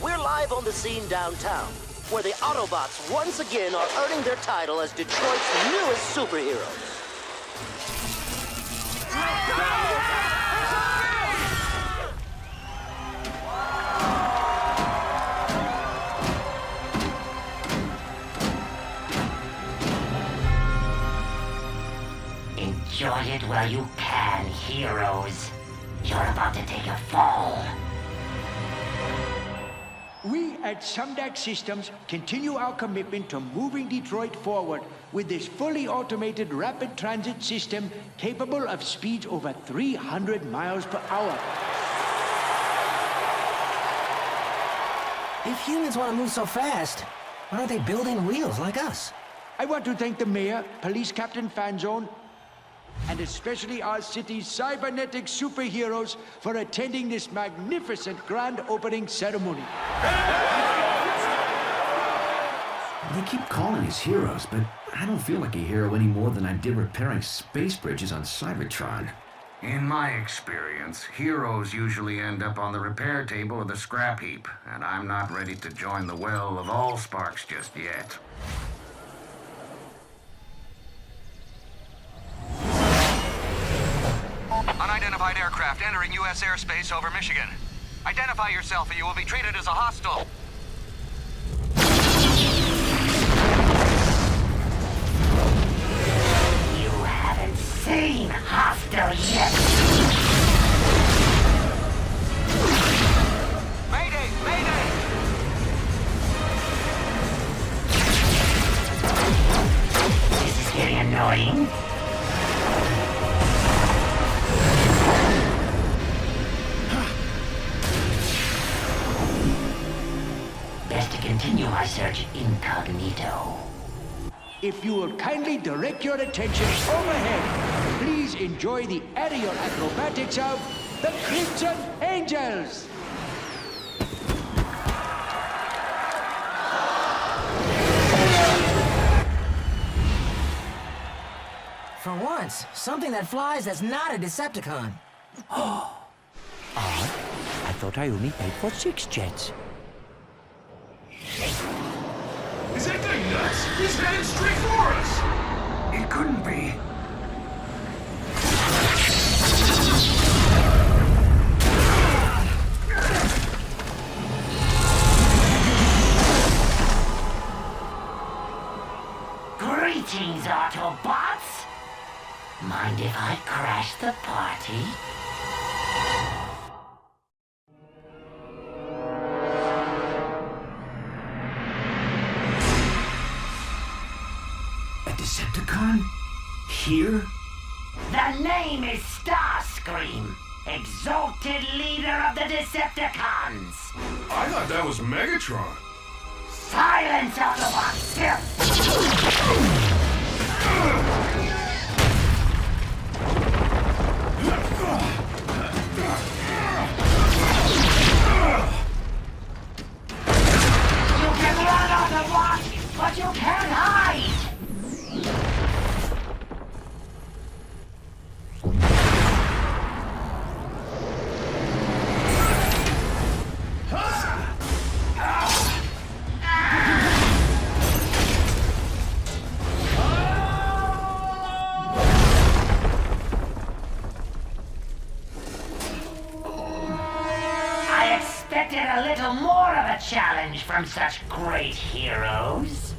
We're live on the scene downtown, where the Autobots once again are earning their title as Detroit's newest superheroes.
Enjoy it while you can, heroes. You're about to take a fall.
We at Sumdac Systems continue our commitment to moving Detroit forward with this fully automated rapid transit system capable of speeds over 300 miles per hour.
If humans want to move so fast, why aren't they building wheels like us?
I want to thank the mayor, Police Captain Fanzone, and especially our city's cybernetic superheroes for attending this magnificent grand opening ceremony.
They keep calling us heroes, but I don't feel like a hero any more than I did repairing space bridges on Cybertron.
In my experience, heroes usually end up on the repair table or the scrap heap, and I'm not ready to join the well of Allsparks just yet.
Unidentified aircraft entering U.S. airspace over Michigan. Identify yourself or you will be treated as a hostile.
You haven't seen hostile yet.
Mayday! Mayday!
This is getting annoying. Best to continue my search incognito.
If you will kindly direct your attention overhead, please enjoy the aerial acrobatics of the Crimson Angels.
For once, something that flies that's not a Decepticon.
Odd. I thought I only paid for 6 jets.
Is that guy nuts? He's headed straight for us!
It couldn't be.
Greetings, Autobots! Mind if I crash the party?
Decepticon? Here?
The name is Starscream, exalted leader of the Decepticons.
I thought that was Megatron.
Silence, Autobots! You can run, Autobots, but you can't hide! A little more of a challenge from such great heroes.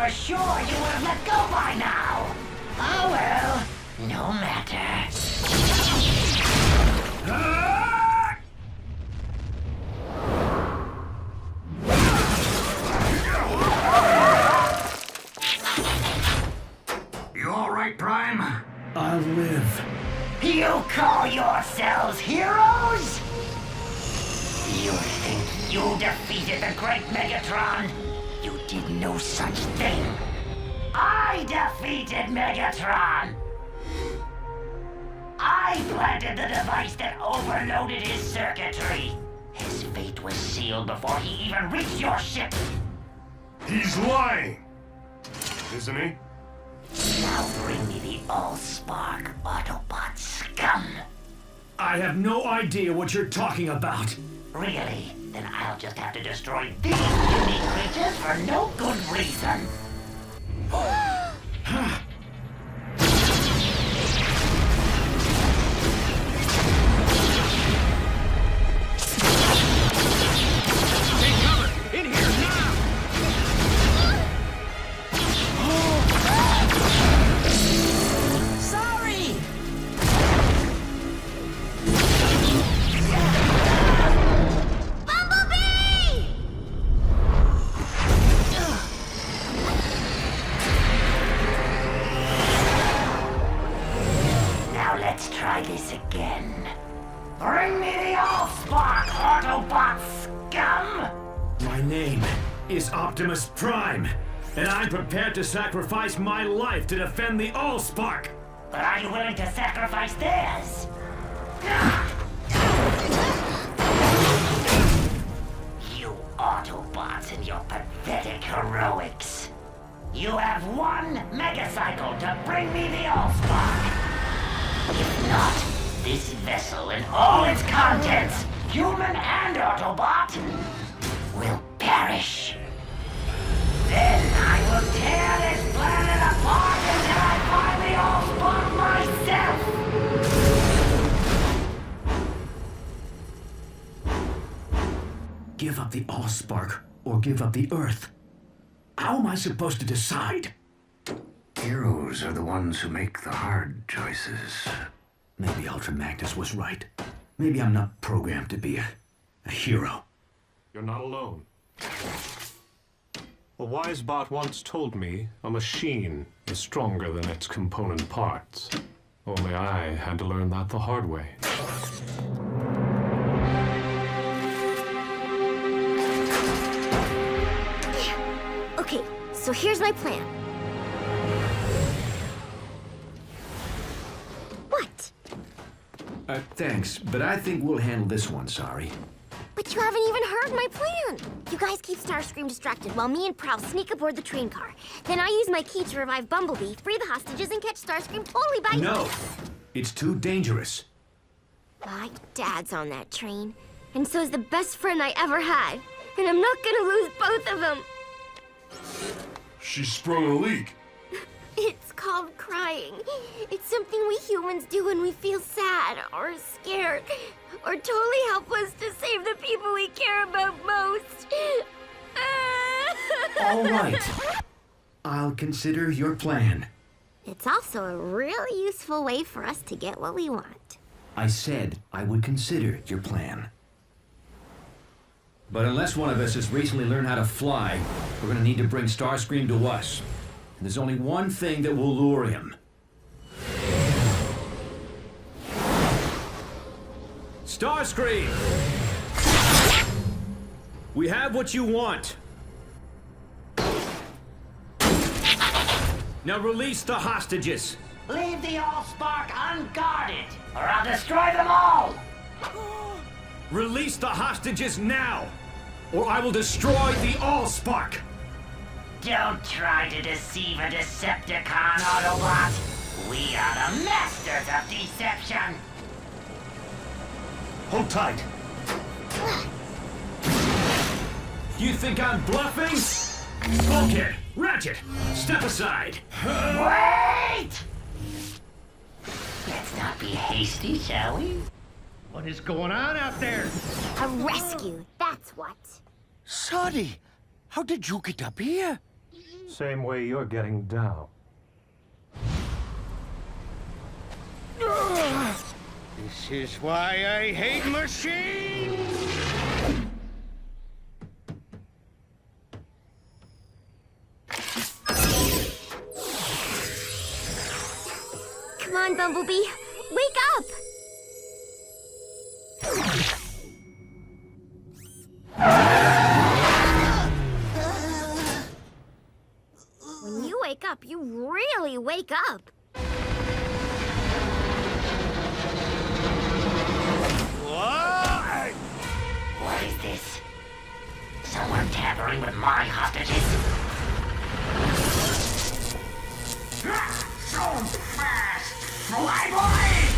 for sure you would have let go by now. Oh well, no matter.
You all right, Prime?
I'll live.
You call yourselves heroes? You think you defeated the great Megatron? You did no such thing. I defeated Megatron! I planted the device that overloaded his circuitry. His fate was sealed before he even reached your ship.
He's lying! Isn't he?
Now bring me the Allspark, Autobot scum.
I have no idea what you're talking about.
Really? Then I'll just have to destroy these unique creatures for no good reason.
Take cover! In here now!
Sorry!
Bumblebee!
Now let's try this again. Bring me the Allspark, Autobot scum!
My name is Optimus Prime, and I'm prepared to sacrifice my life to defend the Allspark.
But are you willing to sacrifice theirs? You Autobots and your pathetic heroics. You have one megacycle to bring me the Allspark. If not, this vessel and all its contents, human and Autobot, will perish. Then I will tear this planet apart until I find the Allspark myself.
Give up the Allspark or give up the Earth. How am I supposed to decide?
Heroes are the ones who make the hard choices.
Maybe Ultra Magnus was right. Maybe I'm not programmed to be a hero.
You're not alone. A wise bot once told me a machine is stronger than its component parts. Only I had to learn that the hard way.
Okay, so here's my plan. What?
Thanks, but I think we'll handle this one, sorry.
But you haven't even heard my plan. You guys keep Starscream distracted while me and Prowl sneak aboard the train car. Then I use my key to revive Bumblebee, free the hostages, and catch Starscream totally by...
No! It's too dangerous.
My dad's on that train, and so's the best friend I ever had. And I'm not gonna lose both of them.
She sprung a leak.
It's called crying. It's something we humans do when we feel sad or scared or totally helpless to save the people we care about most.
All right. I'll consider your plan.
It's also a really useful way for us to get what we want.
I said I would consider your plan. But unless one of us has recently learned how to fly, we're gonna need to bring Starscream to us. And there's only one thing that will lure him. Starscream! We have what you want. Now release the hostages.
Leave the Allspark unguarded, or I'll destroy them all!
Release the hostages now, or I will destroy the Allspark!
Don't try to deceive a Decepticon, Autobot! We are the masters of deception!
Hold tight. You think I'm bluffing? Bulkhead, Ratchet, step aside.
Wait! Let's not be hasty, shall we?
What is going on out there?
A rescue, that's what.
Sonny, how did you get up here?
Same way you're getting down.
This is why I hate machines!
Come on, Bumblebee. Wake up! When you wake up, you really wake up.
What is this? Someone tampering with my hostages? So fast! Fly, boy!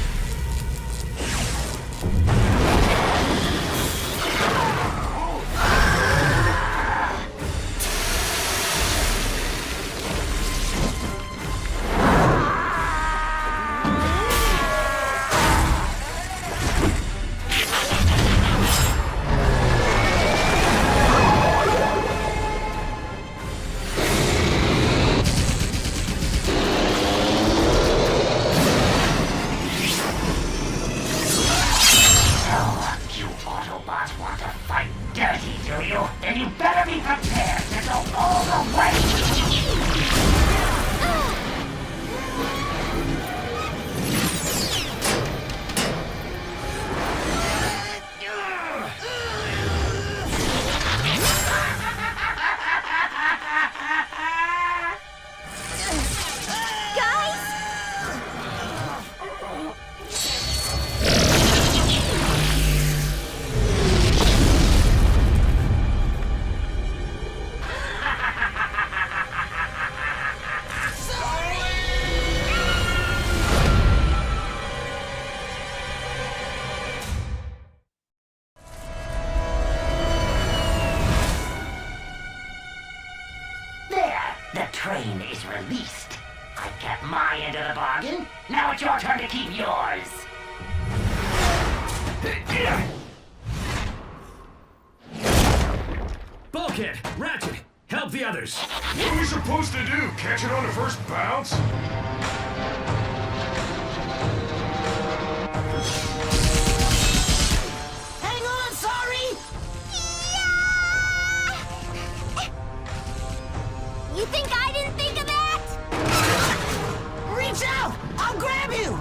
Train is released. I kept my end of the bargain. Now it's your turn to keep yours.
Bulkhead, Ratchet, help the others.
What are we supposed to do? Catch it on the first bounce?
Hang on, sorry!
You think I didn't think of that?
Reach out! I'll grab you!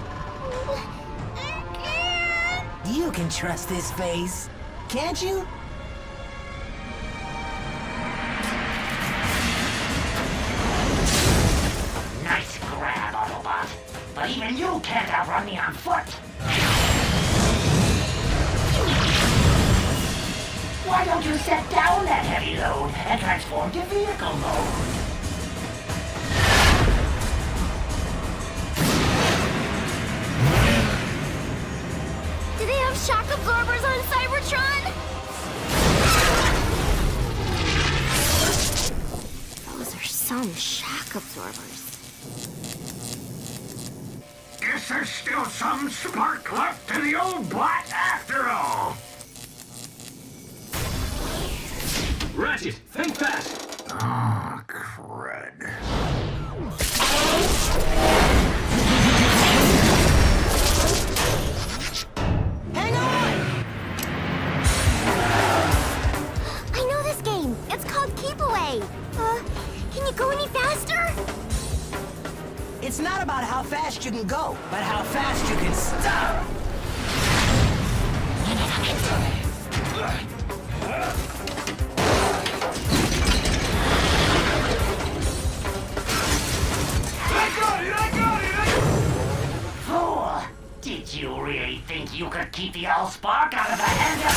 You can trust this face, can't you?
Nice grab, Autobot. But even you can't outrun me on foot. Why don't you set down that heavy load and transform to vehicle mode?
Do they have shock absorbers on Cybertron? Those are some shock absorbers.
Guess there's still some spark left to the old bot after all.
Ratchet, think fast!
Oh, crud.
Hang on!
I know this game. It's called Keep Away. Can you go any faster?
It's not about how fast you can go, but how fast you can stop!
I got it!
Fool! Did you really think you could keep the Allspark out of the hands of...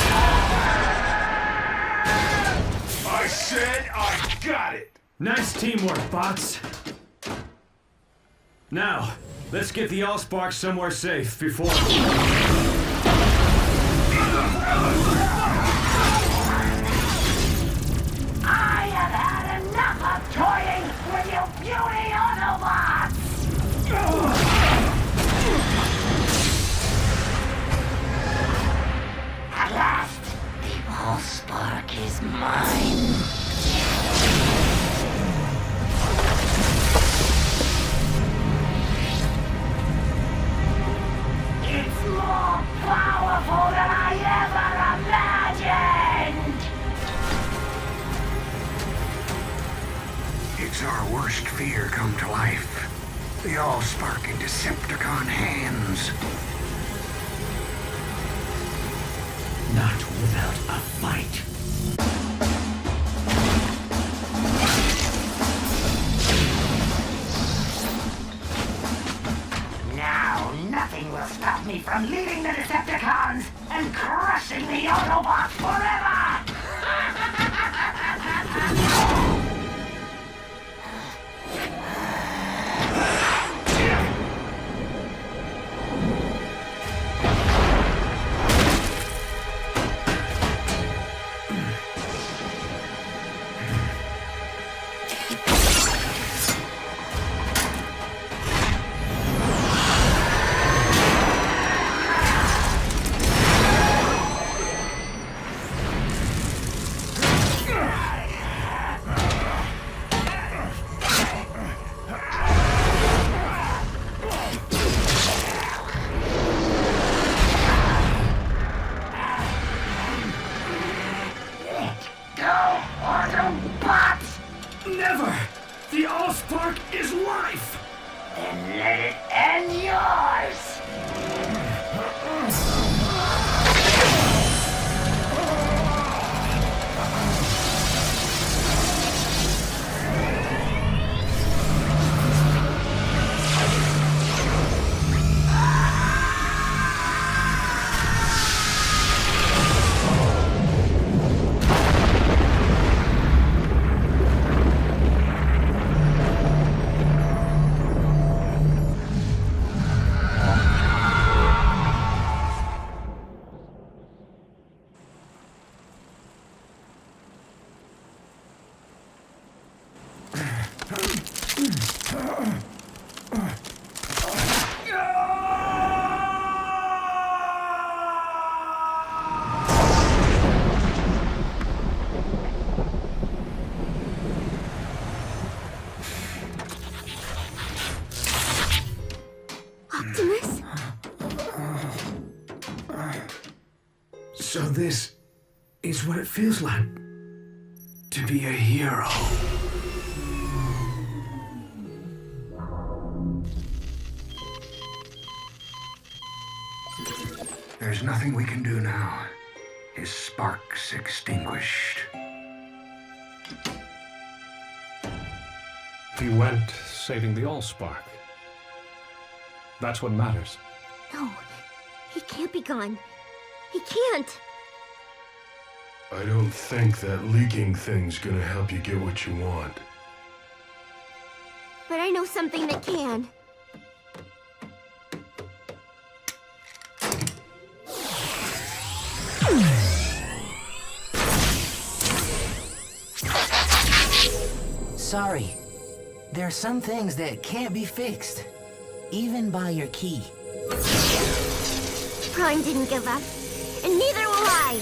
I said I got it!
Nice teamwork, bots. Now, let's get the Allspark somewhere safe before...
I have had enough of toying with you puny Autobots! At last, the Allspark is mine.
It's our worst fear come to life. The all-spark in Decepticon hands.
Not without a fight.
Now, nothing will stop me from leading the Decepticons and crushing the Autobots forever!
Never! The Allspark is life!
Then let it end yours!
Optimus?
So this is what it feels like to be a hero. There's nothing we can do now. His spark's extinguished.
He went saving the Allspark. That's what matters.
No, he can't be gone. He can't.
I don't think that leaking thing's gonna help you get what you want.
But I know something that can.
Sorry. There are some things that can't be fixed, even by your key.
Prime didn't give up, and neither will I.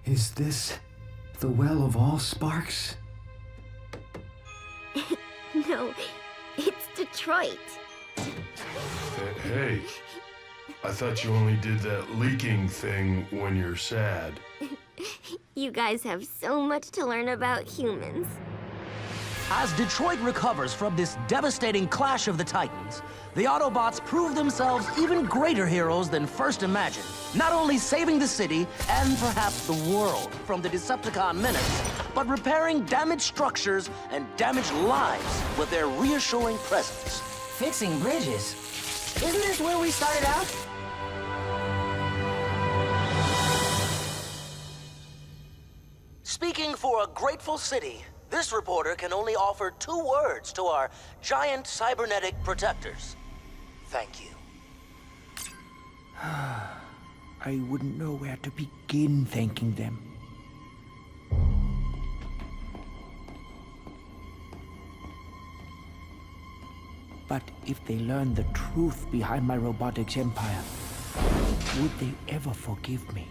Is this the Well of All Sparks?
No, it's Detroit.
Hey, I thought you only did that leaking thing when you're sad.
You guys have so much to learn about humans.
As Detroit recovers from this devastating clash of the Titans, the Autobots prove themselves even greater heroes than first imagined, not only saving the city and perhaps the world from the Decepticon menace, but repairing damaged structures and damaged lives with their reassuring presence.
Fixing bridges? Isn't this where we started out?
Speaking for a grateful city, this reporter can only offer 2 words to our giant cybernetic protectors. Thank you.
I wouldn't know where to begin thanking them. But if they learn the truth behind my robotics empire, Would they ever forgive me?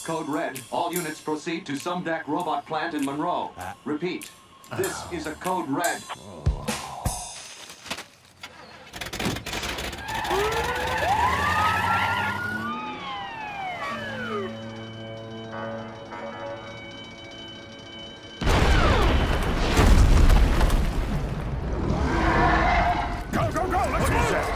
Code Red. All units proceed to Sumdac Robot Plant in Monroe. Repeat. This is a Code Red.
Go, go, go! Let's move!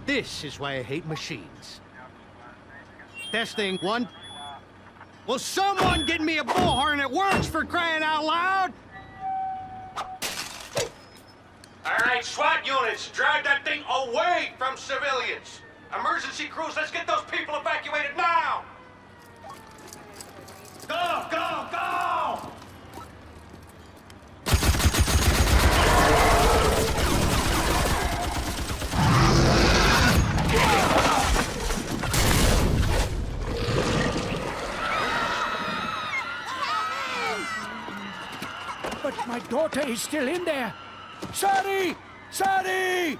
This is why I hate machines. Testing, 1. Will someone get me a bullhorn that works, for crying out loud?
All right, SWAT units, drive that thing away from civilians. Emergency crews, let's get those people evacuated now! Go, go, go!
But my daughter is still in there. Sorry! Sorry!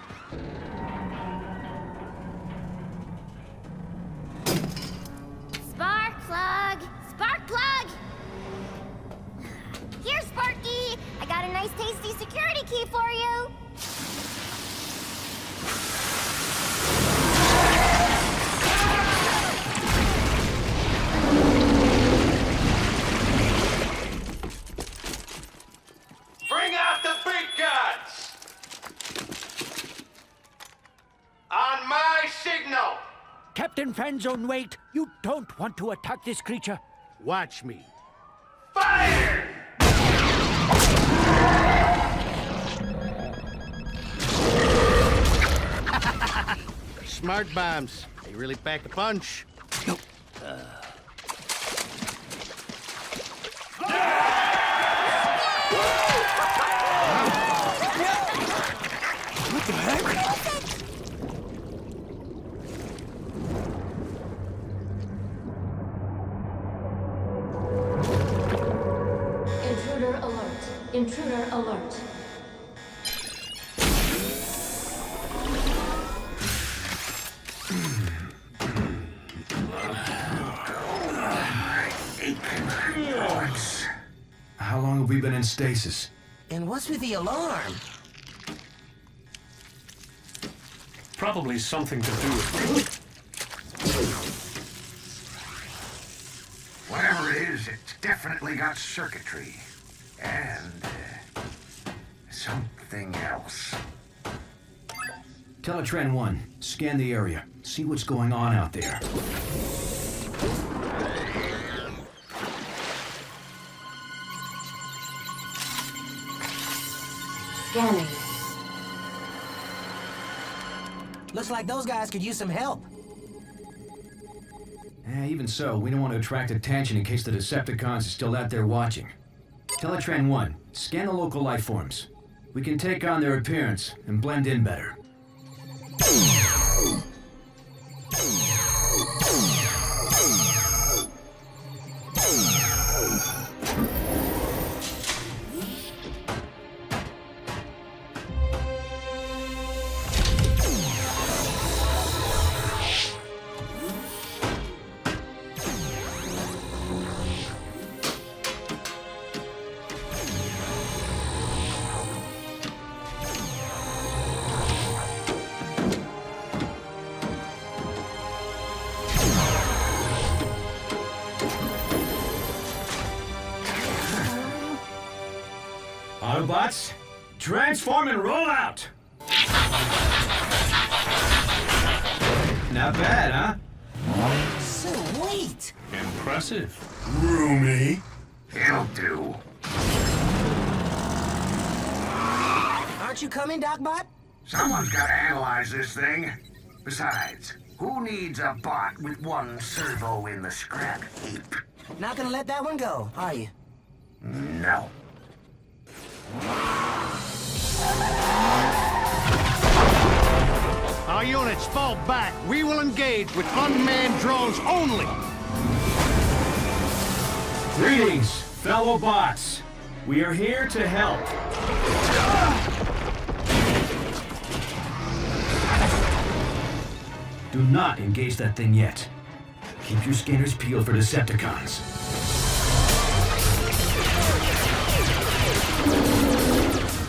Spark plug! Spark plug! Here, Sparky! I got a nice tasty security key for you!
Bring out the big guns! On my signal!
Captain Fanzone, wait. You don't want to attack this creature.
Watch me.
Fire!
Smart bombs. They really pack a punch.
No.
What the heck?
Intruder alert. Intruder alert.
How long have we been in stasis?
And what's with the alarm?
Probably something to do with...
Whatever it is, it's definitely got circuitry. And, something else.
Teletran 1, scan the area. See what's going on out there.
Scanning.
Looks like those guys could use some help.
Even so, we don't want to attract attention in case the Decepticons are still out there watching. Teletran 1, scan the local life forms. We can take on their appearance and blend in better. Autobots, transform and roll out! Not bad, huh?
Sweet!
Impressive.
Roomy.
He'll do.
Aren't you coming, Docbot?
Someone's got to analyze this thing. Besides, who needs a bot with one servo in the scrap heap?
Not gonna let that one go, are you?
No.
Our units fall back. We will engage with unmanned drones only.
Greetings, fellow bots. We are here to help. Do not engage that thing yet. Keep your scanners peeled for Decepticons.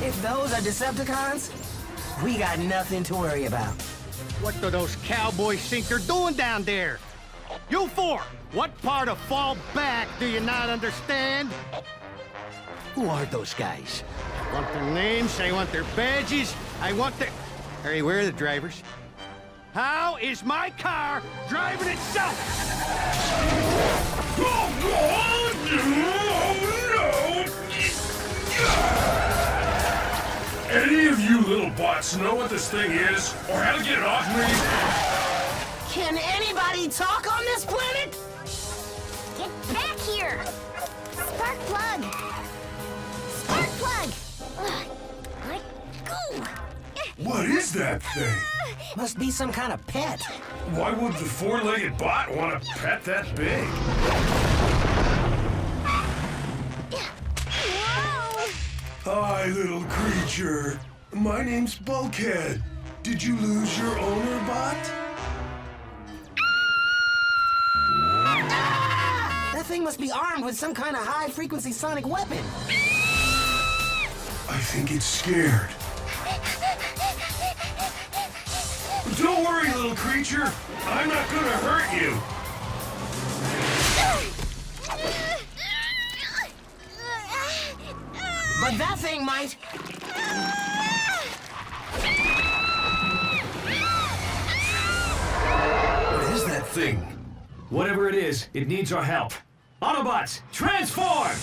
If those are Decepticons, we got nothing to worry about.
What do those cowboys think they're doing down there? You four, what part of fall back do you not understand? Who are those guys? I want their names, I want their badges, I want their... Hey, where are the drivers? How is my car driving itself?
Any of you little bots know what this thing is, or how to get it off me?
Can anybody talk on this planet?
Get back here! Spark plug! Spark plug! Ugh, let go!
What is that thing?
Must be some kind of pet.
Why would the four-legged bot want a pet that big? Hi, little creature. My name's Bulkhead. Did you lose your owner, bot?
That thing must be armed with some kind of high-frequency sonic weapon.
I think it's scared. Don't worry, little creature. I'm not gonna hurt you.
But that thing might.
What is that thing?
Whatever it is, it needs our help. Autobots, transform!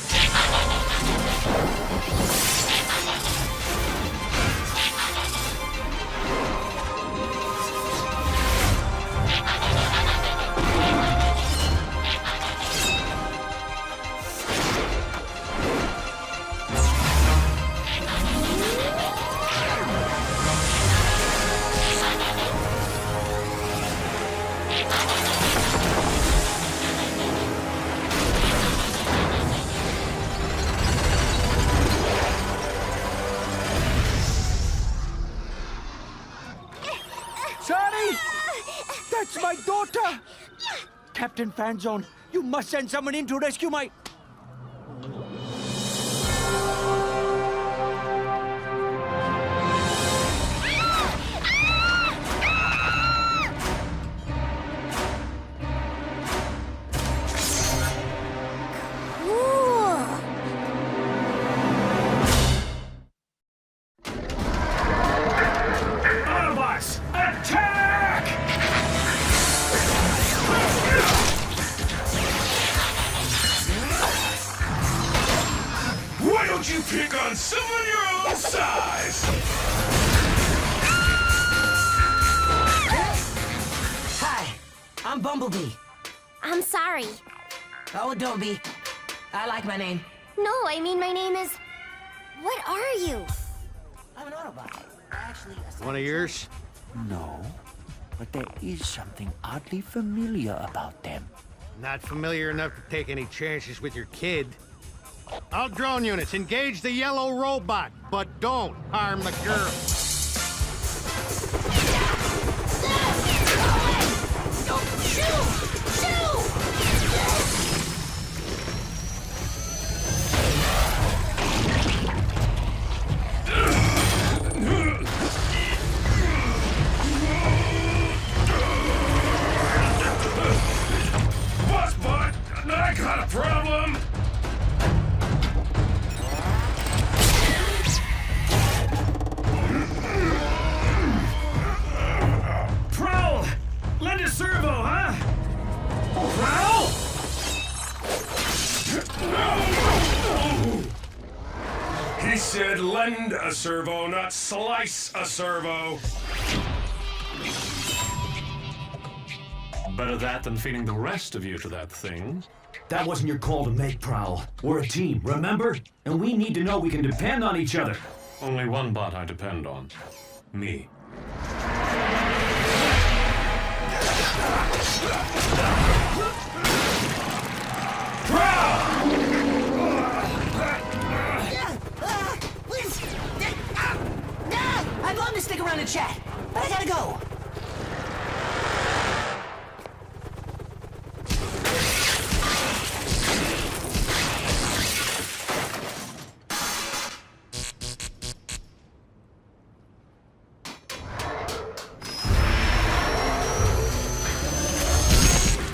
That's my daughter! Captain Fanzone, you must send someone in to rescue my...
Pick on someone your own size!
I'm Bumblebee.
I'm sorry.
Oh, don't be. I like my name.
No, I mean my name is... What are you?
I'm an Autobot. Actually,
One of yours?
No, but there is something oddly familiar about them.
Not familiar enough to take any chances with your kid. All drone units, engage the yellow robot, but don't harm the girl.
I got a problem!
Prowl! Lend a servo, huh? Prowl!
He said lend a servo, not slice a servo.
Better that than feeding the rest of you to that thing.
That wasn't your call to make, Prowl. We're a team, remember? And we need to know we can depend on each other.
Only one bot I depend on. Me.
I'd love to stick around and chat, but I gotta go.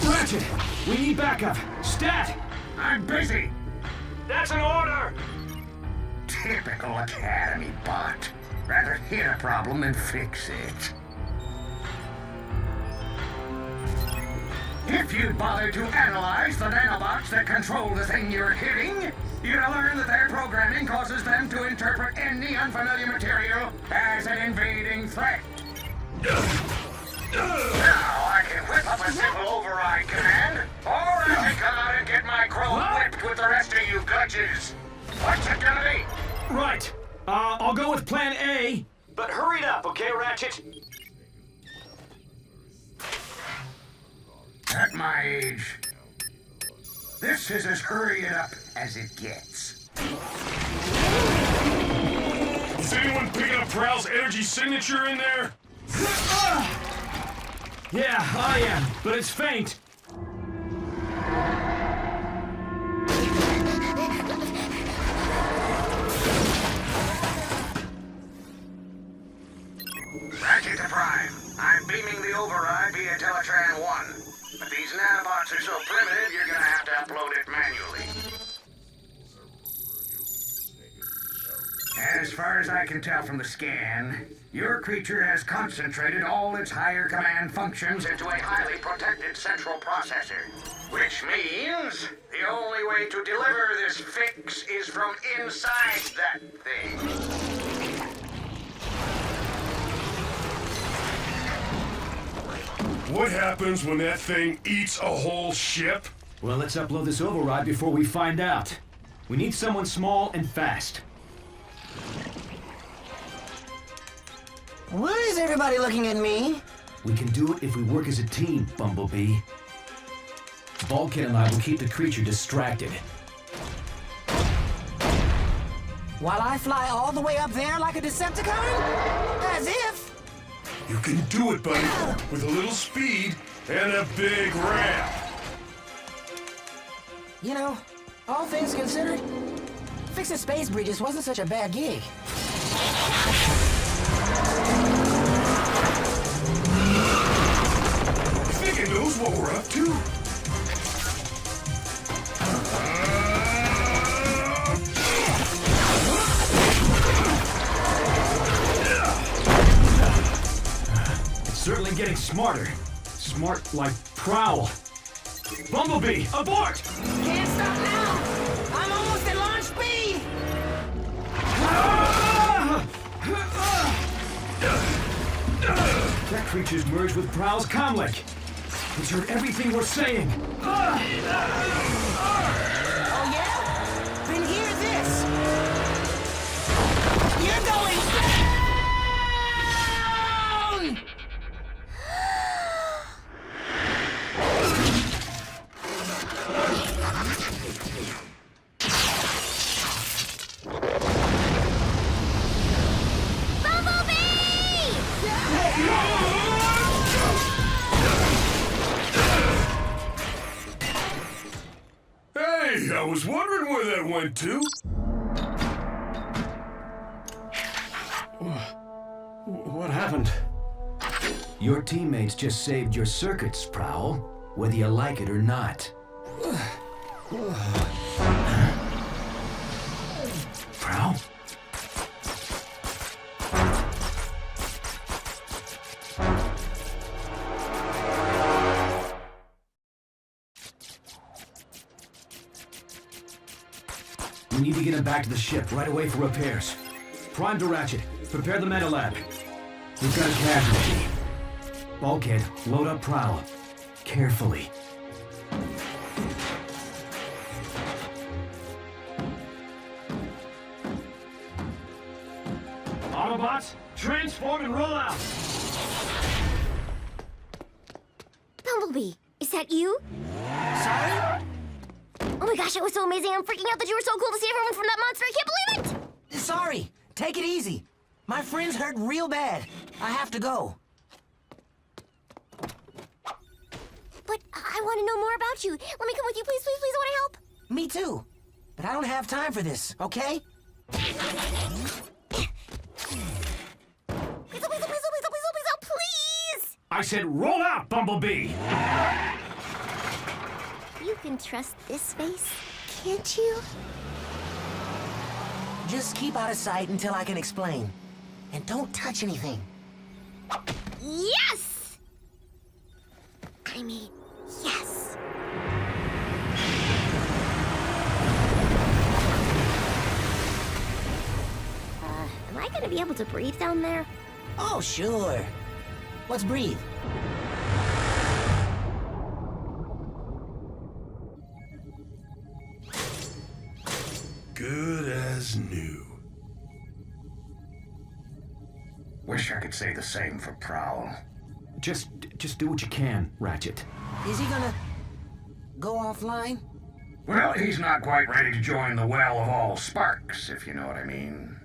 Ratchet! We need backup! Stat!
I'm busy!
That's an order!
Typical Academy bot. Rather hit a problem than fix it. If you'd bothered to analyze the nanobots that control the thing you're hitting, you'd learn that their programming causes them to interpret any unfamiliar material as an invading threat. Now I can whip up a simple override command, or I can come out and get my crow whipped with the rest of you glitches. What's it gonna be?
Right. I'll go with plan A.
But hurry it up, okay, Ratchet? At my age, this is as hurry it up as it gets.
Is anyone picking up Prowl's energy signature in there?
Yeah, I am, but it's faint.
Ratchet to Prime. I'm beaming the override via Teletran 1. But these nanobots are so primitive, you're gonna have to upload it manually. As far as I can tell from the scan, your creature has concentrated all its higher command functions into a highly protected central processor. Which means the only way to deliver this fix is from inside that thing.
What happens when that thing eats a whole ship?
Well, let's upload this override before we find out. We need someone small and fast.
Why is everybody looking at me?
We can do it if we work as a team, Bumblebee. Bulkhead and I will keep the creature distracted.
While I fly all the way up there like a Decepticon? As if.
You can do it, buddy, with a little speed and a big ramp.
You know, all things considered, fixing space bridges wasn't such a bad gig.
You think it knows what we're up to?
Certainly getting smarter. Smart like Prowl. Bumblebee, abort!
Can't stop now! I'm almost at launch speed!
That creature's merged with Prowl's comlink. He's heard everything we're saying.
Oh, yeah? Then hear this. You're going down!
Hey, I was wondering where that went to.
What happened? Your teammates just saved your circuits, Prowl, whether you like it or not. Prowl? We need to get him back to the ship right away for repairs. Prime to Ratchet. Prepare the meta lab. We've got a casualty. Bulkhead, load up Prowl. Carefully.
Autobots, transform and roll out!
Bumblebee, is that you?
Sorry?
Oh my gosh, it was so amazing. I'm freaking out that you were so cool to see everyone from that monster. I can't believe it!
Sorry. Take it easy. My friend's hurt real bad. I have to go.
But I want to know more about you. Let me come with you, please, please, please. I want to help.
Me too. But I don't have time for this, okay?
Please!
I said roll out, Bumblebee!
You can trust this face, can't you?
Just keep out of sight until I can explain. And don't touch anything.
Yes! I mean, yes. Am I gonna be able to breathe down there?
Oh, sure. Let's breathe.
Good as new.
Wish I could say the same for Prowl.
Just do what you can, Ratchet.
Is he gonna go offline?
Well, he's not quite ready to join the well of all sparks, if you know what I mean.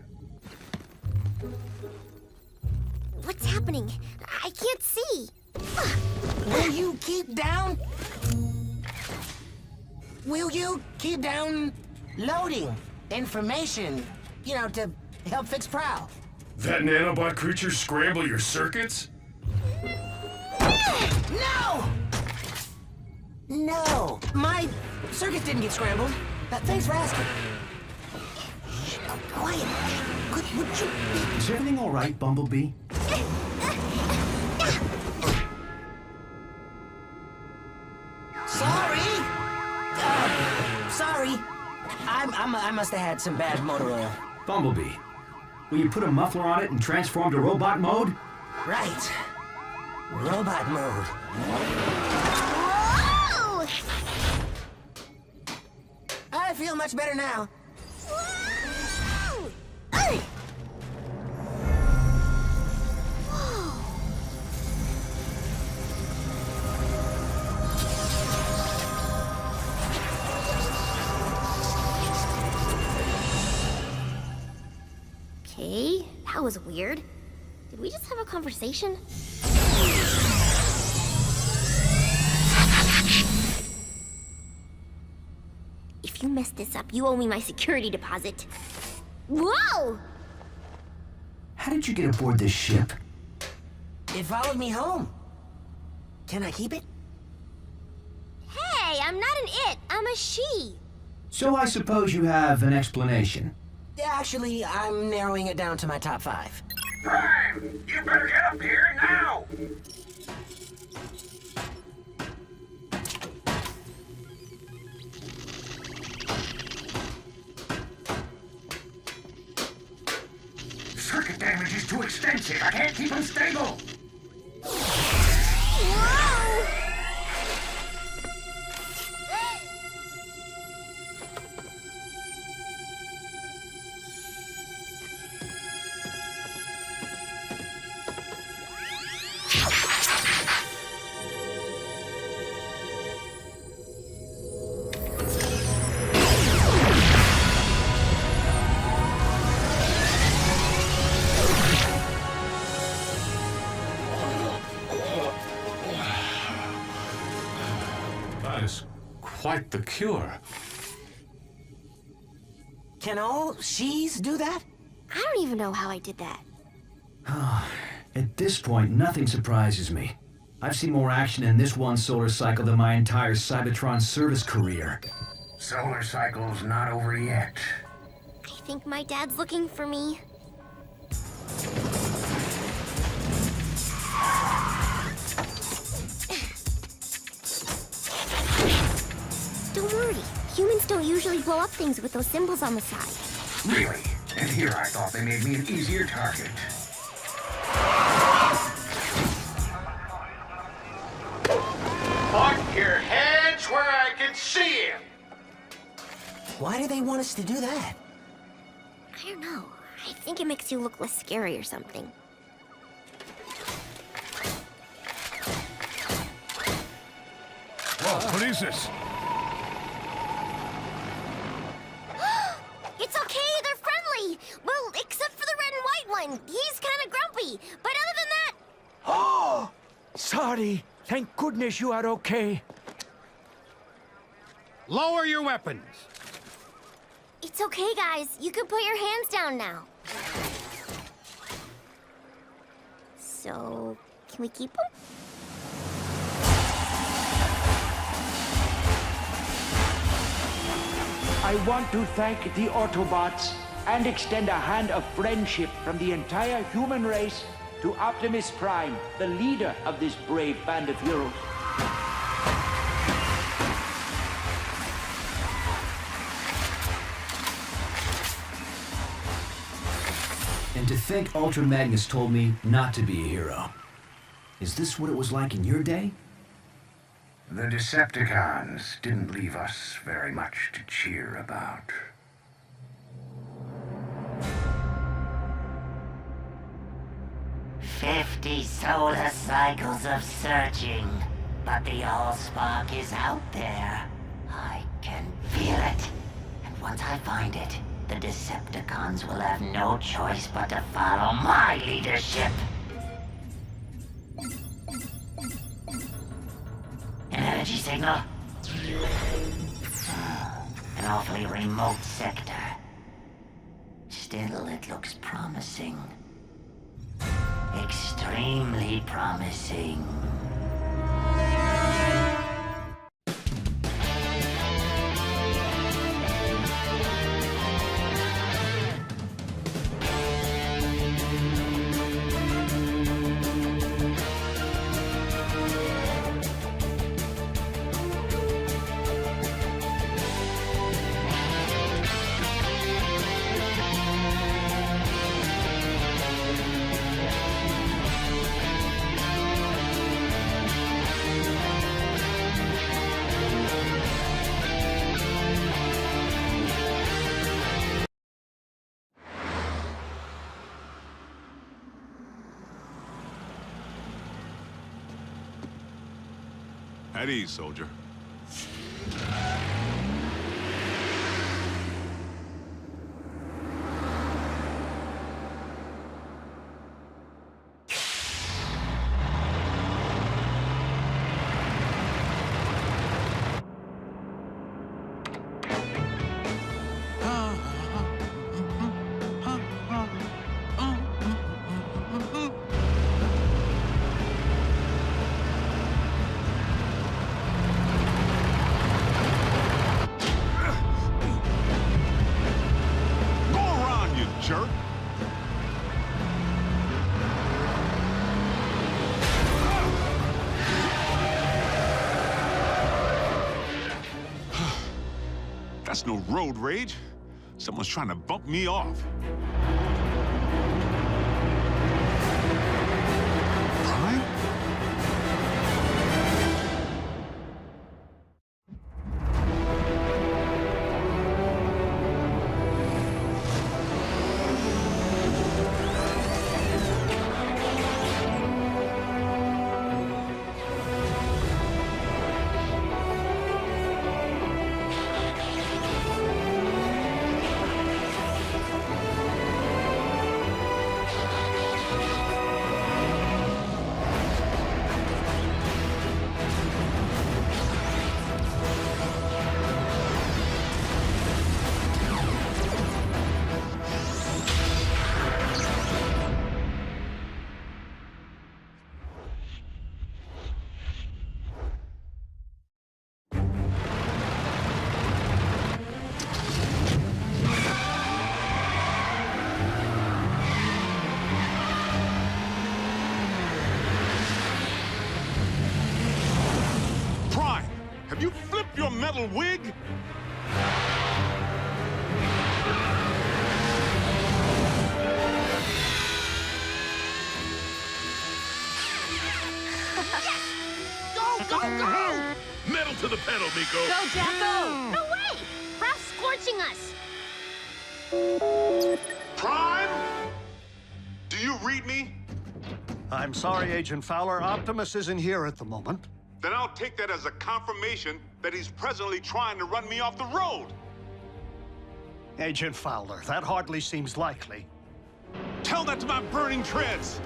What's happening? I can't see.
Will you keep down? Will you keep down loading information, you know, to help fix Prowl?
That nanobot creature scramble your circuits?
No! No, my circuits didn't get scrambled. Thanks for asking. Shh, quiet. Would you...
Is everything all right, Bumblebee?
Sorry. Sorry. I must have had some bad motor oil.
Bumblebee, will you put a muffler on it and transform to robot mode?
Right. Robot mode.
Whoa!
I feel much better now.
Whoa! Okay, that was weird. Did we just have a conversation? If you mess this up, you owe me my security deposit. Whoa!
How did you get aboard this ship?
It followed me home. Can I keep it?
Hey, I'm not an it, I'm a she.
So I suppose you have an explanation.
Actually, I'm narrowing it down to my top 5.
Prime, you better get up here now!
Circuit damage is too extensive. I can't keep him stable.
Whoa!
That is quite the cure.
Can all she's do that?
I don't even know how I did that.
At this point, nothing surprises me. I've seen more action in this one solar cycle than my entire Cybertron service career.
Solar cycle's not over yet.
I think my dad's looking for me. Don't worry. Humans don't usually blow up things with those symbols on the side.
Really? And here I thought they made me an easier target.
Put your hands where I can see him!
Why do they want us to do that?
I don't know. I think it makes you look less scary or something.
Whoa, what is this?
It's okay, they're friendly! Well, except for the red and white one. He's kind of grumpy. But other than that...
Oh! Sorry. Thank goodness you are okay.
Lower your weapons.
It's okay, guys. You can put your hands down now. So, can we keep them?
I want to thank the Autobots and extend a hand of friendship from the entire human race to Optimus Prime, the leader of this brave band of heroes.
And to think Ultra Magnus told me not to be a hero. Is this what it was like in your day?
The Decepticons didn't leave us very much to cheer about.
"50 solar cycles of searching, but the Allspark is out there. I can feel it. And once I find it, the Decepticons will have no choice but to follow my leadership." An energy signal? An awfully remote sector. Still, it looks promising. Extremely promising.
At ease, soldier. Jerk. That's no road rage. Someone's trying to bump me off. Prime? Have you flipped your metal wig?
Go!
Metal to the pedal, Miko.
Go, Jacko! No way! Proud's scorching us!
Prime? Do you read me?
I'm sorry, Agent Fowler. Optimus isn't here at the moment.
Then I'll take that as a confirmation that he's presently trying to run me off the road.
Agent Fowler, that hardly seems likely.
Tell that to my burning treads.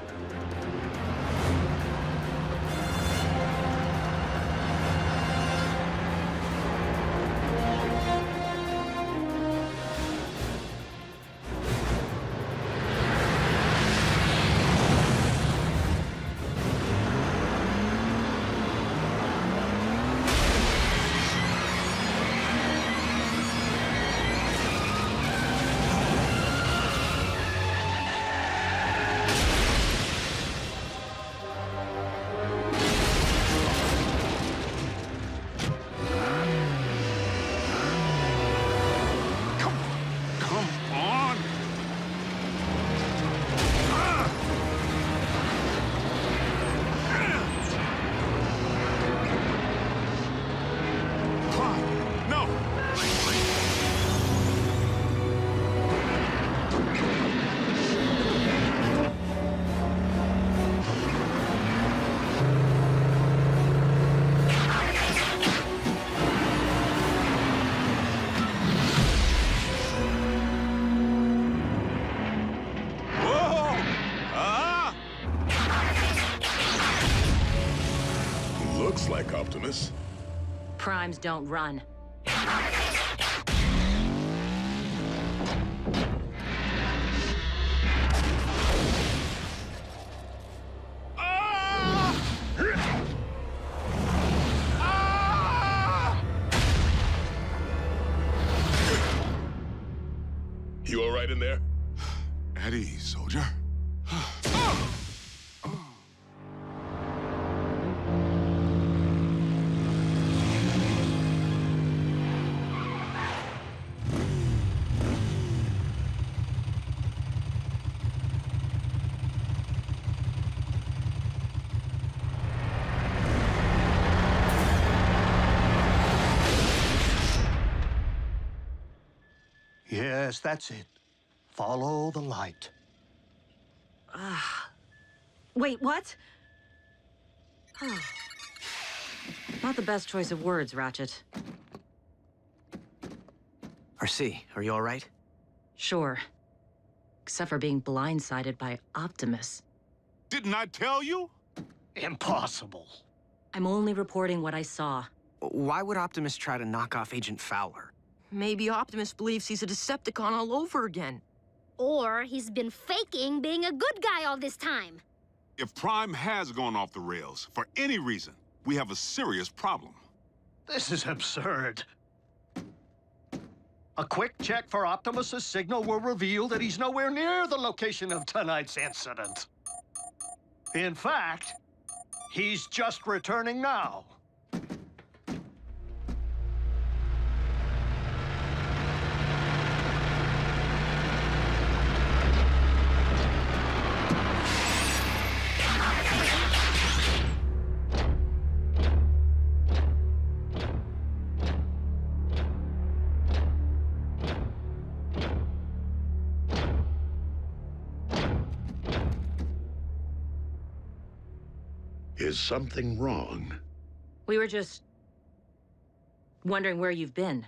Looks like Optimus.
Primes don't run.
You all right in there?
At ease, soldier.
Yes, that's it. Follow the light.
Wait, what? Oh. Not the best choice of words, Ratchet.
RC, are you all right?
Sure. Except for being blindsided by Optimus.
Didn't I tell you?
Impossible.
I'm only reporting what I saw.
Why would Optimus try to knock off Agent Fowler?
Maybe Optimus believes he's a Decepticon all over again.
Or he's been faking being a good guy all this time.
If Prime has gone off the rails, for any reason, we have a serious problem.
This is absurd. A quick check for Optimus's signal will reveal that he's nowhere near the location of tonight's incident. In fact, he's just returning now.
Is something wrong?
We were just wondering where you've been.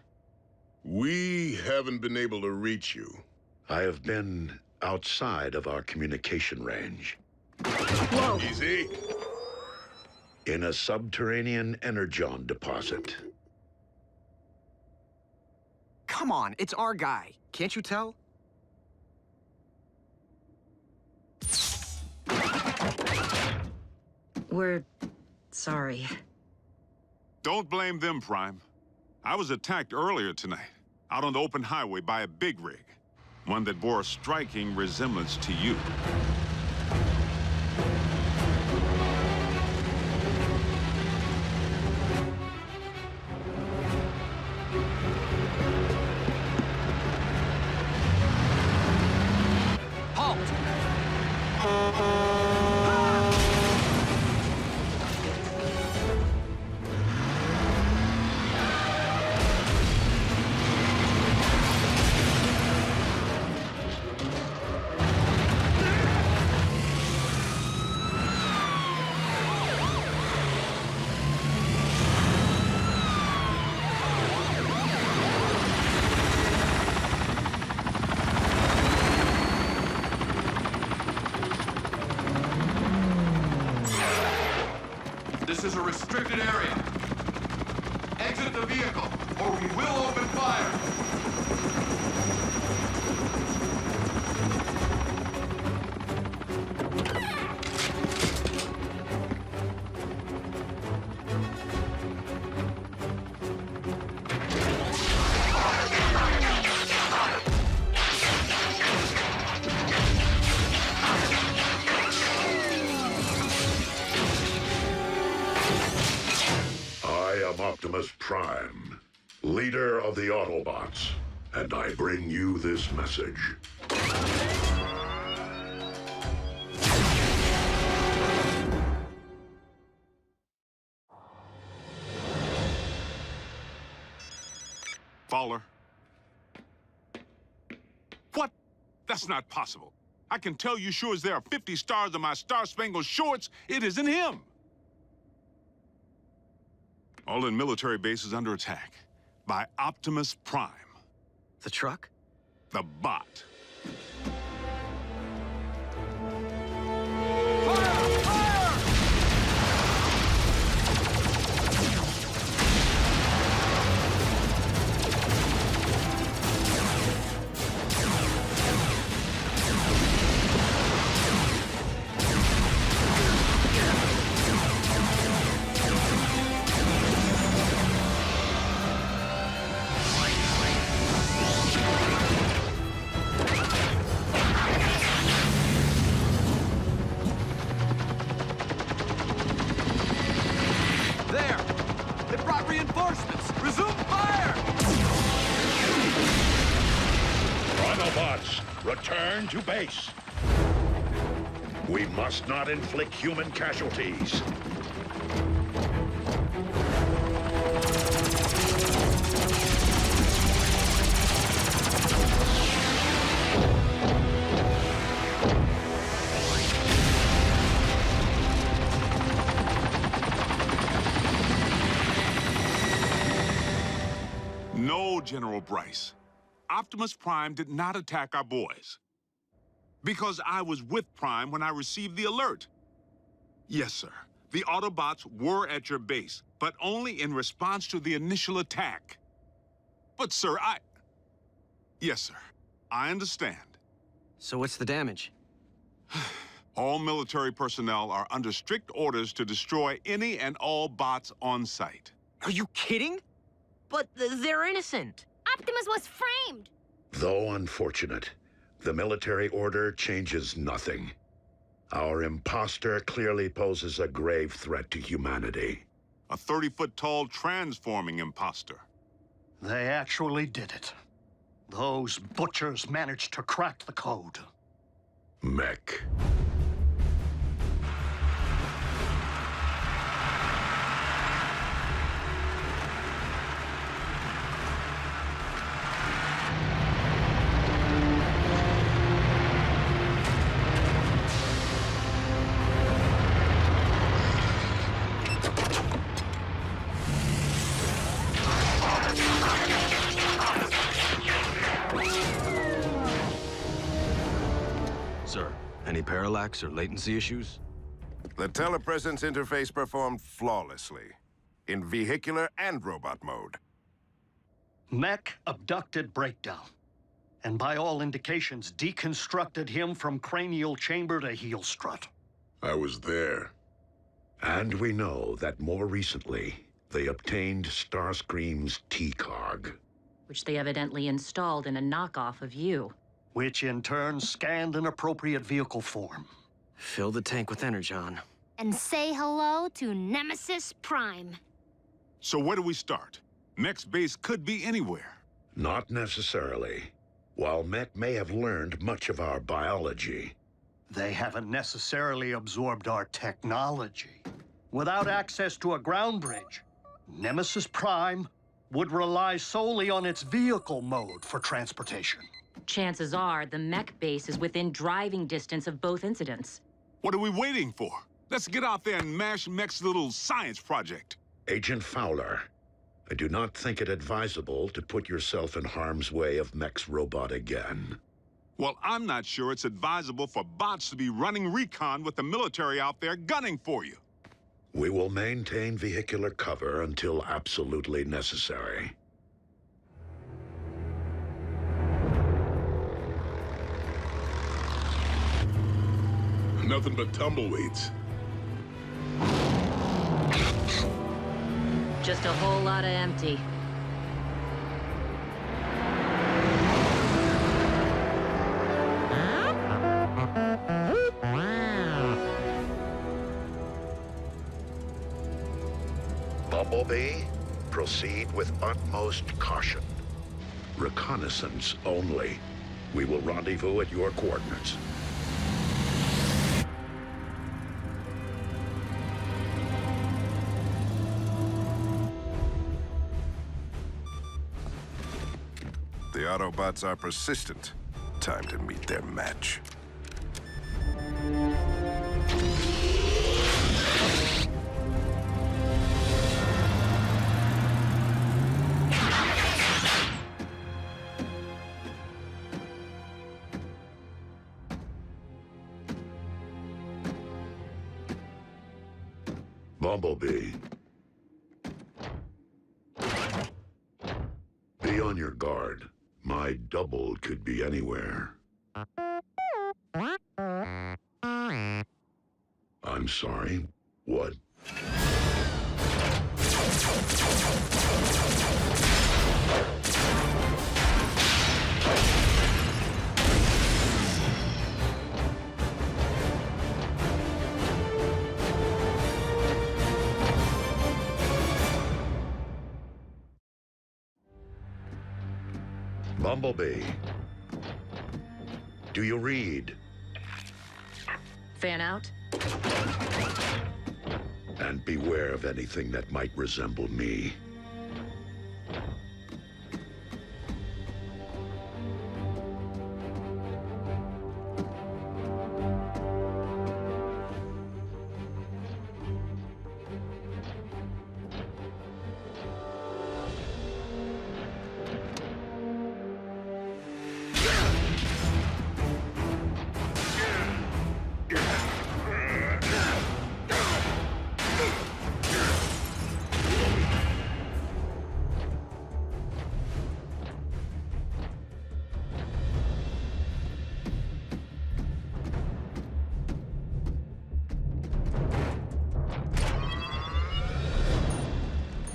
We haven't been able to reach you. I have been outside of our communication range.
Whoa!
Easy. In a subterranean Energon deposit.
Come on, it's our guy. Can't you tell?
We're sorry.
Don't blame them, Prime. I was attacked earlier tonight, out on the open highway by a big rig. One that bore a striking resemblance to you.
is a restricted area. Exit the vehicle, or we will open fire.
Optimus Prime, leader of the Autobots, and I bring you this message.
Fowler. What? That's not possible. I can tell you sure as there are 50 stars on my Star-Spangled Shorts, it isn't him. All-in military base is under attack by Optimus Prime.
The truck?
The bot.
Return to base. We must not inflict human casualties.
No, General Bryce. Optimus Prime did not attack our boys. Because I was with Prime when I received the alert. Yes, sir. The Autobots were at your base, but only in response to the initial attack. But, sir, Yes, sir. I understand.
So what's the damage?
All military personnel are under strict orders to destroy any and all bots on site.
Are you kidding? But they're innocent.
Optimus was framed!
Though unfortunate, the military order changes nothing. Our imposter clearly poses a grave threat to humanity.
A 30-foot-tall transforming imposter.
They actually did it. Those butchers managed to crack the code.
Mech.
Sir, any parallax or latency issues?
The telepresence interface performed flawlessly, in vehicular and robot mode.
Mech abducted Breakdown, and by all indications, deconstructed him from cranial chamber to heel strut.
I was there. And we know that more recently, they obtained Starscream's T-Cog.
Which they evidently installed in a knockoff of you.
Which in turn scanned an appropriate vehicle form.
Fill the tank with Energon.
And say hello to Nemesis Prime.
So where do we start? Mech's base could be anywhere.
Not necessarily. While Mech may have learned much of our biology,
they haven't necessarily absorbed our technology. Without access to a ground bridge, Nemesis Prime would rely solely on its vehicle mode for transportation.
Chances are the mech base is within driving distance of both incidents.
What are we waiting for? Let's get out there and mash Mech's little science project.
Agent Fowler, I do not think it advisable to put yourself in harm's way of Mech's robot again.
Well, I'm not sure it's advisable for bots to be running recon with the military out there gunning for you.
We will maintain vehicular cover until absolutely necessary.
Nothing but tumbleweeds.
Just a whole lot of empty.
Bumblebee, proceed with utmost caution. Reconnaissance only. We will rendezvous at your coordinates.
The Autobots are persistent. Time to meet their match.
Bumblebee. Be on your guard. My double could be anywhere. I'm sorry. What? Bumblebee. Do you read?
Fan out?
And beware of anything that might resemble me.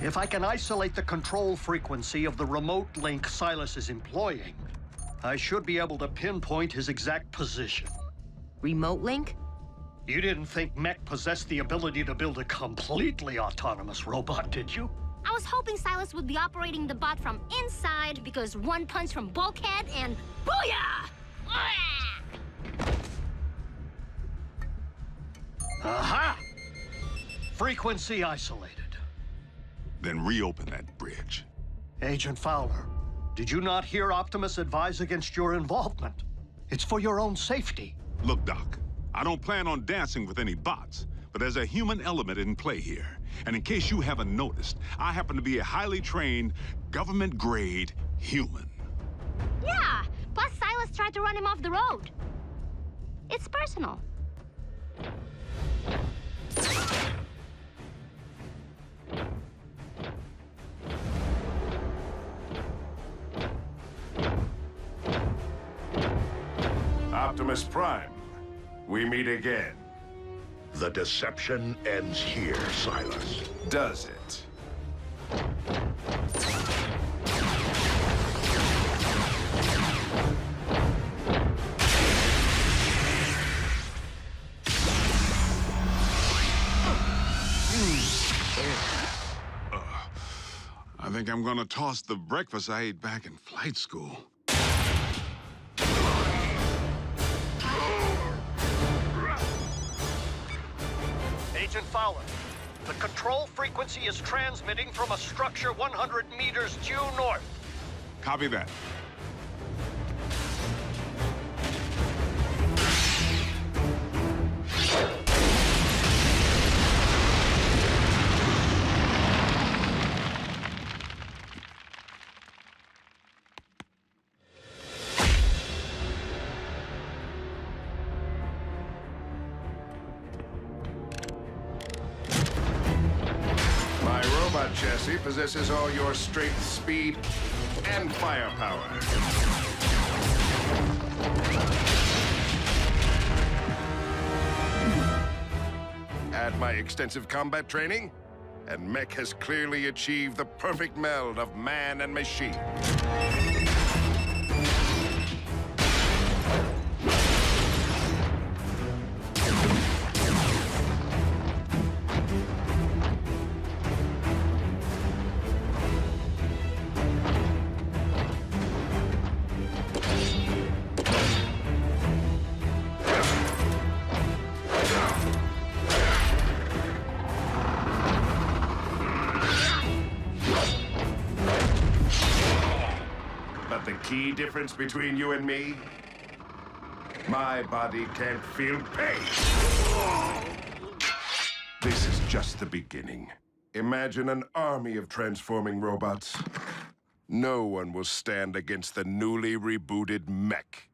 If I can isolate the control frequency of the remote link Silas is employing, I should be able to pinpoint his exact position.
Remote link?
You didn't think Mech possessed the ability to build a completely autonomous robot, did you?
I was hoping Silas would be operating the bot from inside because one punch from Bulkhead and booyah!
Aha! Frequency isolated.
Then reopen that bridge.
Agent Fowler, did you not hear Optimus advise against your involvement? It's for your own safety.
Look, Doc, I don't plan on dancing with any bots, but there's a human element in play here. And in case you haven't noticed, I happen to be a highly trained, government-grade human.
Yeah, plus Silas tried to run him off the road. It's personal.
Optimus Prime, we meet again.
The deception ends here, Silas.
Does it?
I think I'm gonna toss the breakfast I ate back in flight school.
Agent Fowler, the control frequency is transmitting from a structure 100 meters due north.
Copy that.
robot chassis possesses all your strength, speed, and firepower. Add my extensive combat training, and Mech has clearly achieved the perfect meld of man and machine. But the key difference between you and me? My body can't feel pain. This is just the beginning. Imagine an army of transforming robots. No one will stand against the newly rebooted Mech.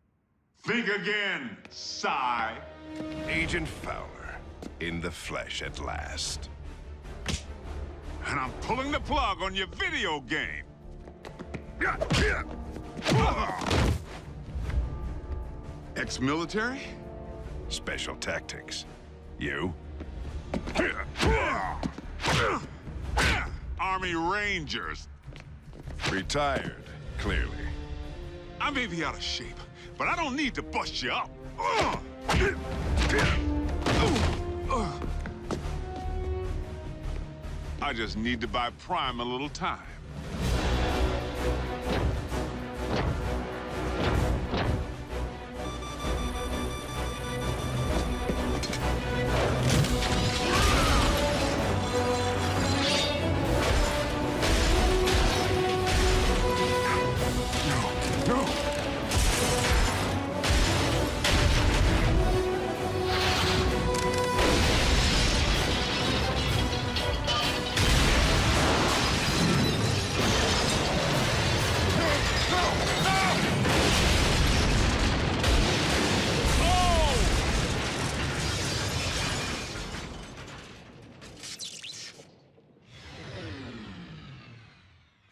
Think again, sigh.
Agent Fowler, in the flesh at last.
And I'm pulling the plug on your video game. Ex-military?
Special tactics. You?
Army Rangers.
Retired, clearly.
I may be out of shape, but I don't need to bust you up. I just need to buy Prime a little time.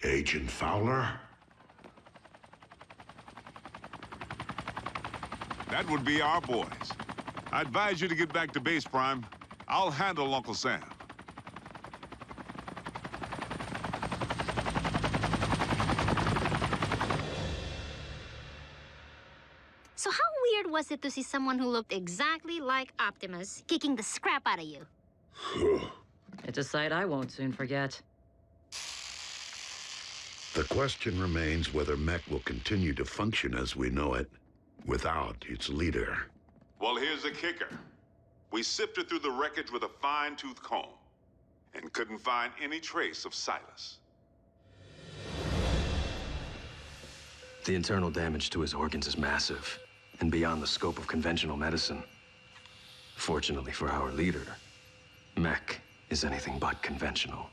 Agent Fowler?
That would be our boys. I advise you to get back to base, Prime. I'll handle Uncle Sam.
So how weird was it to see someone who looked exactly like Optimus kicking the scrap out of you?
It's a sight I won't soon forget.
The question remains whether Mech will continue to function as we know it, without its leader.
Well, here's the kicker. We sifted through the wreckage with a fine-tooth comb, and couldn't find any trace of Silas.
The internal damage to his organs is massive, and beyond the scope of conventional medicine. Fortunately for our leader, Mech is anything but conventional.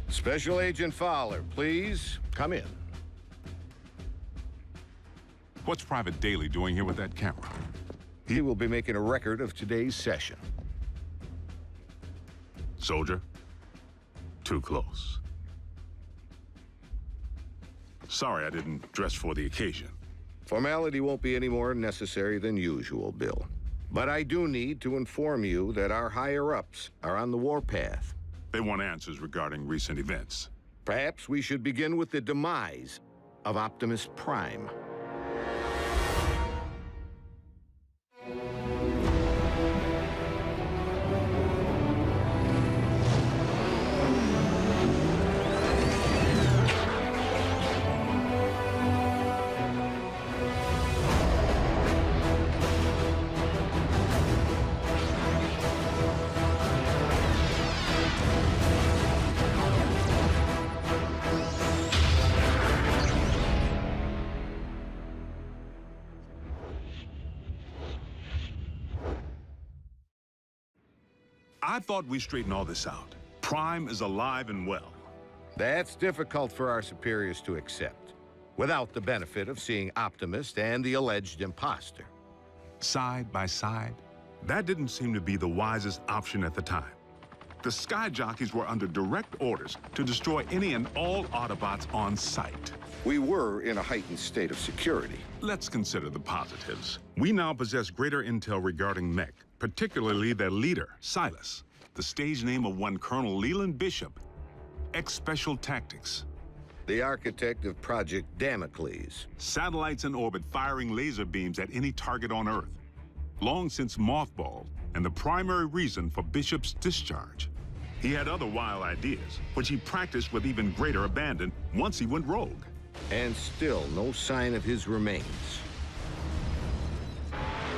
Special Agent Fowler, please come in.
What's Private Daly doing here with that camera?
He will be making a record of today's session.
Soldier, too close. Sorry I didn't dress for the occasion.
Formality won't be any more necessary than usual, Bill. But I do need to inform you that our higher-ups are on the warpath.
They want answers regarding recent events.
Perhaps we should begin with the demise of Optimus Prime.
I thought we straightened all this out. Prime is alive and well.
That's difficult for our superiors to accept, without the benefit of seeing Optimus and the alleged imposter.
Side by side, that didn't seem to be the wisest option at the time. The Sky Jockeys were under direct orders to destroy any and all Autobots on sight.
We were in a heightened state of security.
Let's consider the positives. We now possess greater intel regarding Mech, particularly their leader, Silas, the stage name of one Colonel Leland Bishop, ex-Special Tactics.
The architect of Project Damocles.
Satellites in orbit firing laser beams at any target on Earth. Long since mothballed, and the primary reason for Bishop's discharge. He had other wild ideas, which he practiced with even greater abandon once he went rogue.
And still no sign of his remains.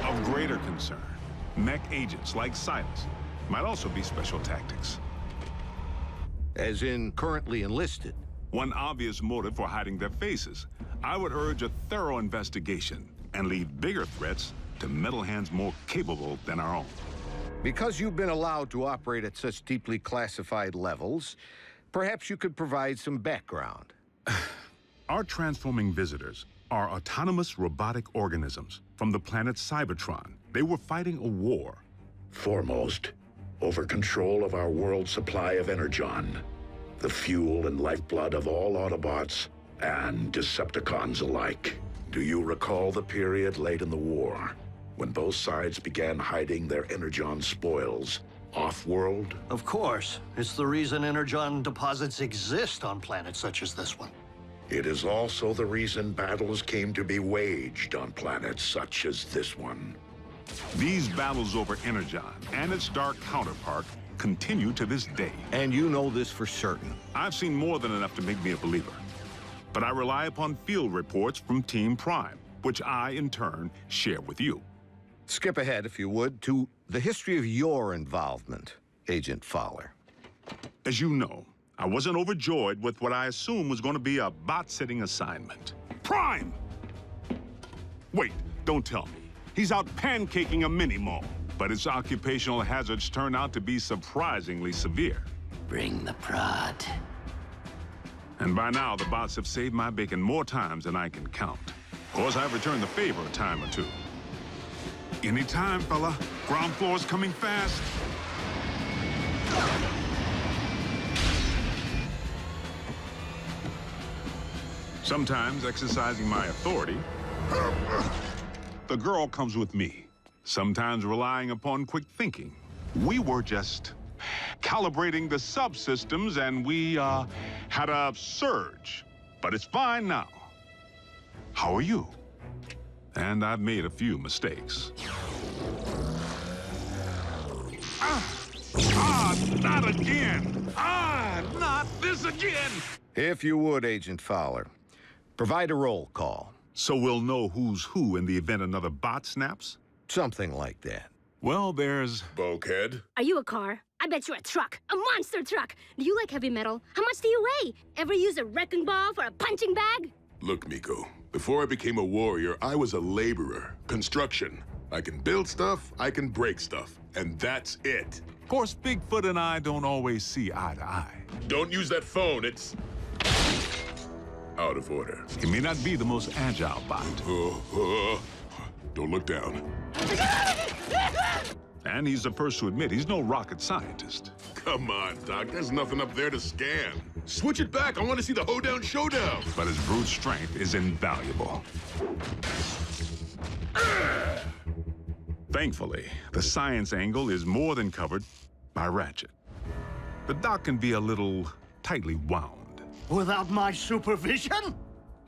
Of greater concern, Mech agents like Silas might also be Special Tactics.
As in currently enlisted.
One obvious motive for hiding their faces. I would urge a thorough investigation and leave bigger threats to metal hands more capable than our own.
Because you've been allowed to operate at such deeply classified levels, perhaps you could provide some background.
Our transforming visitors are autonomous robotic organisms from the planet Cybertron. They were fighting a war.
Foremost, over control of our world's supply of Energon, the fuel and lifeblood of all Autobots and Decepticons alike. Do you recall the period late in the war, when both sides began hiding their Energon spoils off-world?
Of course. It's the reason Energon deposits exist on planets such as this one.
It is also the reason battles came to be waged on planets such as this one.
These battles over Energon and its dark counterpart continue to this day.
And you know this for certain.
I've seen more than enough to make me a believer. But I rely upon field reports from Team Prime, which I, in turn, share with you.
Skip ahead, if you would, to the history of your involvement, Agent Fowler.
As you know, I wasn't overjoyed with what I assumed was going to be a bot-sitting assignment. Prime! Wait, don't tell me. He's out pancaking a mini-mall, but his occupational hazards turn out to be surprisingly severe.
Bring the prod.
And by now, the bots have saved my bacon more times than I can count. Of course, I've returned the favor a time or two. Anytime, fella. Ground floor's coming fast. Sometimes exercising my authority, the girl comes with me. Sometimes relying upon quick thinking. We were just calibrating the subsystems and we had a surge. But it's fine now. How are you? And I've made a few mistakes. Not again! Not this again!
If you would, Agent Fowler, provide a roll call.
So we'll know who's who in the event another bot snaps?
Something like that.
Well, there's...
Bulkhead?
Are you a car? I bet you're a truck. A monster truck. Do you like heavy metal? How much do you weigh? Ever use a wrecking ball for a punching bag?
Look, Miko, before I became a warrior, I was a laborer. Construction. I can build stuff, I can break stuff, and that's it.
Of course, Bigfoot and I don't always see eye to eye.
Don't use that phone, it's... out of order.
He may not be the most agile bot.
Don't look down.
And he's the first to admit he's no rocket scientist.
Come on, Doc, there's nothing up there to scan. Switch it back, I want to see the hoedown showdown.
But his brute strength is invaluable. Thankfully, the science angle is more than covered by Ratchet. The doc can be a little tightly wound.
Without my supervision?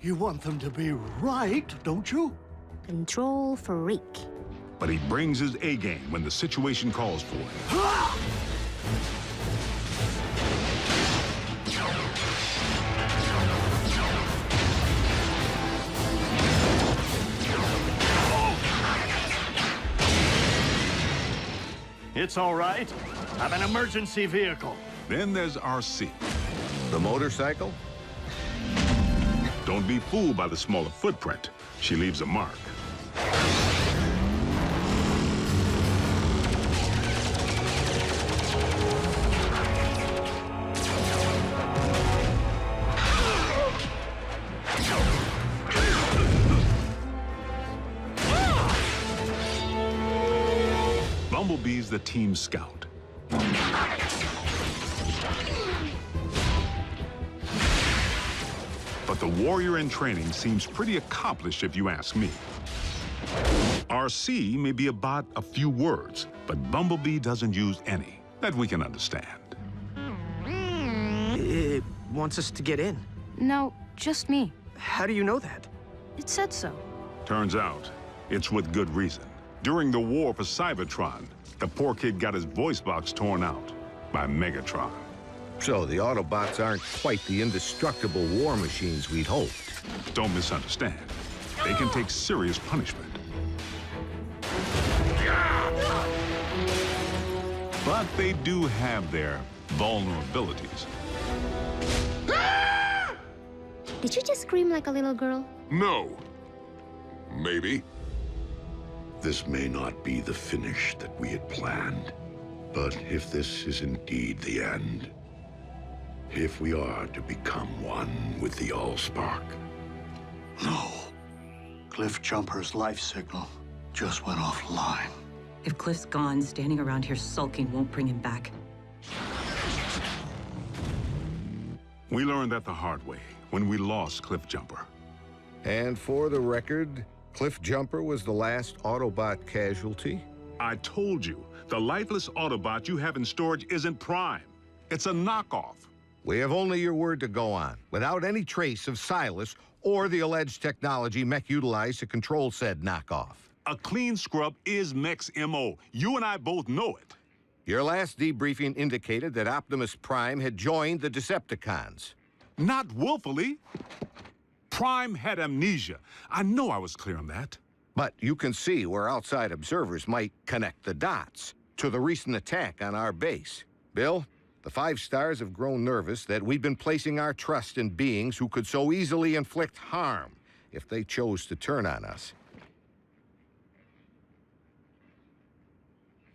You want them to be right, don't you?
Control freak.
But he brings his A-game when the situation calls for it.
It's all right. I'm an emergency vehicle.
Then there's RC.
The motorcycle?
Don't be fooled by the smaller footprint. She leaves a mark. Bumblebee's the team scout. But the warrior in training seems pretty accomplished if you ask me. RC may be about a few words, but Bumblebee doesn't use any that we can understand.
It wants us to get in.
No, just me.
How do you know that?
It said so.
Turns out, it's with good reason. During the war for Cybertron, the poor kid got his voice box torn out by Megatron.
So the Autobots aren't quite the indestructible war machines we'd hoped.
Don't misunderstand. They can take serious punishment. But they do have their vulnerabilities.
Did you just scream like a little girl?
No. Maybe. This may not be the finish that we had planned, but if this is indeed the end, if we are to become one with the Allspark.
No. Cliff Jumper's life signal just went offline.
If Cliff's gone, standing around here sulking won't bring him back.
We learned that the hard way when we lost Cliff Jumper.
And for the record, Cliff Jumper was the last Autobot casualty?
I told you, the lifeless Autobot you have in storage isn't Prime. It's a knockoff.
We have only your word to go on, without any trace of Silas or the alleged technology Mech utilized to control said knockoff.
A clean scrub is Mech's MO. You and I both know it.
Your last debriefing indicated that Optimus Prime had joined the Decepticons.
Not willfully. Prime had amnesia. I know I was clear on that.
But you can see where outside observers might connect the dots to the recent attack on our base. Bill, the 5 stars have grown nervous that we've been placing our trust in beings who could so easily inflict harm if they chose to turn on us.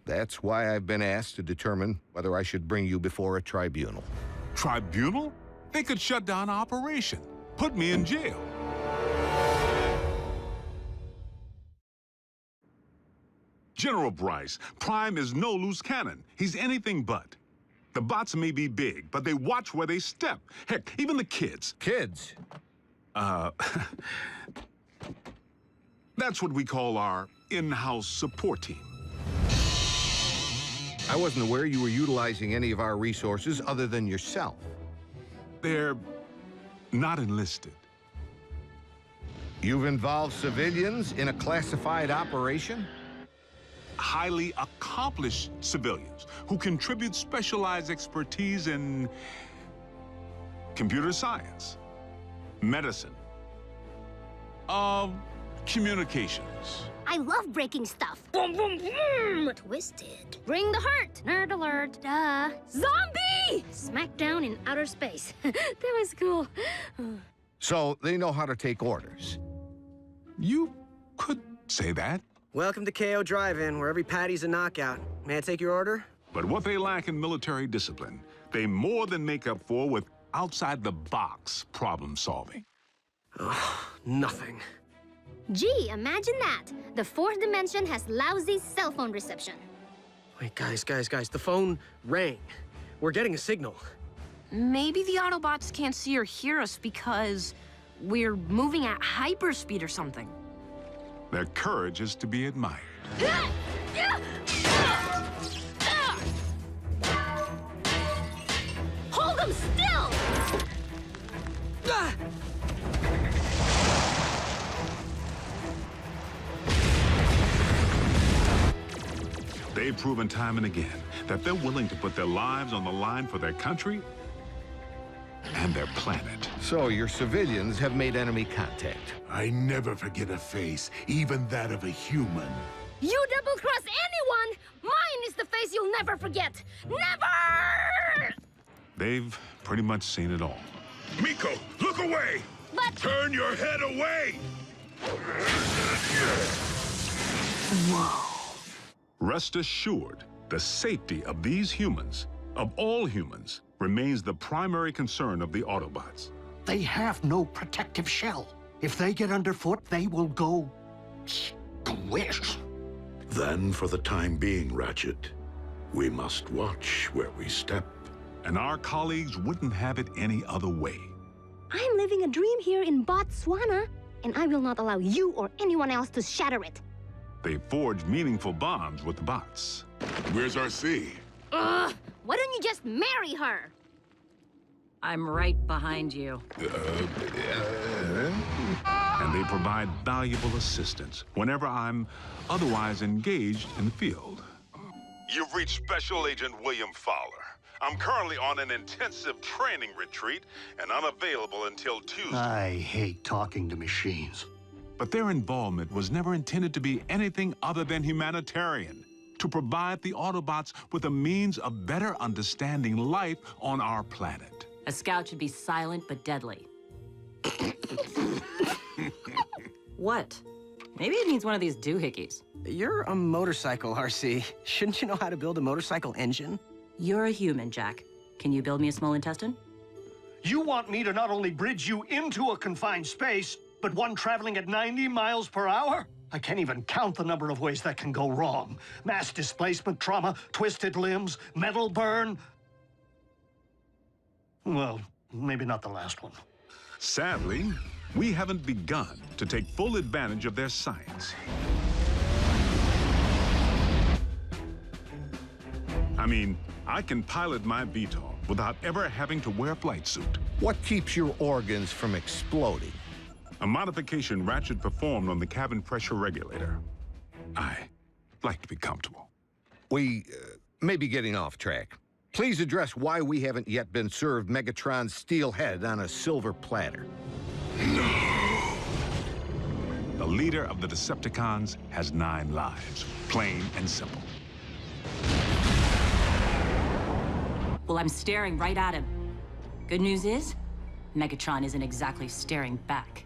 That's why I've been asked to determine whether I should bring you before a tribunal.
Tribunal? They could shut down operation. Put me in jail. General Bryce, Prime is no loose cannon. He's anything but. The bots may be big, but they watch where they step. Heck, even the kids.
Kids?
That's what we call our in-house support team.
I wasn't aware you were utilizing any of our resources other than yourself.
They're not enlisted.
You've involved civilians in a classified operation?
Highly accomplished civilians who contribute specialized expertise in computer science, medicine, communications.
I love breaking stuff. Boom, boom, boom! Twisted. Bring the hurt. Nerd alert. Duh. Zombie! Smackdown in outer space. That was cool.
So they know how to take orders.
You could say that.
Welcome to KO Drive-In, where every patty's a knockout. May I take your order?
But what they lack in military discipline, they more than make up for with outside-the-box problem solving.
Oh, nothing.
Gee, imagine that. The 4th dimension has lousy cell phone reception.
Wait, guys, the phone rang. We're getting a signal.
Maybe the Autobots can't see or hear us because we're moving at hyperspeed or something.
Their courage is to be admired.
Hold them still!
They've proven time and again that they're willing to put their lives on the line for their country and their planet.
So your civilians have made enemy contact.
I never forget a face, even that of a human.
You double-cross anyone, mine is the face you'll never forget. Never!
They've pretty much seen it all.
Miko, look away!
But...
Turn your head away!
Whoa. Rest assured, the safety of these humans, of all humans, remains the primary concern of the Autobots.
They have no protective shell. If they get underfoot, they will go squish.
Then, for the time being, Ratchet, we must watch where we step.
And our colleagues wouldn't have it any other way.
I'm living a dream here in Botswana, and I will not allow you or anyone else to shatter it.
They forged meaningful bonds with the bots.
Where's RC?
Ugh! Why don't you just marry her?
I'm right behind you.
And they provide valuable assistance whenever I'm otherwise engaged in the field. You've reached Special Agent William Fowler. I'm currently on an intensive training retreat and unavailable until Tuesday.
I hate talking to machines.
But their involvement was never intended to be anything other than humanitarian, to provide the Autobots with a means of better understanding life on our planet.
A scout should be silent but deadly. What? Maybe it needs one of these doohickeys.
You're a motorcycle, RC. Shouldn't you know how to build a motorcycle engine?
You're a human, Jack. Can you build me a small intestine?
You want me to not only bridge you into a confined space, but one traveling at 90 miles per hour? I can't even count the number of ways that can go wrong. Mass displacement trauma, twisted limbs, metal burn. Well, maybe not the last one.
Sadly, we haven't begun to take full advantage of their science. I mean, I can pilot my VTOL without ever having to wear a flight suit.
What keeps your organs from exploding?
A modification Ratchet performed on the cabin pressure regulator. I like to be comfortable.
We may be getting off track. Please address why we haven't yet been served Megatron's steel head on a silver platter.
No! The leader of the Decepticons has 9 lives, plain and simple.
Well, I'm staring right at him. Good news is, Megatron isn't exactly staring back.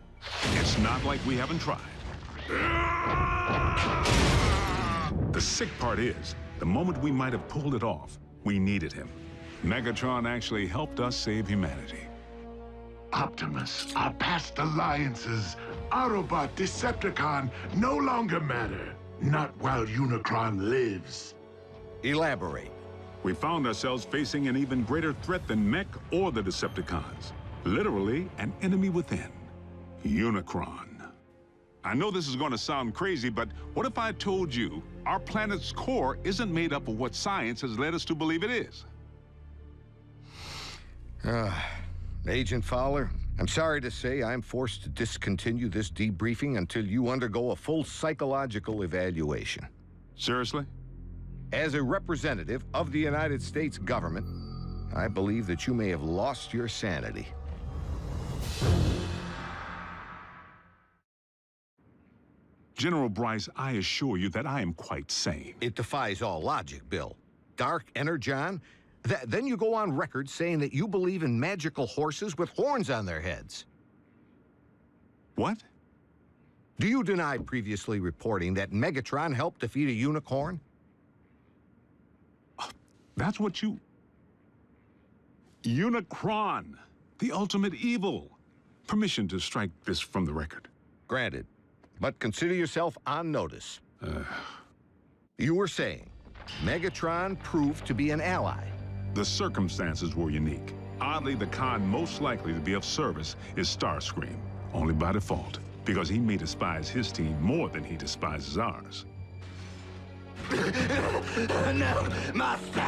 It's not like we haven't tried. The sick part is, the moment we might have pulled it off, we needed him. Megatron actually helped us save humanity.
Optimus, our past alliances, Autobot, Decepticon, no longer matter. Not while Unicron lives.
Elaborate.
We found ourselves facing an even greater threat than Mech or the Decepticons. Literally, an enemy within. Unicron. I know this is going to sound crazy, but what if I told you our planet's core isn't made up of what science has led us to believe it is?
Agent Fowler, I'm sorry to say I'm forced to discontinue this debriefing until you undergo a full psychological evaluation.
Seriously?
As a representative of the United States government, I believe that you may have lost your sanity.
General Bryce, I assure you that I am quite sane.
It defies all logic, Bill. Dark Energon? Then you go on record saying that you believe in magical horses with horns on their heads.
What?
Do you deny previously reporting that Megatron helped defeat a unicorn?
That's what you... Unicron, the ultimate evil. Permission to strike this from the record.
Granted, but consider yourself on notice. You were saying Megatron proved to be an ally.
The circumstances were unique. Oddly, the Khan most likely to be of service is Starscream, only by default, because he may despise his team more than he despises ours.
No, Master!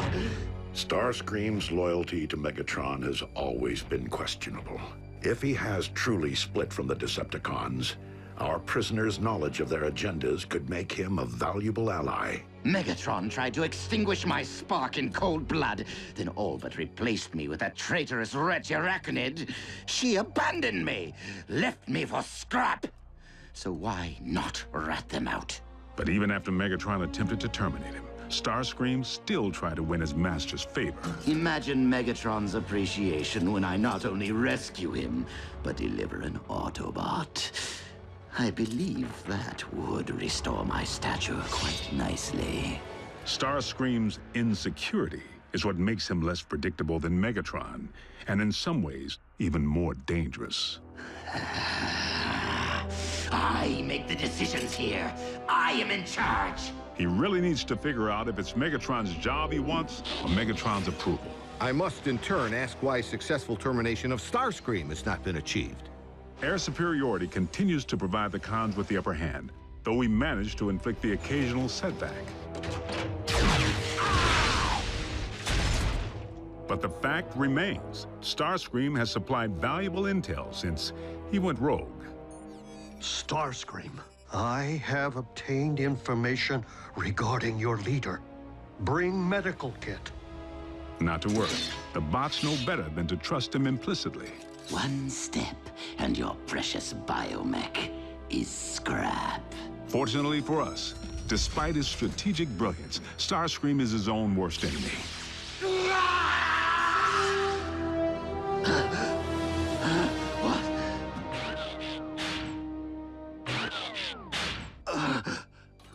Starscream's loyalty to Megatron has always been questionable. If he has truly split from the Decepticons, our prisoner's knowledge of their agendas could make him a valuable ally.
Megatron tried to extinguish my spark in cold blood, then all but replaced me with that traitorous wretch Arachnid. She abandoned me, left me for scrap. So why not rat them out?
But even after Megatron attempted to terminate him, Starscream still tried to win his master's favor.
Imagine Megatron's appreciation when I not only rescue him, but deliver an Autobot. I believe that would restore my stature quite nicely.
Starscream's insecurity is what makes him less predictable than Megatron, and in some ways, even more dangerous.
I make the decisions here. I am in charge.
He really needs to figure out if it's Megatron's job he wants or Megatron's approval.
I must in turn ask why successful termination of Starscream has not been achieved.
Air superiority continues to provide the cons with the upper hand, though we manage to inflict the occasional setback. But the fact remains, Starscream has supplied valuable intel since he went rogue.
Starscream, I have obtained information regarding your leader. Bring medical kit.
Not to worry, the bots know better than to trust him implicitly.
One step, and your precious biomech is scrap.
Fortunately for us, despite his strategic brilliance, Starscream is his own worst enemy.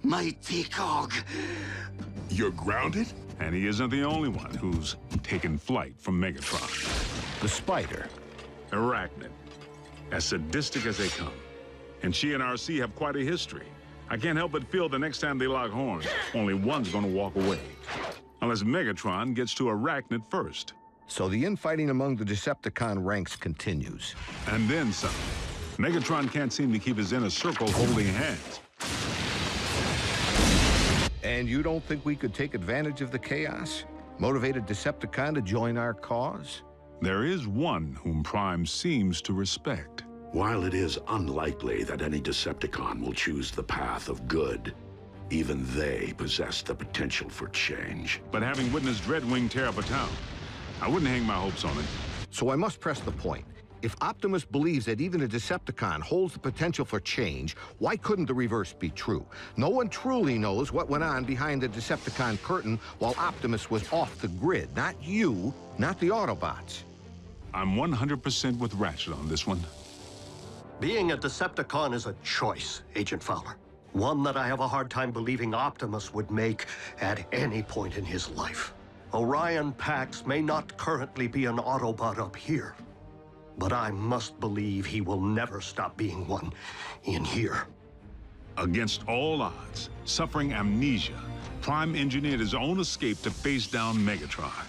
Mighty Cog.
You're grounded? And he isn't the only one who's taken flight from Megatron.
The Spider.
Arachnid. As sadistic as they come. And she and RC have quite a history. I can't help but feel the next time they lock horns, only one's gonna walk away. Unless Megatron gets to Arachnid first.
So the infighting among the Decepticon ranks continues.
And then some. Megatron can't seem to keep his inner circle holding hands.
And you don't think we could take advantage of the chaos? Motivate a Decepticon to join our cause?
There is one whom Prime seems to respect.
While it is unlikely that any Decepticon will choose the path of good, even they possess the potential for change.
But having witnessed Dreadwing tear up a town, I wouldn't hang my hopes on it.
So I must press the point. If Optimus believes that even a Decepticon holds the potential for change, why couldn't the reverse be true? No one truly knows what went on behind the Decepticon curtain while Optimus was off the grid. Not you, not the Autobots.
I'm 100% with Ratchet on this one.
Being a Decepticon is a choice, Agent Fowler. One that I have a hard time believing Optimus would make at any point in his life. Orion Pax may not currently be an Autobot up here, but I must believe he will never stop being one in here.
Against all odds, suffering amnesia, Prime engineered his own escape to face down Megatron.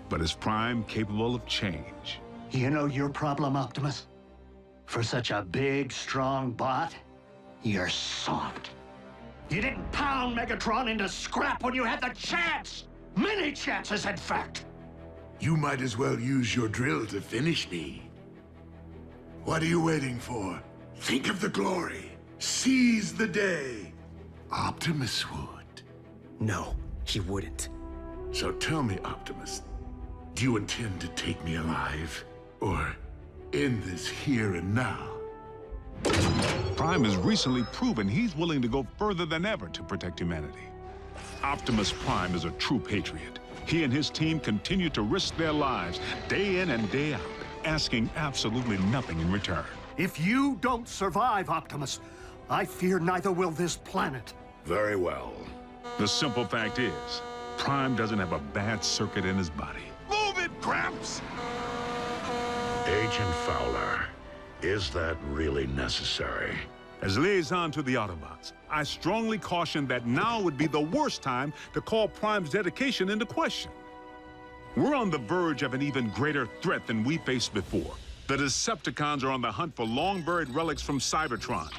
But is Prime capable of change?
You know your problem, Optimus? For such a big, strong bot, you're soft. You didn't pound Megatron into scrap when you had the chance! Many chances, in fact!
You might as well use your drill to finish me. What are you waiting for? Think of the glory. Seize the day. Optimus would.
No, he wouldn't.
So tell me, Optimus, do you intend to take me alive? Or end this here and now?
Prime has recently proven he's willing to go further than ever to protect humanity. Optimus Prime is a true patriot. He and his team continue to risk their lives day in and day out, asking absolutely nothing in return.
If you don't survive, Optimus, I fear neither will this planet.
Very well.
The simple fact is, Prime doesn't have a bad circuit in his body.
Move it, Gramps!
Agent Fowler, is that really necessary?
As liaison to the Autobots, I strongly caution that now would be the worst time to call Prime's dedication into question. We're on the verge of an even greater threat than we faced before. The Decepticons are on the hunt for long-buried relics from Cybertron.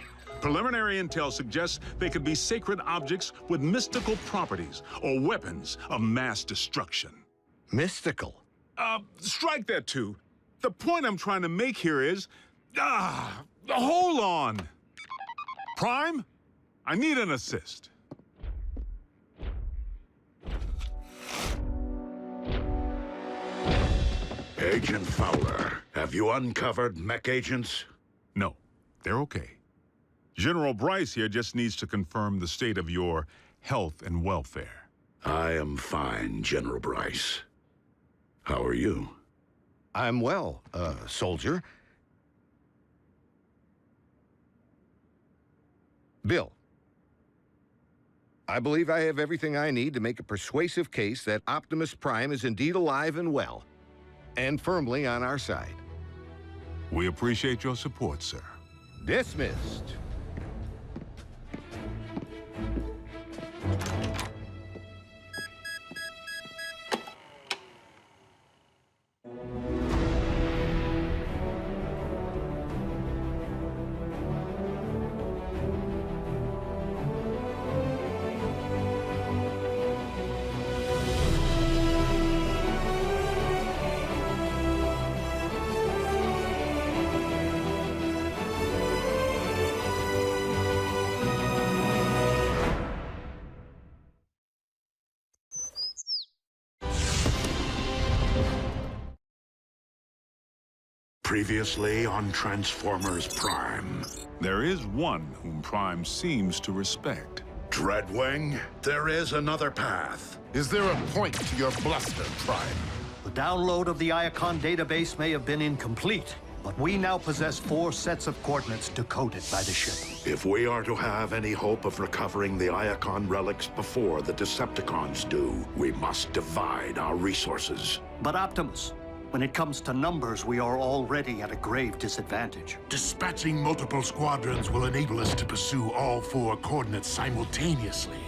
Preliminary intel suggests they could be sacred objects with mystical properties or weapons of mass destruction.
Mystical?
Strike that too. The point I'm trying to make here is, hold on. Prime, I need an assist.
Agent Fowler, have you uncovered mech agents?
No, they're okay. General Bryce here just needs to confirm the state of your health and welfare.
I am fine, General Bryce. How are you?
I'm well, soldier. Bill, I believe I have everything I need to make a persuasive case that Optimus Prime is indeed alive and well, and firmly on our side.
We appreciate your support, sir.
Dismissed.
Previously on Transformers Prime.
There is one whom Prime seems to respect.
Dreadwing, there is another path.
Is there a point to your bluster, Prime?
The download of the Iacon database may have been incomplete, but we now possess 4 sets of coordinates decoded by the ship.
If we are to have any hope of recovering the Iacon relics before the Decepticons do, we must divide our resources.
But Optimus, when it comes to numbers, we are already at a grave disadvantage.
Dispatching multiple squadrons will enable us to pursue all 4 coordinates simultaneously.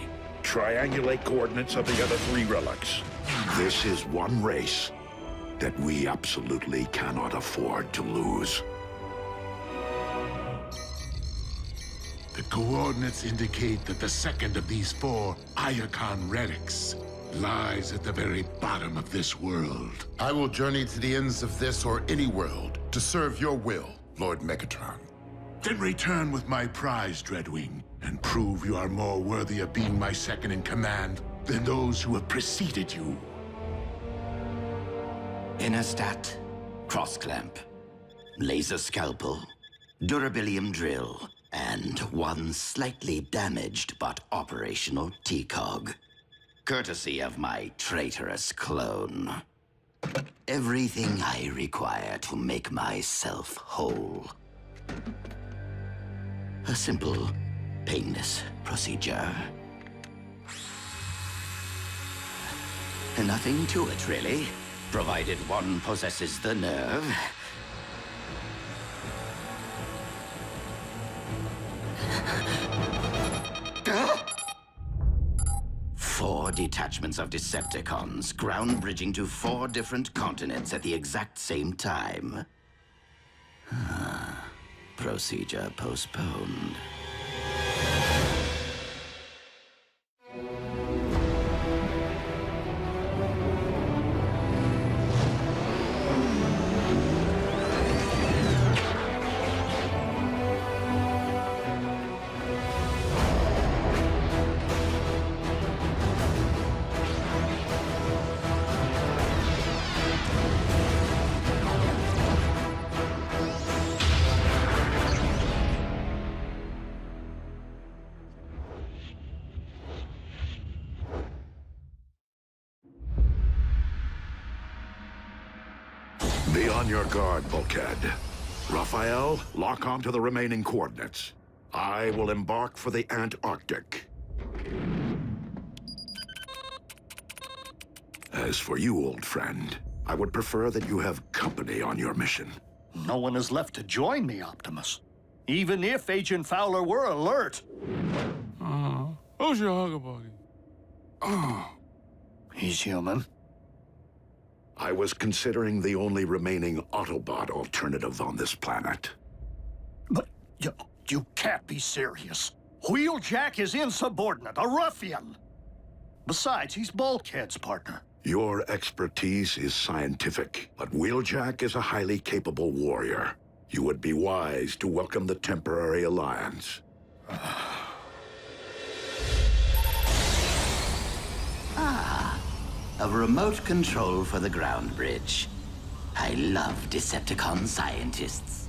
Triangulate coordinates of the other 3 relics. This is one race that we absolutely cannot afford to lose.
The coordinates indicate that the second of these 4 Iacon relics lies at the very bottom of this world.
I will journey to the ends of this or any world to serve your will, Lord Megatron.
Then return with my prize, Dreadwing, and prove you are more worthy of being my second in command than those who have preceded you.
Interstat, cross-clamp, laser scalpel, durabilium drill, and 1 slightly damaged but operational T-cog. Courtesy of my traitorous clone. Everything I require to make myself whole. A simple, painless procedure. Nothing to it, really, provided one possesses the nerve. 4 detachments of Decepticons, ground bridging to 4 different continents at the exact same time. Procedure postponed.
Be on your guard, Bulkhead. Raphael, lock on to the remaining coordinates. I will embark for the Antarctic. As for you, old friend, I would prefer that you have company on your mission.
No one is left to join me, Optimus. Even if Agent Fowler were alert.
Who's your hugger buddy?
He's human.
I was considering the only remaining Autobot alternative on this planet.
But you can't be serious. Wheeljack is insubordinate, a ruffian. Besides, he's Bulkhead's partner.
Your expertise is scientific, but Wheeljack is a highly capable warrior. You would be wise to welcome the temporary alliance.
A remote control for the ground bridge. I love Decepticon scientists.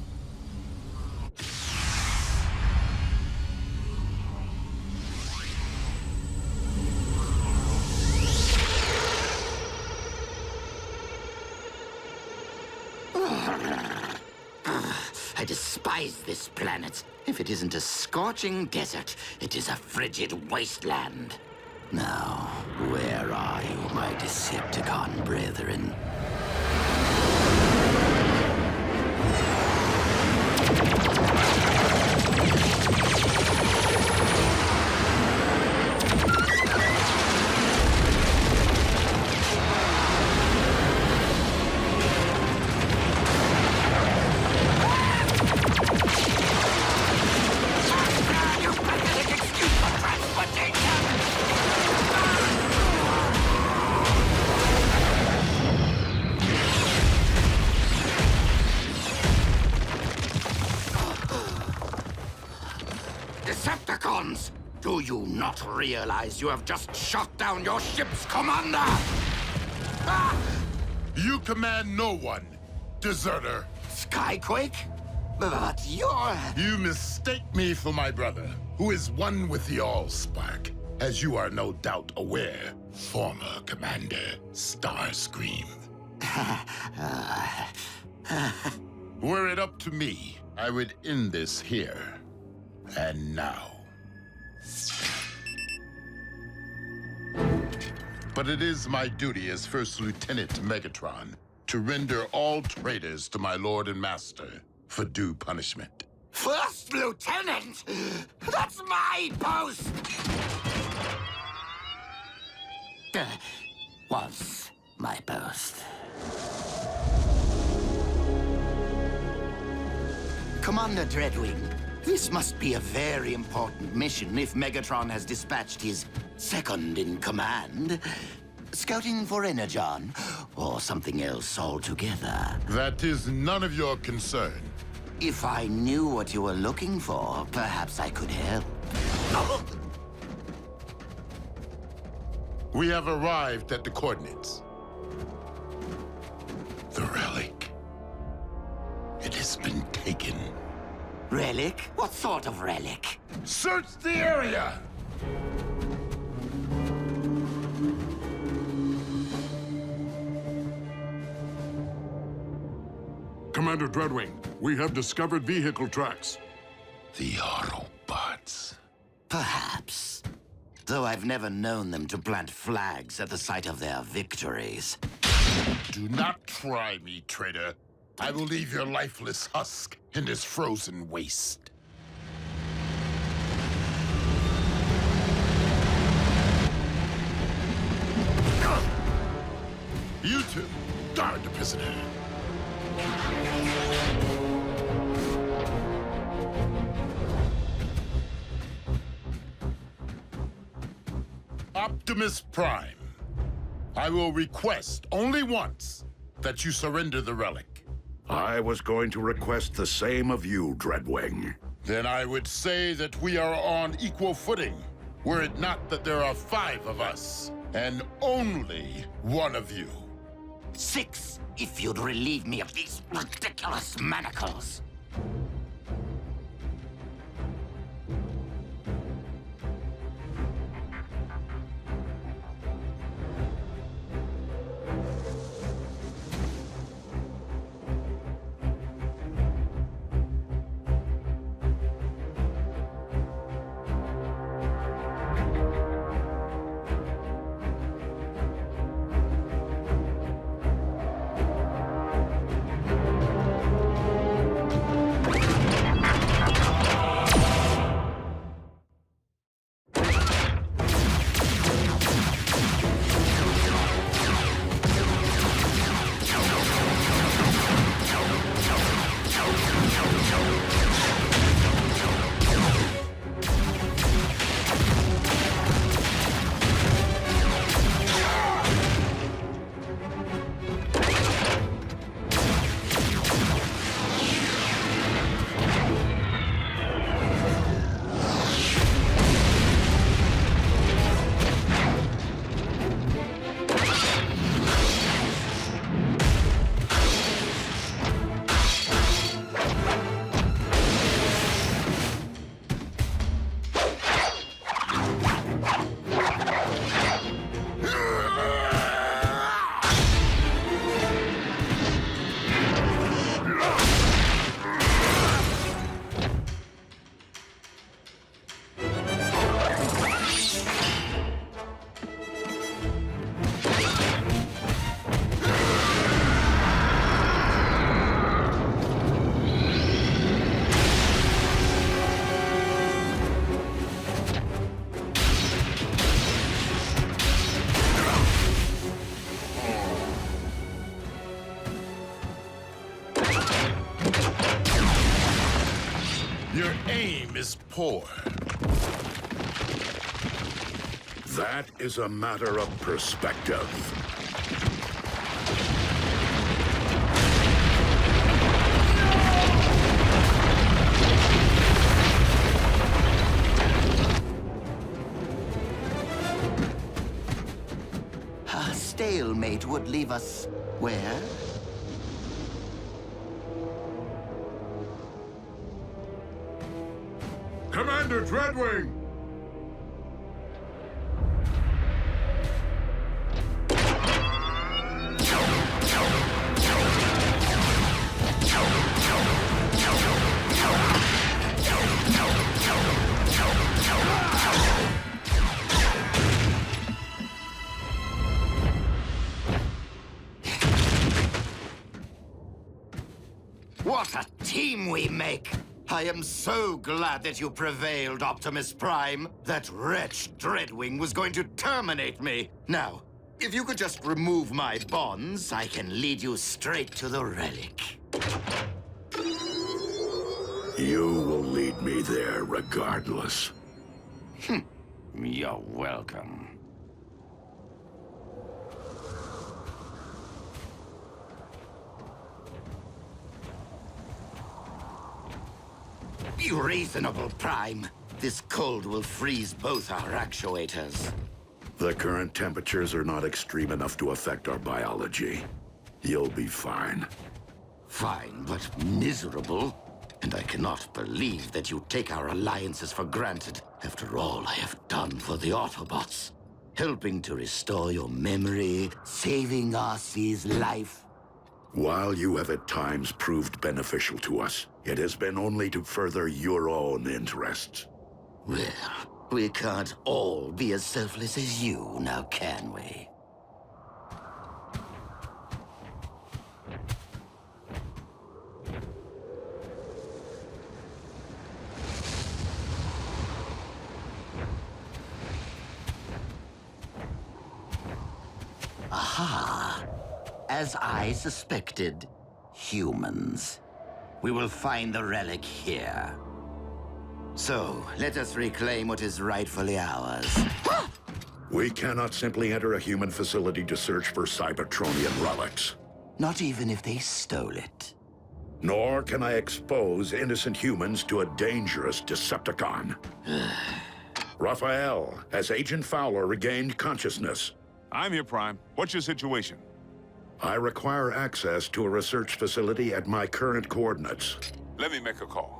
I despise this planet. If it isn't a scorching desert, it is a frigid wasteland. Now, where are you, my Decepticon brethren? Decepticons! Do you not realize you have just shot down your ship's commander?
You command no one, deserter.
Skyquake? But you're...
You mistake me for my brother, who is one with the Allspark, as you are no doubt aware, former Commander Starscream. Were it up to me, I would end this here and now. But it is my duty as First Lieutenant Megatron to render all traitors to my Lord and Master for due punishment.
First Lieutenant? That's my post! Was my post. Commander Dreadwing, this must be a very important mission if Megatron has dispatched his second-in-command. Scouting for Energon, or something else altogether.
That is none of your concern.
If I knew what you were looking for, perhaps I could help.
We have arrived at the coordinates. The relic. It has been taken.
Relic? What sort of relic?
Search the area!
Commander Dreadwing, we have discovered vehicle tracks.
The Autobots.
Perhaps. Though I've never known them to plant flags at the site of their victories.
Do not try me, traitor. I will leave your lifeless husk in this frozen waste. You two, guard the prisoner. Optimus Prime, I will request only once that you surrender the relic.
I was going to request the same of you, Dreadwing.
Then I would say that we are on equal footing, were it not that there are 5 of us, and only one of you.
6, if you'd relieve me of these ridiculous manacles.
Your aim is poor.
That is a matter of perspective.
A stalemate would leave us where?
Commander Dreadwing!
What a team we make! I am so glad that you prevailed, Optimus Prime. That wretch Dreadwing was going to terminate me. Now, if you could just remove my bonds, I can lead you straight to the relic.
You will lead me there regardless.
You're welcome. Be reasonable, Prime. This cold will freeze both our actuators.
The current temperatures are not extreme enough to affect our biology. You'll be fine.
Fine, but miserable. And I cannot believe that you take our alliances for granted after all I have done for the Autobots. Helping to restore your memory, saving Arcee's life.
While you have at times proved beneficial to us, it has been only to further your own interests.
Well, we can't all be as selfless as you, now can we? Aha! As I suspected, humans. We will find the relic here. So, let us reclaim what is rightfully ours.
We cannot simply enter a human facility to search for Cybertronian relics.
Not even if they stole it.
Nor can I expose innocent humans to a dangerous Decepticon. Raphael, has Agent Fowler regained consciousness?
I'm here, Prime. What's your situation?
I require access to a research facility at my current coordinates.
Let me make a call.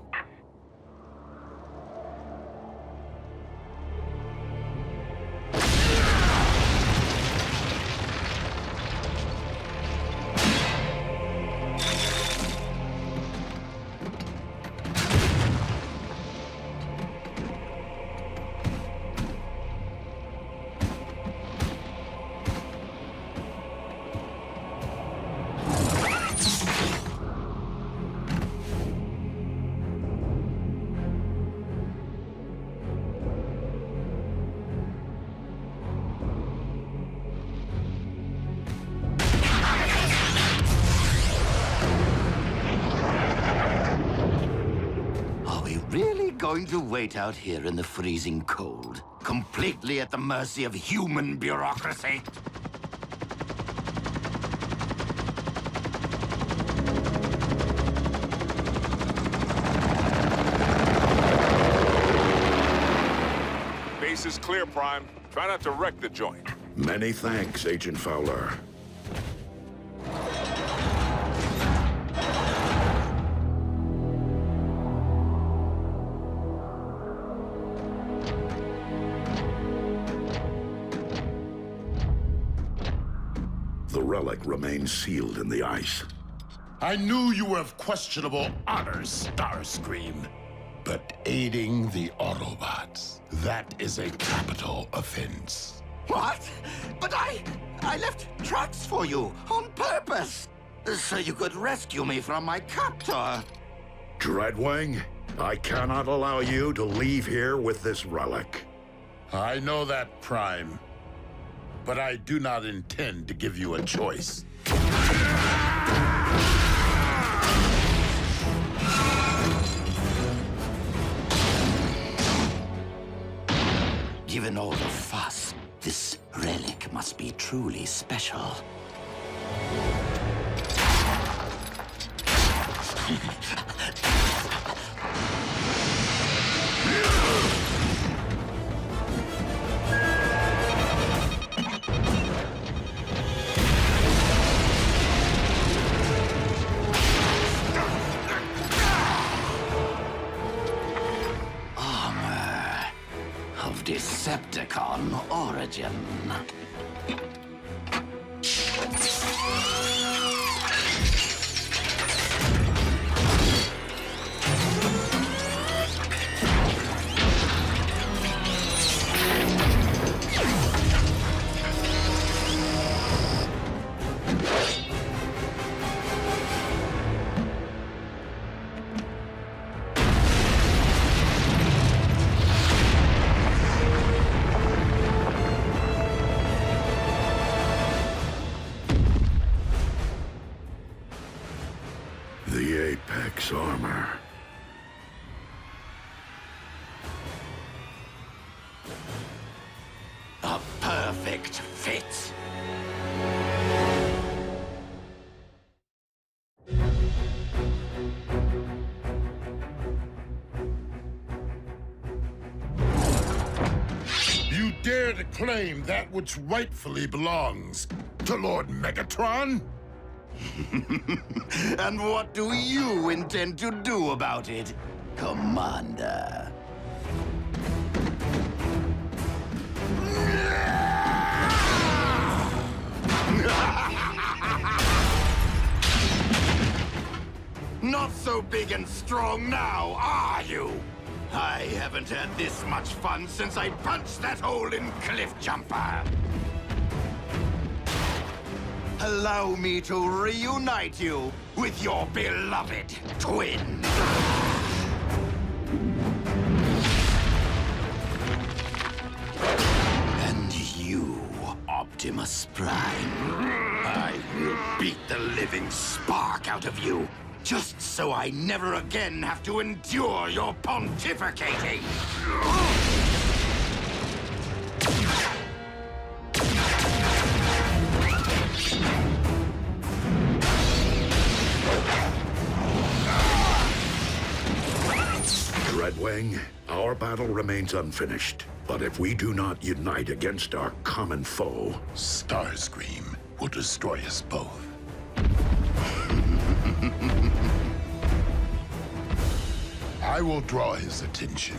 Going to wait out here in the freezing cold, completely at the mercy of human bureaucracy?
Base is clear, Prime. Try not to wreck the joint.
Many thanks, Agent Fowler. The relic remains sealed in the ice.
I knew you were of questionable honors, Starscream. But aiding the Autobots, that is a capital offense.
What? But I left tracks for you on purpose, so you could rescue me from my captor.
Dreadwing, I cannot allow you to leave here with this relic.
I know that, Prime. But I do not intend to give you a choice.
Given all the fuss, this relic must be truly special. of Decepticon origin.
The Apex armor.
A perfect fit.
You dare to claim that which rightfully belongs to Lord Megatron?
And what do you intend to do about it, Commander? Not so big and strong now, are you? I haven't had this much fun since I punched that hole in Cliff Jumper. Allow me to reunite you with your beloved twin. And you, Optimus Prime. I will beat the living spark out of you, just so I never again have to endure your pontificating.
Redwing, our battle remains unfinished. But if we do not unite against our common foe,
Starscream will destroy us both. I will draw his attention.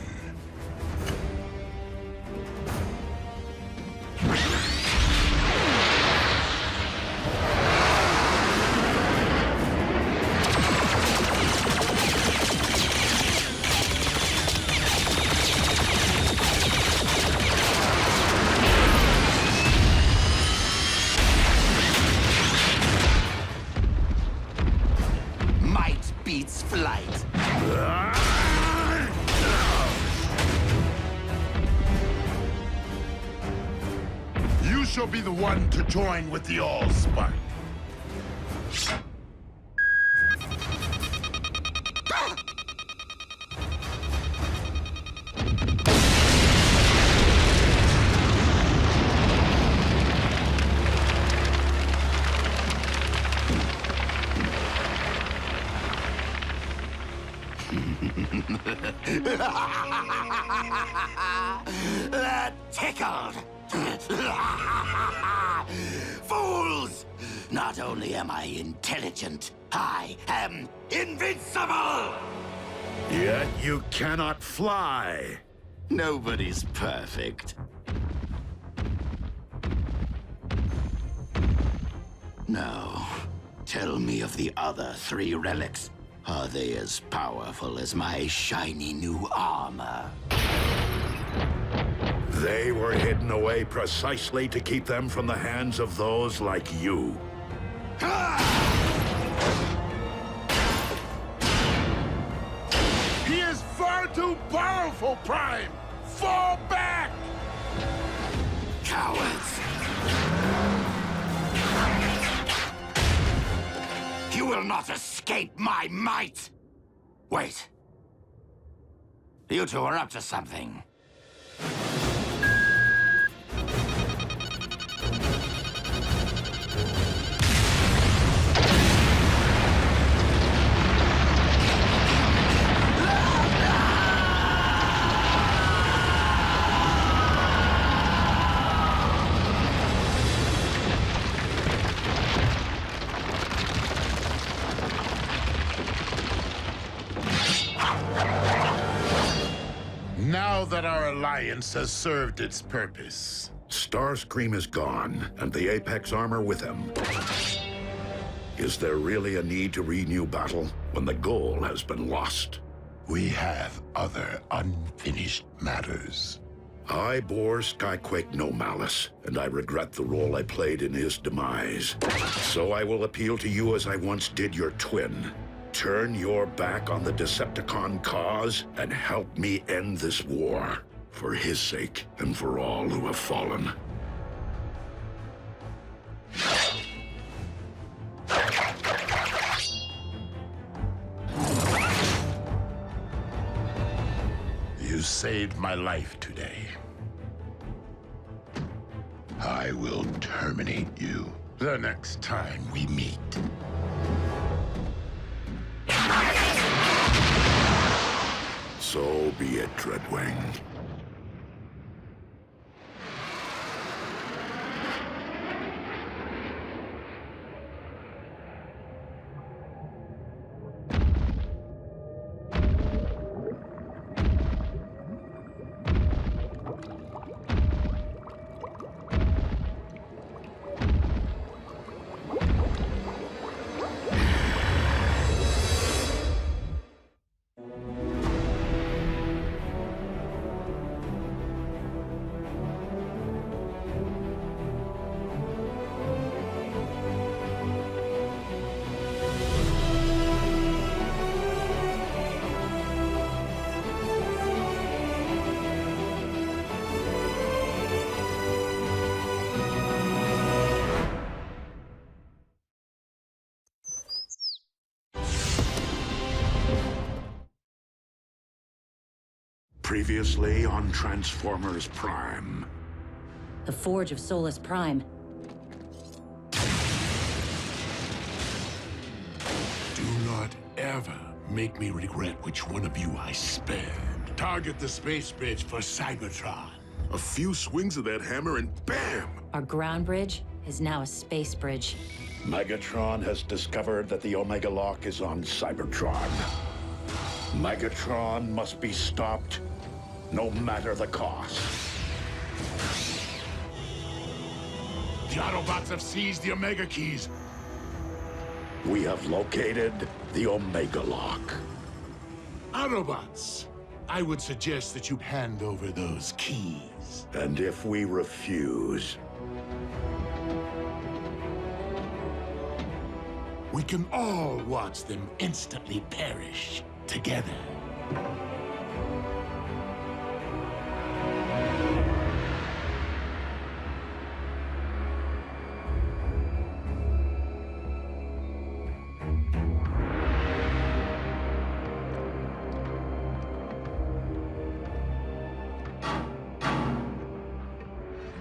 Might beats flight.
You shall be the one to join with the Allspark.
That tickled. Fools! Not only am I intelligent, I am invincible!
yet you cannot fly.
Nobody's perfect. Now, tell me of the other 3 relics. Are they as powerful as my shiny new armor?
They were hidden away precisely to keep them from the hands of those like you.
He is far too powerful, Prime! Fall back!
Cowards! You will not escape my might! Wait. You two are up to something.
Now that our alliance has served its purpose.
Starscream is gone, and the Apex armor with him. Is there really a need to renew battle when the goal has been lost?
We have other unfinished matters.
I bore Skyquake no malice, and I regret the role I played in his demise. So I will appeal to you as I once did your twin. Turn your back on the Decepticon cause and help me end this war. For his sake and for all who have fallen.
You saved my life today. I will terminate you the next time we meet.
So be it, Dreadwing. Previously on Transformers Prime.
The Forge of Solus Prime.
Do not ever make me regret which one of you I spared. Target the space bridge for Cybertron.
A few swings of that hammer and bam!
Our ground bridge is now a space bridge.
Megatron has discovered that the Omega Lock is on Cybertron. Megatron must be stopped, no matter the cost.
The Autobots have seized the Omega Keys.
We have located the Omega Lock.
Autobots, I would suggest that you hand over those keys.
And if we refuse,
we can all watch them instantly perish together.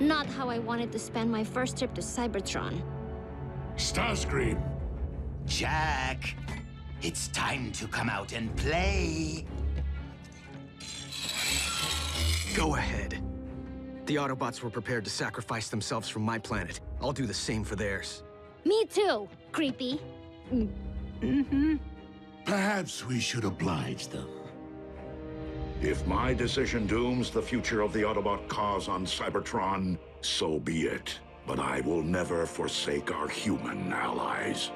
Not how I wanted to spend my first trip to Cybertron.
Starscream.
Jack, it's time to come out and play.
Go ahead. The Autobots were prepared to sacrifice themselves for my planet. I'll do the same for theirs.
Me too, creepy.
Perhaps we should oblige them.
if my decision dooms the future of the Autobot cause on Cybertron, so be it. But I will never forsake our human allies.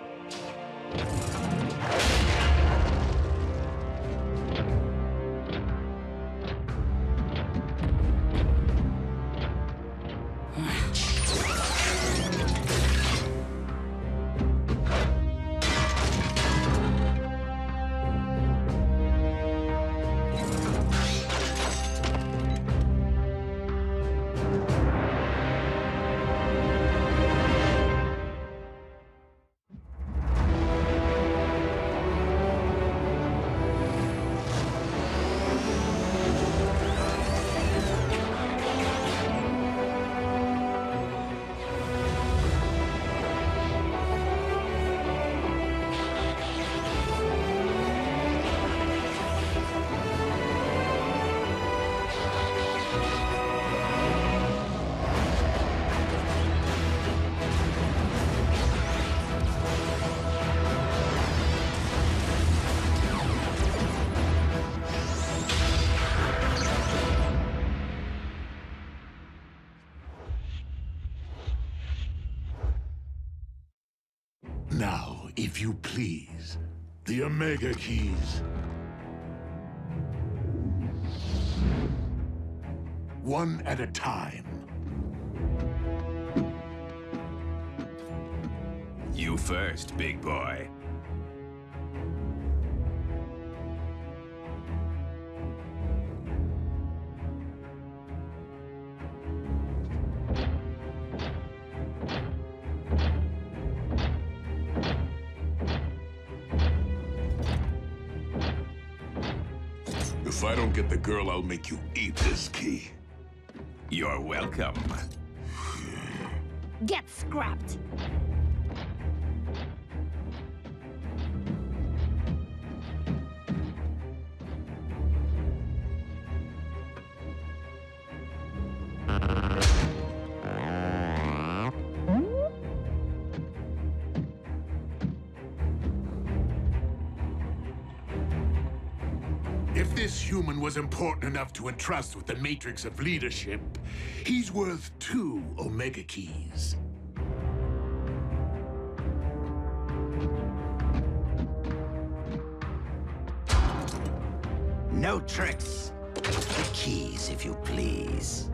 Now, if you please, the Omega Keys. One at a time.
You first, big boy.
If I don't get the girl, I'll make you eat this key.
You're welcome.
Get scrapped.
If this human was important enough to entrust with the matrix of leadership, he's worth 2 Omega Keys.
No tricks. The keys, if you please.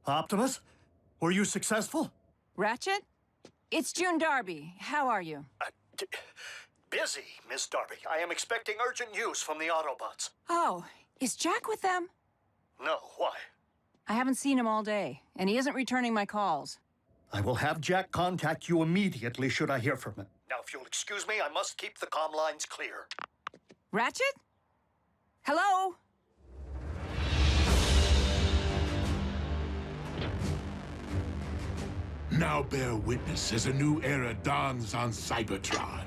Optimus, were you successful?
Ratchet? It's June Darby. How are you?
Busy, Miss Darby. I am expecting urgent news from the Autobots.
Oh, is Jack with them?
No, why?
I haven't seen him all day, and he isn't returning my calls.
I will have Jack contact you immediately should I hear from him. Now, if you'll excuse me, I must keep the comm lines clear.
Ratchet? Hello?
Now bear witness as a new era dawns on Cybertron.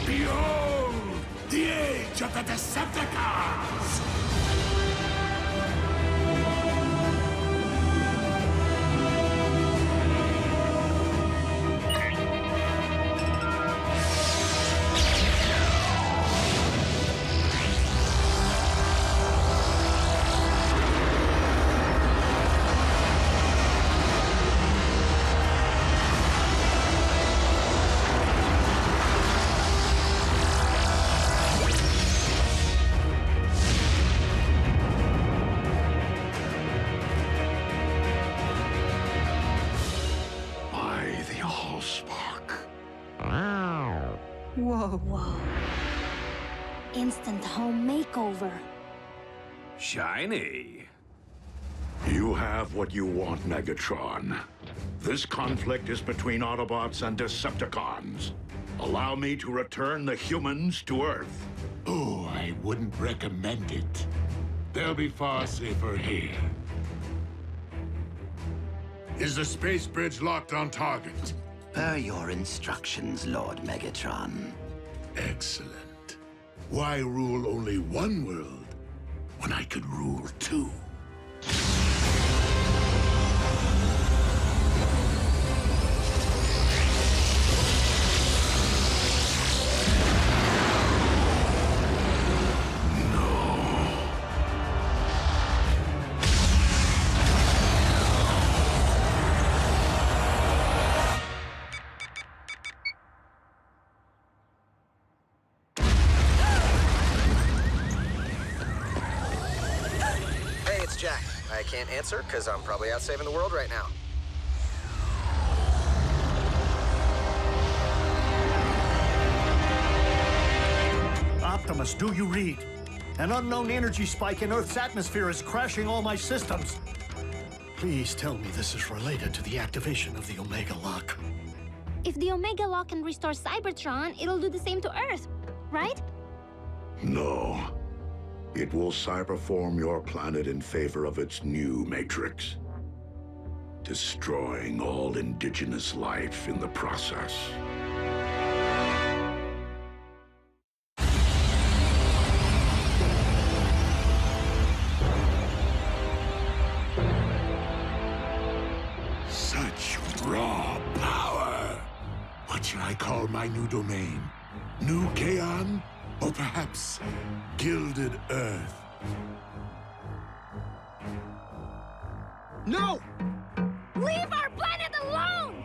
Behold, the age of the Decepticons!
Whoa. Instant home makeover.
Shiny.
You have what you want, Megatron. This conflict is between Autobots and Decepticons. Allow me to return the humans to Earth.
Oh, I wouldn't recommend it. They'll be far safer here. Is the space bridge locked on target?
Per your instructions, Lord Megatron.
Excellent. Why rule only one world when I could rule 2?
Jack. I can't answer because I'm probably out saving the world right now.
Optimus, do you read? An unknown energy spike in Earth's atmosphere is crashing all my systems. Please tell me this is related to the activation of the Omega Lock.
If the Omega Lock can restore Cybertron, it'll do the same to Earth, right?
No. It will cyberform your planet in favor of its new matrix, destroying all indigenous life in the process.
Such raw power. What should I call my new domain? New Kaon? Or perhaps Gilded Earth?
No!
Leave our planet alone!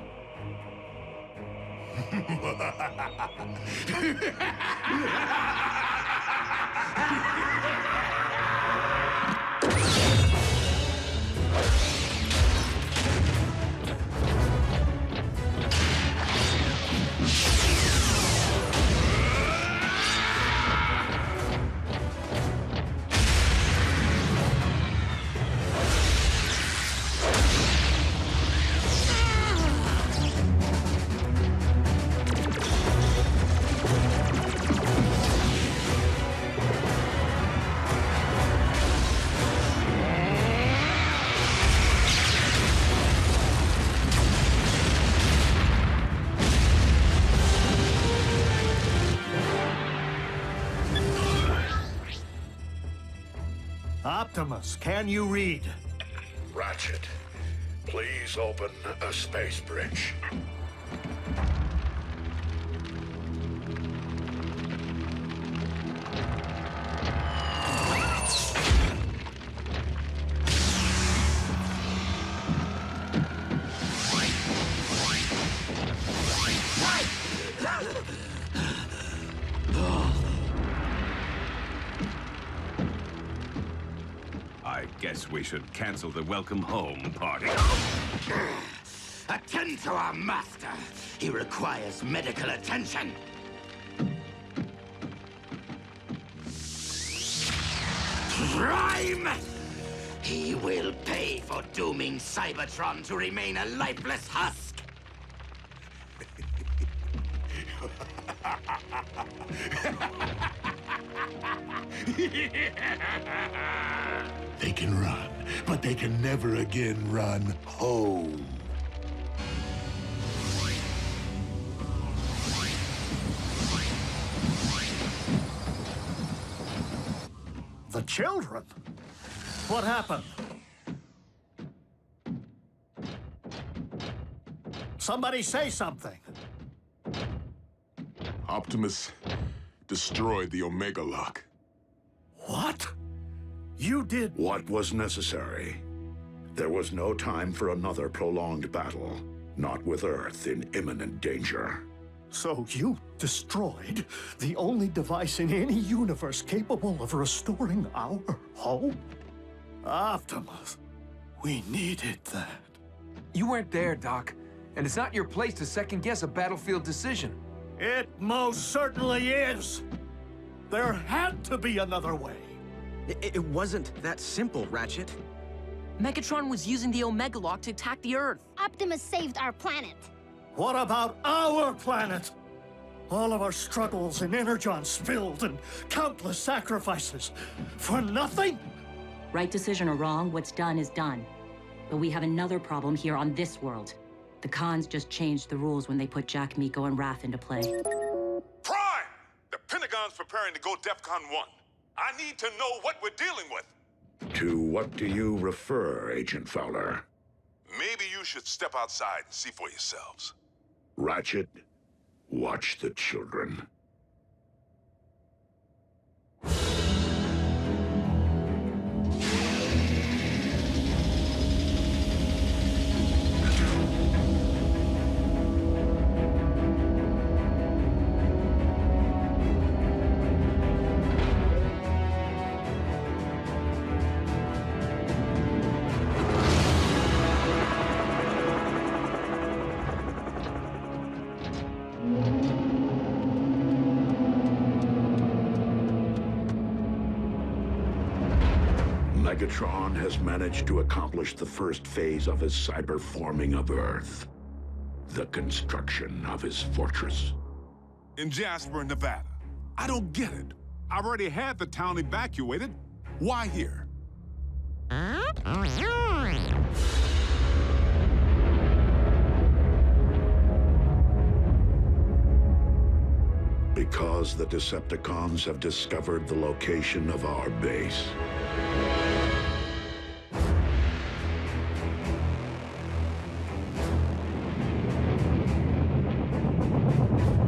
Optimus, can you read?
Ratchet, please open a space bridge.
I guess we should cancel the welcome home party.
Attend to our master. He requires medical attention. Prime! He will pay for dooming Cybertron to remain a lifeless husk.
They can run, but they can never again run home.
The children? What happened? Somebody say something.
Optimus destroyed the Omega Lock.
What? You did...
What was necessary? There was no time for another prolonged battle, not with Earth in imminent danger.
So you destroyed the only device in any universe capable of restoring our home? Optimus, we needed that.
You weren't there, Doc. And it's not your place to second-guess a battlefield decision.
It most certainly is. There had to be another way.
It wasn't that simple, Ratchet. Megatron was using the Omega Lock to attack the Earth.
Optimus saved our planet.
What about our planet? All of our struggles and Energon spilled and countless sacrifices. For nothing?
Right decision or wrong, what's done is done. But we have another problem here on this world. The Khans just changed the rules when they put Jack, Miko, and Wrath into play.
Prime! The Pentagon's preparing to go DEFCON 1. I need to know what we're dealing with.
To what do you refer, Agent Fowler?
Maybe you should step outside and see for yourselves.
Ratchet, watch the children. Megatron has managed to accomplish the first phase of his cyberforming of Earth. The construction of his fortress.
In Jasper, Nevada. I don't get it. I've already had the town evacuated. Why here?
Because the Decepticons have discovered the location of our base.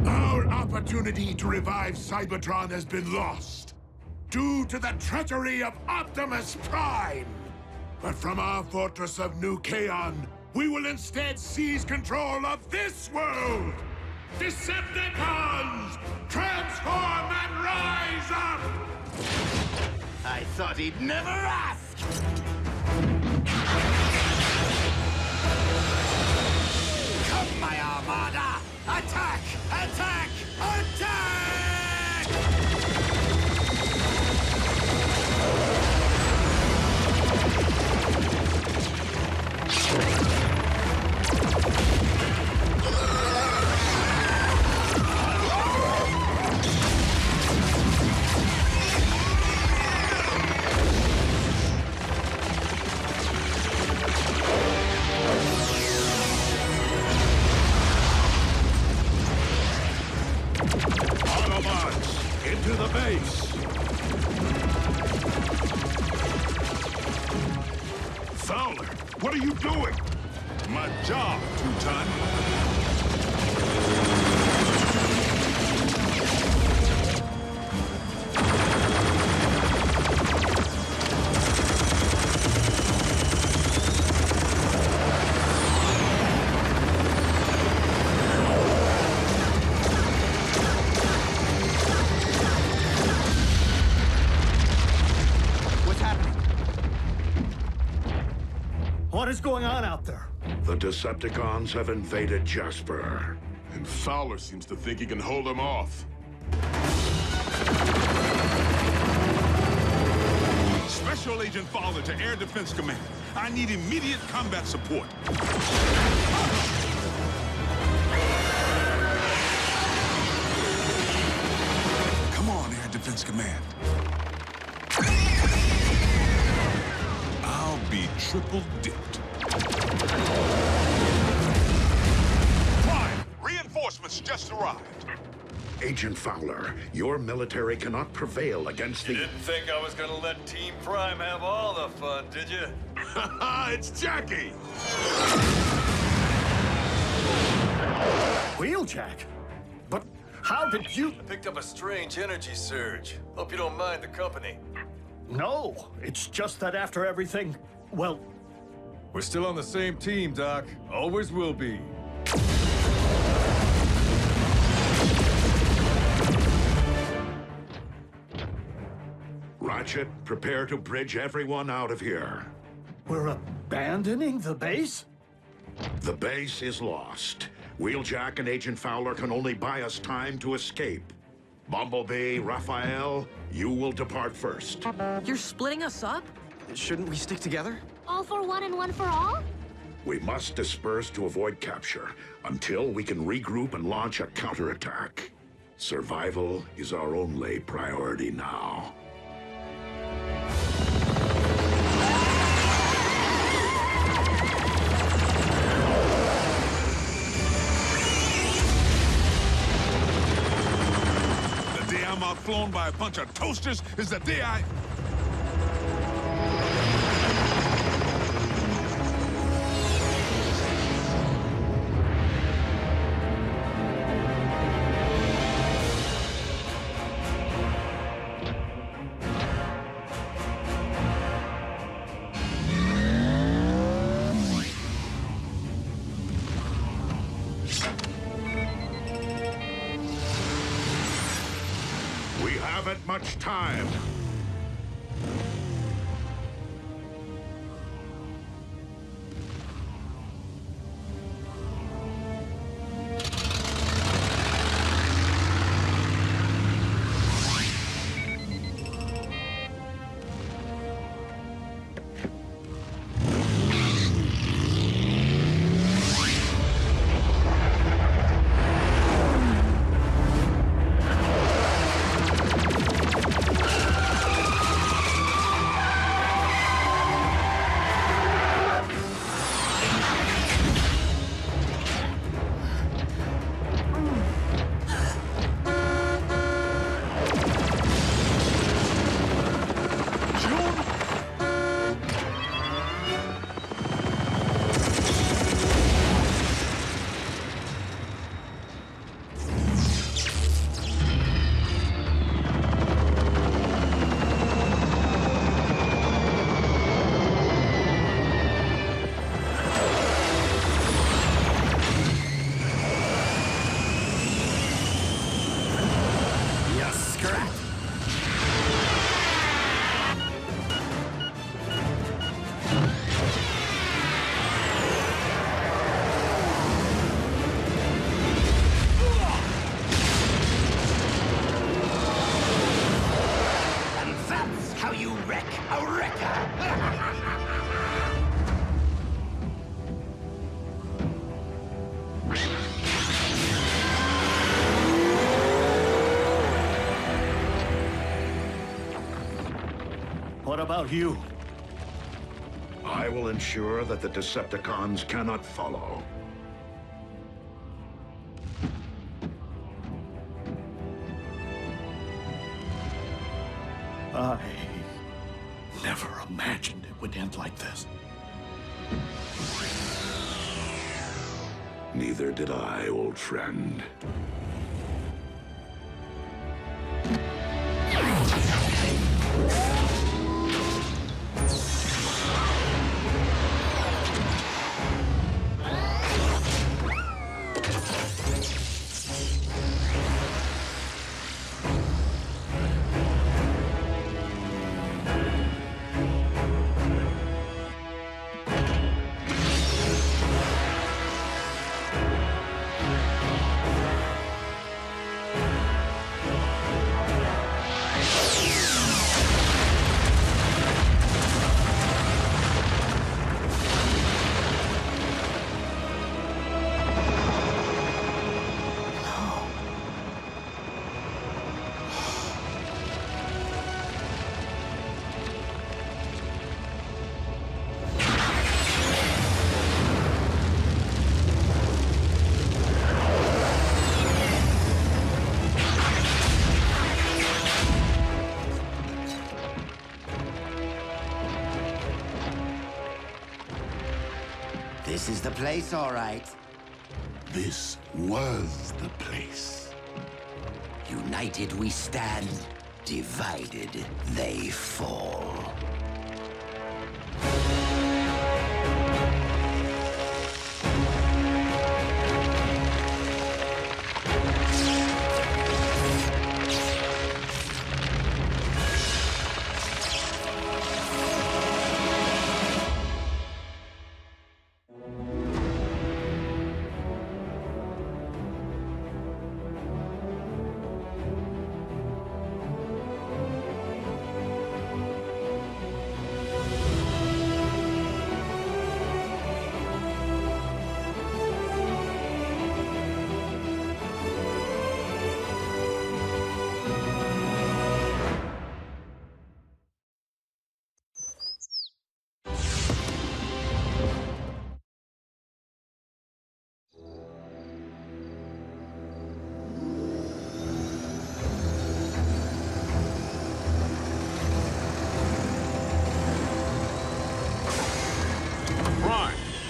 Our opportunity to revive Cybertron has been lost due to the treachery of Optimus Prime. But from our fortress of New Kaon, we will instead seize control of this world! Decepticons! Transform and rise up!
I thought he'd never ask! Come, my Armada! Attack! Attack! Attack!
Autobots, into the base!
Fowler, what are you doing? My job, Two-Ton.
What is going on out there?
The Decepticons have invaded Jasper.
And Fowler seems to think he can hold them off. Special Agent Fowler to Air Defense Command. I need immediate combat support. Come on, Air Defense Command. I'll be triple dipped. Prime, reinforcements just arrived.
Agent Fowler, your military cannot prevail against the...
You didn't think I was gonna let Team Prime have all the fun, did you?
It's Jackie!
Wheeljack? But how did you...
I picked up a strange energy surge. Hope you don't mind the company.
No, it's just that after everything, well...
We're still on the same team, Doc. Always will be.
Ratchet, prepare to bridge everyone out of here.
We're abandoning the base?
The base is lost. Wheeljack and Agent Fowler can only buy us time to escape. Bumblebee, Raphael, you will depart first.
You're splitting us up?
Shouldn't we stick together?
All for one and one for all?
We must disperse to avoid capture until we can regroup and launch a counterattack. Survival is our only priority now.
The day I'm outflown by a bunch of toasters is the day I...
Haven't much time.
about you?
I will ensure that the Decepticons cannot follow.
I never imagined it would end like this.
Neither did I, old friend.
This is the place, all right.
This was the place.
United we stand, divided they fall.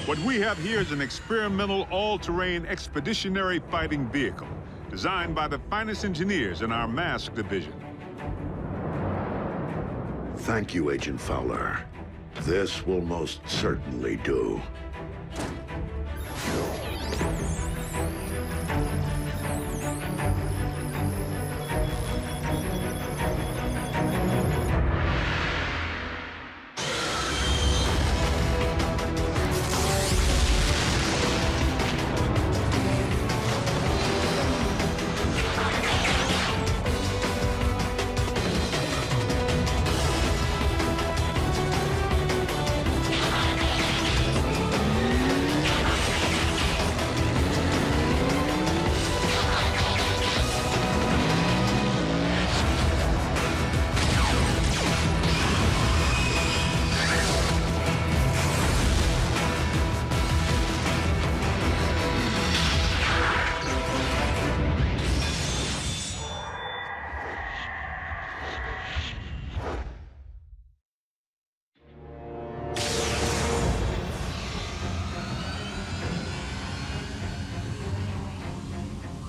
What we have here is an experimental, all-terrain expeditionary fighting vehicle designed by the finest engineers in our mask division.
Thank you, Agent Fowler. This will most certainly do.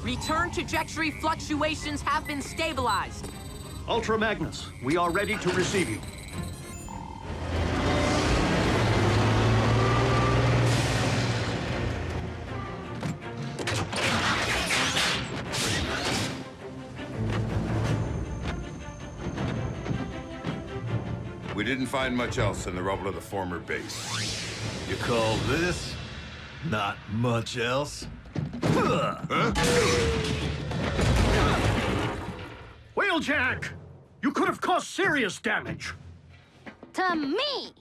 Return trajectory fluctuations have been stabilized.
Ultra Magnus, we are ready to receive you.
We didn't find much else in the rubble of the former base.
You call this not much else?
Wheeljack! You could have caused serious damage.
To me!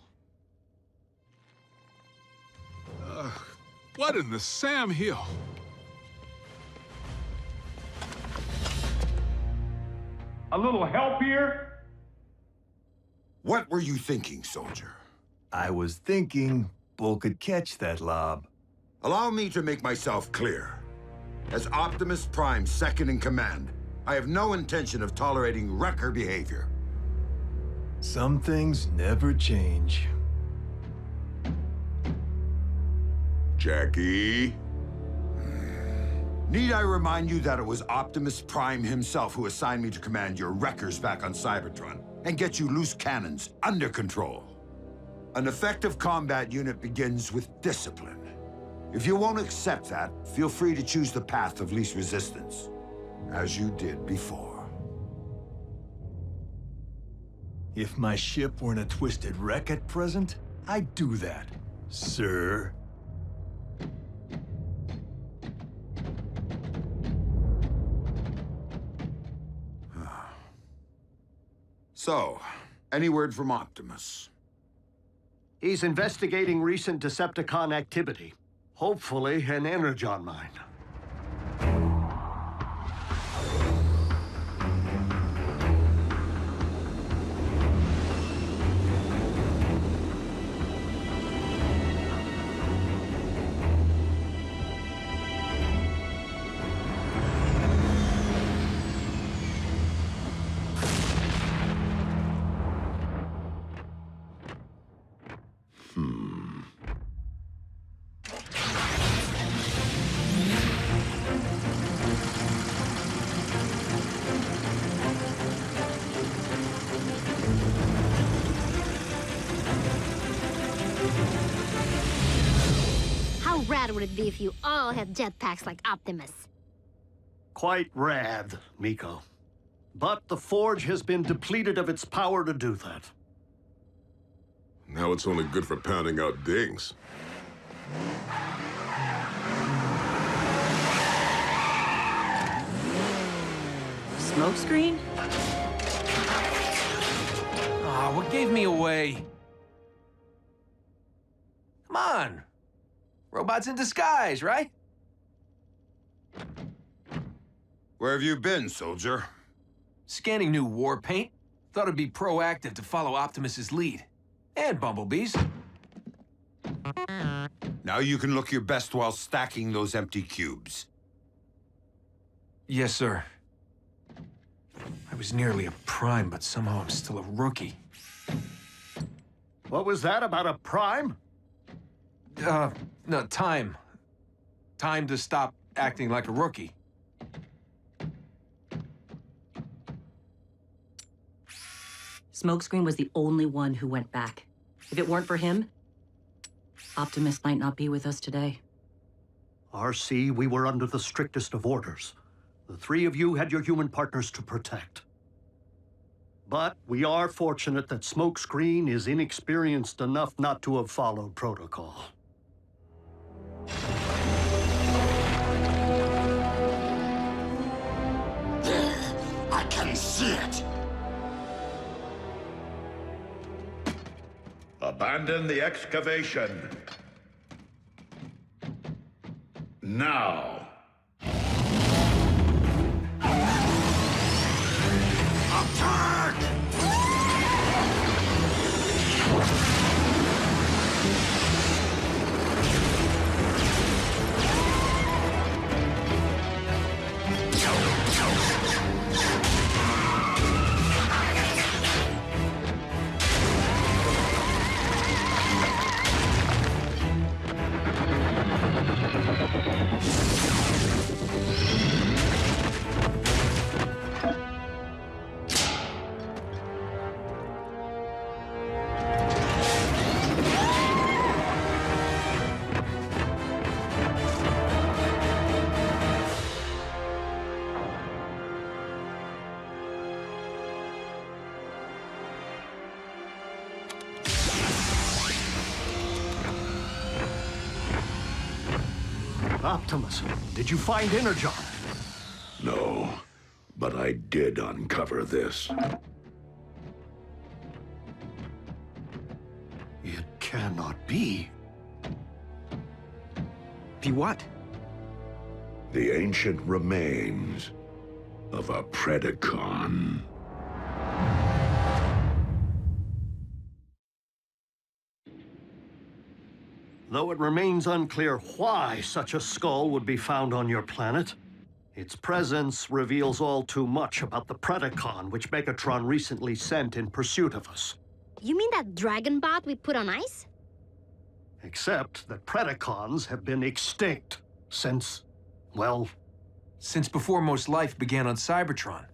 What in the Sam Hill?
A little help here?
What were you thinking, soldier?
I was thinking Bull could catch that lob.
Allow me to make myself clear. As Optimus Prime's second in command, I have no intention of tolerating wrecker behavior.
Some things never change.
Jackie?
Need I remind you that it was Optimus Prime himself who assigned me to command your wreckers back on Cybertron and get you loose cannons under control? An effective combat unit begins with discipline. If you won't accept that, feel free to choose the path of least resistance, as you did before.
If my ship weren't a twisted wreck at present, I'd do that, sir.
So, any word from Optimus?
He's investigating recent Decepticon activity. Hopefully, an Energon mine.
How rad would it be if you all had jetpacks like Optimus?
Quite rad, Miko. But the Forge has been depleted of its power to do that.
Now it's only good for pounding out dings.
Smokescreen?
Ah, what gave me away? Come on. Robots in disguise, right?
Where have you been, soldier?
Scanning new war paint. Thought it'd be proactive to follow Optimus's lead. And Bumblebee's.
Now you can look your best while stacking those empty cubes.
Yes, sir. I was nearly a Prime, but somehow I'm still a rookie.
What was that about a Prime?
No, time. Time to stop acting like a rookie.
Smokescreen was the only one who went back. If it weren't for him, Optimus might not be with us today.
RC, we were under the strictest of orders. The three of you had your human partners to protect. But we are fortunate that Smokescreen is inexperienced enough not to have followed protocol.
There, I can see it.
Abandon the excavation. Now.
Attack!
Optimus, did you find Energon?
No, but I did uncover this.
It cannot be.
Be what?
The ancient remains of a Predacon.
Though it remains unclear why such a skull would be found on your planet, its presence reveals all too much about the Predacon which Megatron recently sent in pursuit of us.
You mean that dragon bot we put on ice?
Except that Predacons have been extinct since, well...
Since before most life began on Cybertron.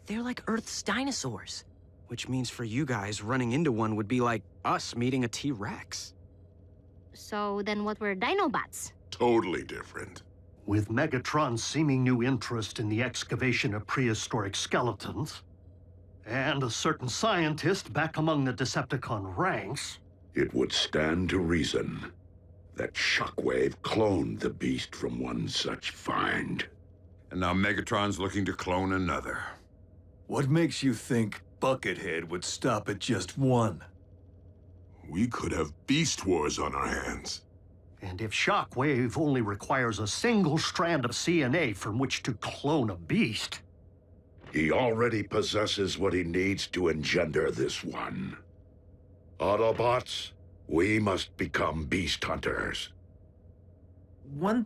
They're like Earth's dinosaurs. Which means for you guys, running into one would be like us meeting a T-Rex.
So then what were Dinobots?
Totally different.
With Megatron's seeming new interest in the excavation of prehistoric skeletons, and a certain scientist back among the Decepticon ranks...
It would stand to reason that Shockwave cloned the beast from one such find.
And now Megatron's looking to clone another.
What makes you think Buckethead would stop at just one?
We could have beast wars on our hands.
And if Shockwave only requires a single strand of CNA from which to clone a beast...
He already possesses what he needs to engender this one. Autobots, we must become beast hunters.
One